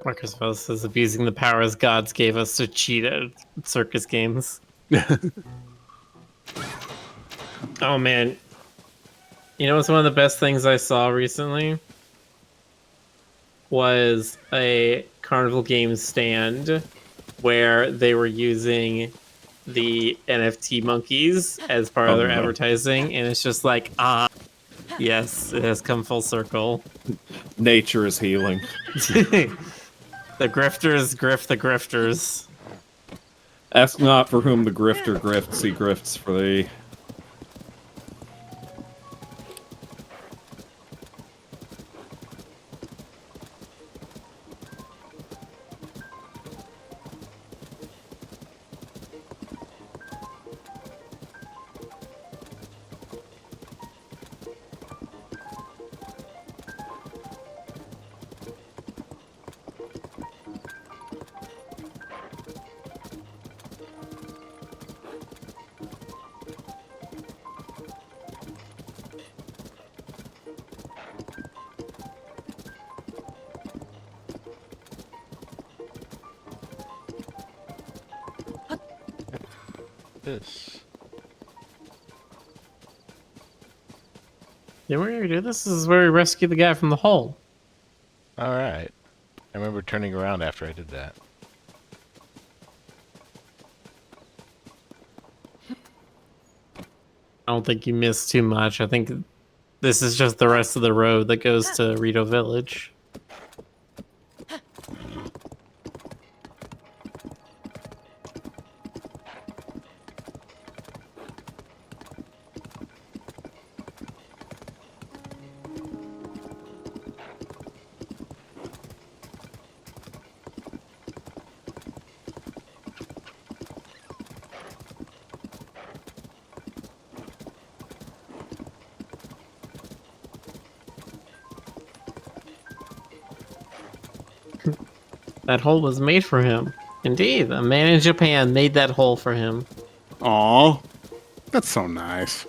Marcus Vos is abusing the powers gods gave us to cheat at circus games. Oh man. You know what's one of the best things I saw recently? Was a Carnival Games stand where they were using the NFT monkeys as part of their advertising, and it's just like, yes, it has come full circle. Nature is healing. The grifters grift the grifters. Ask not for whom the grifter grifts, he grifts for thee. This. Didn't we already do this? This is where we rescue the guy from the hole. Alright. I remember turning around after I did that. I don't think you missed too much. I think this is just the rest of the road that goes to Rito Village. That hole was made for him. Indeed, a man in Japan made that hole for him. Aw, that's so nice.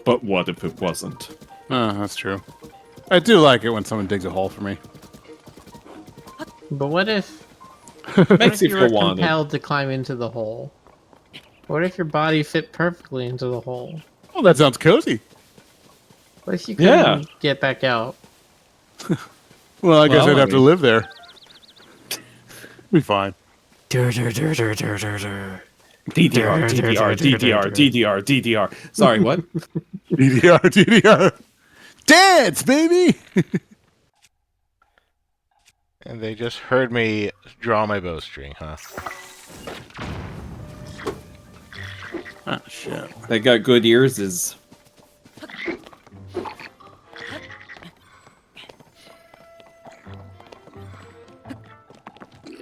But what if it wasn't? That's true. I do like it when someone digs a hole for me. But what if, Makes you you were feel wanted. compelled to climb into the hole? What if your body fit perfectly into the hole? Oh, that sounds cozy. What if you couldn't Yeah. get back out? Well, I guess Well, I'd I have to mean- live there. Be fine. DDR, DDR. Sorry, what? DDR. Dance, baby! And they just heard me draw my bowstring, huh? Ah, shit. They got good ears is...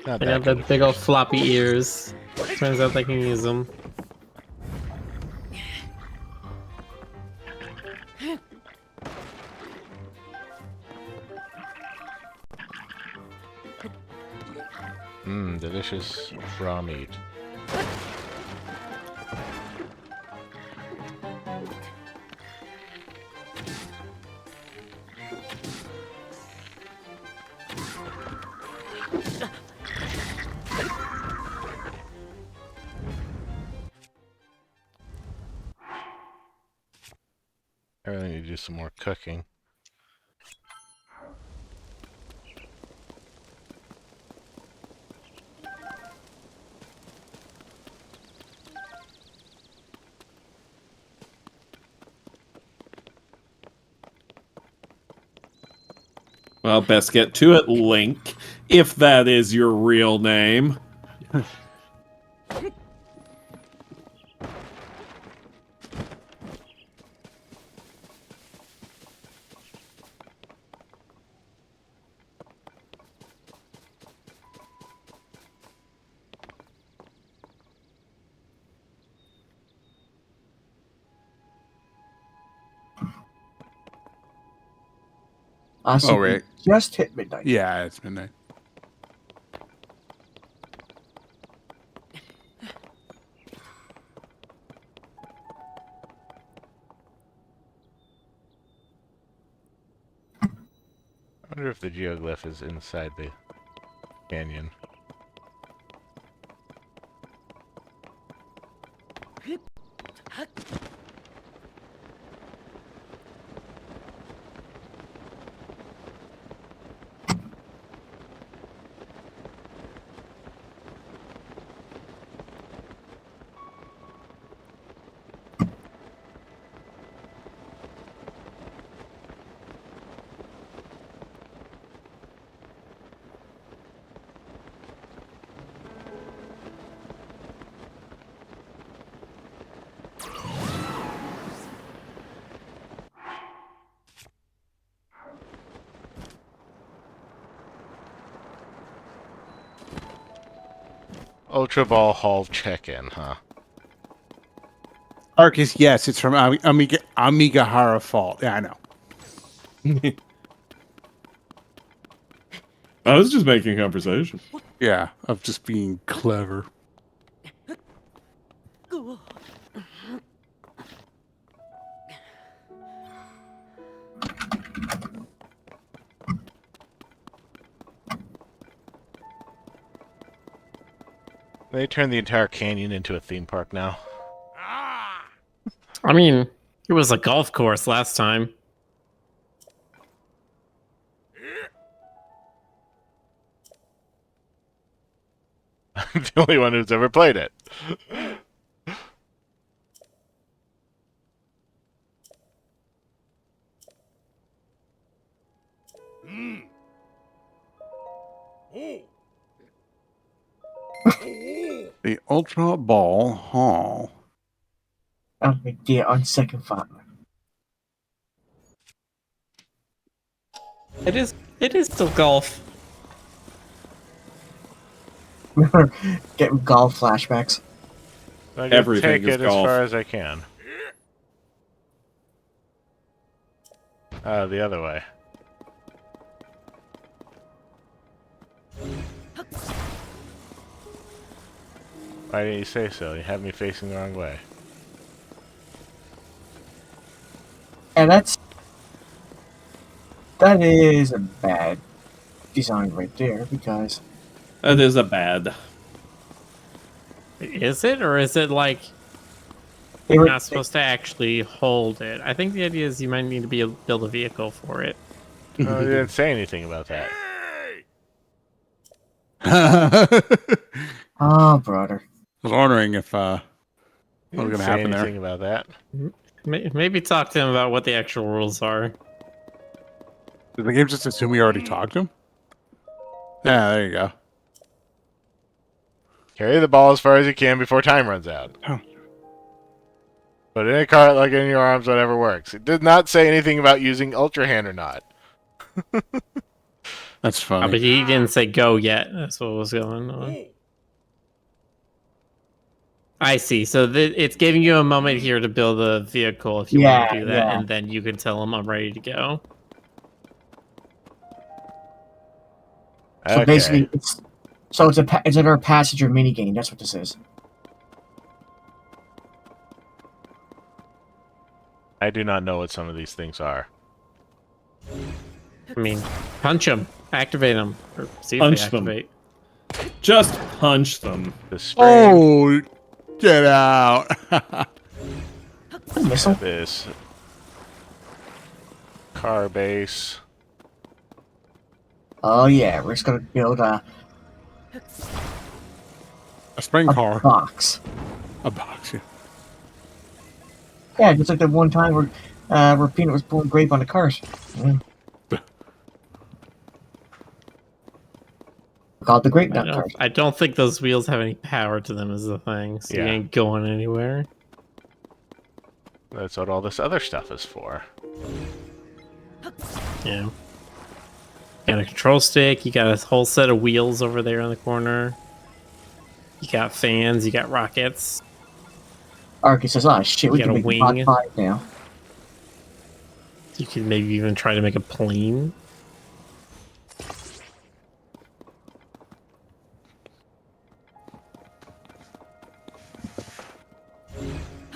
Not They that have good the of big old fish. floppy ears. Turns out they can use them. Mmm, delicious raw meat. need to do some more cooking. Well, best get to it, Link, if that is your real name. So right. just hit midnight. Yeah, it's midnight. I wonder if the geoglyph is inside the canyon. Ultra Ball Hall check-in, huh? Arcus, yes, it's from Amigahara Fault. Yeah, I know. I was just making conversation. Yeah, of just being clever. They turned the entire canyon into a theme park now. I mean, it was a golf course last time. I'm the only one who's ever played it. The Ultra Ball Hall. Oh, yeah, on second thought. It is still golf. Getting golf flashbacks. I just Everything take is it golf. as far as I can. The other way. Why didn't you say so? You had me facing the wrong way. And that is a bad design right there, because That is a bad. Is it, or is it like they you're were, not supposed to actually hold it? I think the idea is you might need to build a vehicle for it. Oh, you didn't say anything about that. oh, brother. I was wondering if You what was didn't going to say happen anything there. about that. Maybe talk to him about what the actual rules are. Did the game just assume we already talked to him? Yeah, there you go. Carry the ball as far as you can before time runs out. Oh. Put it in a cart, like in your arms, whatever works. It did not say anything about using Ultra Hand or not. That's funny. But he didn't say go yet. That's what was going on. I see. So it's giving you a moment here to build a vehicle if you want to do that, and then you can tell him I'm ready to go. So basically, it's another passenger minigame. That's what this is. I do not know what some of these things are. I mean, punch them, activate them, or see if Punch they them. activate. Just punch them. The spring. Oh, get out. Missile? This. car base. Oh yeah, we're just gonna build a spring car. box. A box, yeah. Yeah, just like that one time where Peanut was pulling grape on the cars. Mm. Called the grape nut cars. I don't think those wheels have any power to them is the thing, so you Yeah. ain't going anywhere. That's what all this other stuff is for. Yeah. Got a control stick, you got a whole set of wheels over there in the corner. You got fans, you got rockets. Arky says, "Oh shit, we You can got a make Mach wing. 5 now." You could maybe even try to make a plane.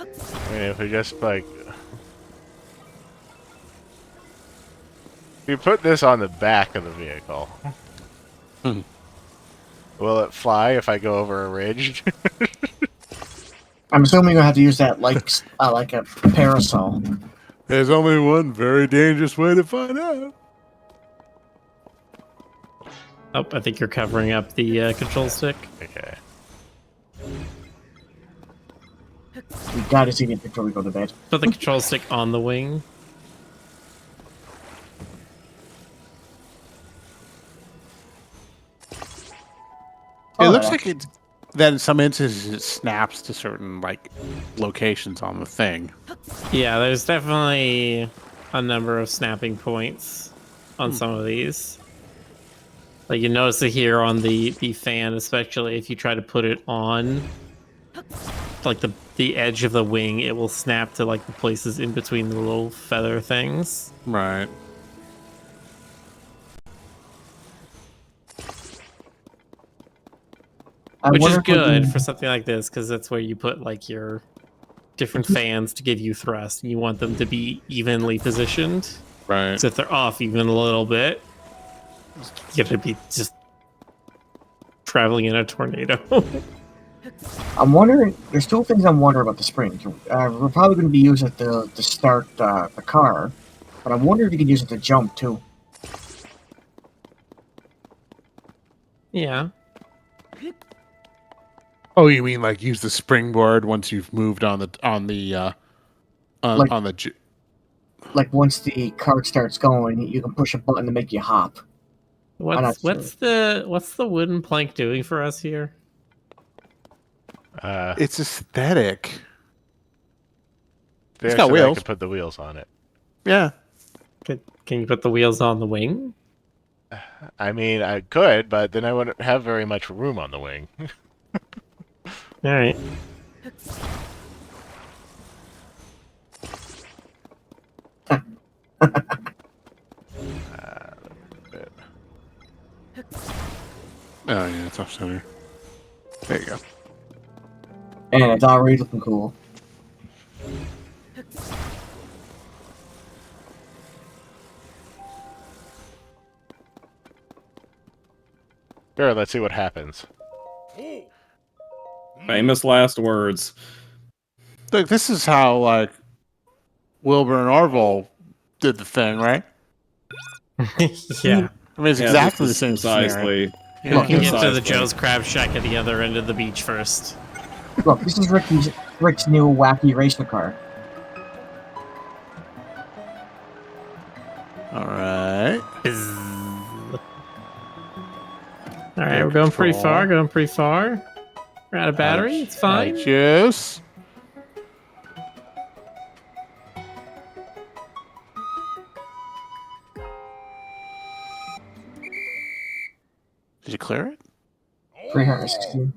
I mean, if we just, like... If you put this on the back of the vehicle... Will it fly if I go over a ridge? I'm assuming you'll have to use that like a parasol. There's only one very dangerous way to find out. Oh, I think you're covering up the control stick. Okay. We gotta see it before we go to bed. Put the control stick on the wing. It Oh, looks that like it. That in some instances it snaps to certain like locations on the thing. Yeah, there's definitely a number of snapping points on some of these. Like you notice it here on the fan, especially if you try to put it on like the edge of the wing, it will snap to like the places in between the little feather things. Right. Which is wonder if we good can- for something like this, because that's where you put like your different fans to give you thrust, and you want them to be evenly positioned. Right. So if they're off even a little bit, you have to be just traveling in a tornado. I'm wondering. There's two things I'm wondering about the springs. We're probably going to be using it to start the car, but I'm wondering if you can use it to jump too. Yeah. Oh, you mean like use the springboard once you've moved on the Like- on the j- Like once the cart starts going, you can push a button to make you hop. What's not what's the wooden plank doing for us here? It's aesthetic. It's got I wheels. could put the wheels on it. Yeah. Can you put the wheels on the wing? I mean, I could, but then I wouldn't have very much room on the wing. All right. Oh yeah, it's off center. There you go. And it's already looking cool. Sure, let's see what happens. Famous last words. Look, this is how like Wilbur and Orville did the thing, right? Yeah. I mean, it's Yeah, exactly the this same is scenario. precisely. Look, Get to the Precisely. Joe's Crab Shack at the other end of the beach first. Look, this is Rick's new wacky racer car. All right. All right, we're going pretty far. Going pretty far. We're out of battery. It's fine. Juice. Did you clear it? 360.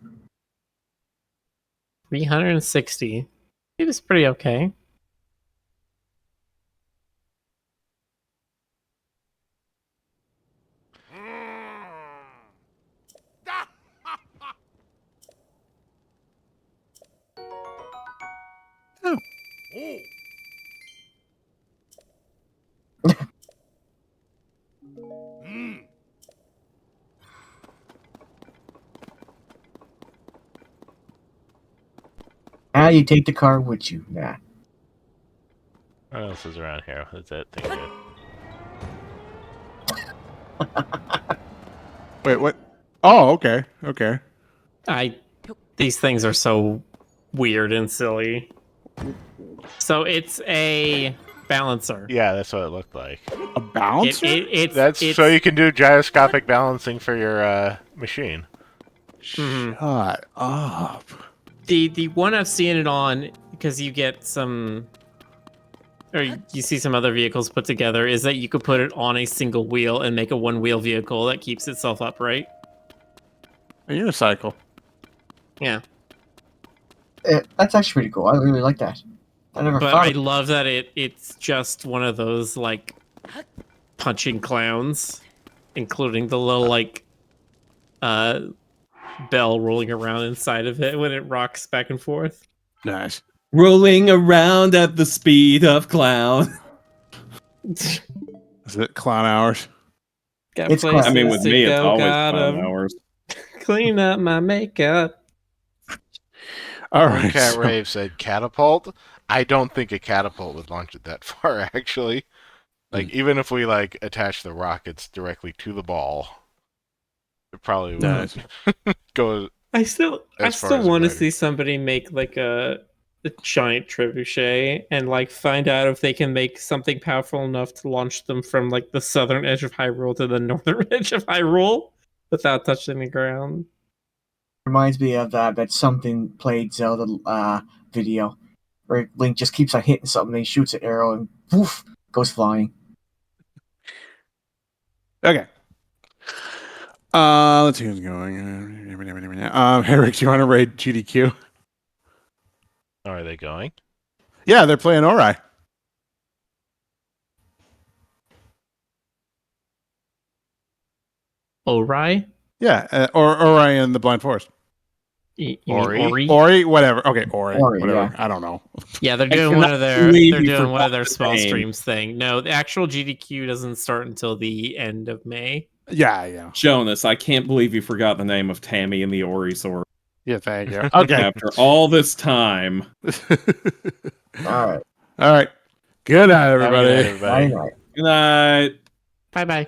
360. It was pretty okay. Now you take the car with you. Nah. What else is around here? What's that thing do? Wait, what? Oh, okay, okay. These things are so weird and silly. So it's a balancer. Yeah, that's what it looked like. A bouncer? That's so you can do gyroscopic balancing for your machine. Shut up. The one I've seen it on, because you get some, or you see some other vehicles put together, is that you could put it on a single wheel and make a one-wheel vehicle that keeps itself upright. A unicycle. Yeah. That's actually pretty cool. I really like that. I never But thought. I love that it's just one of those like punching clowns, including the little like bell rolling around inside of it when it rocks back and forth. Nice. Rolling around at the speed of clown. Is it clown hours? Got It's places clown. I mean, with to me, it's go, always gotta clown hours. clean up my makeup. All One right. Cat so- Rave said catapult. I don't think a catapult would launch it that far, actually. Like, even if we, like, attach the rockets directly to the ball, it probably would Nice. go... I still As far as want to glider. see somebody make like a giant trebuchet and like find out if they can make something powerful enough to launch them from like the southern edge of Hyrule to the northern edge of Hyrule without touching the ground. Reminds me of that something played Zelda video where Link just keeps on hitting something, and he shoots an arrow and woof goes flying. Okay. Let's see who's going. Eric, do you want to raid GDQ? Are they going? Yeah, they're playing Ori. Ori? Yeah, or Ori in the Blind Forest. You mean Ori? Ori, whatever. Okay, Ori, Ori, whatever. yeah. I don't know. Yeah, they're I doing one cannot of their believe they're you doing one of forgot their the small name. streams thing. No, the actual GDQ doesn't start until the end of May. Yeah. Jonas, I can't believe you forgot the name of Tammy and the Ori sword. Yeah, thank you. Okay. After all this time. All right. All right. Good night, Have a good everybody. night, everybody. Night. Good night. Bye bye.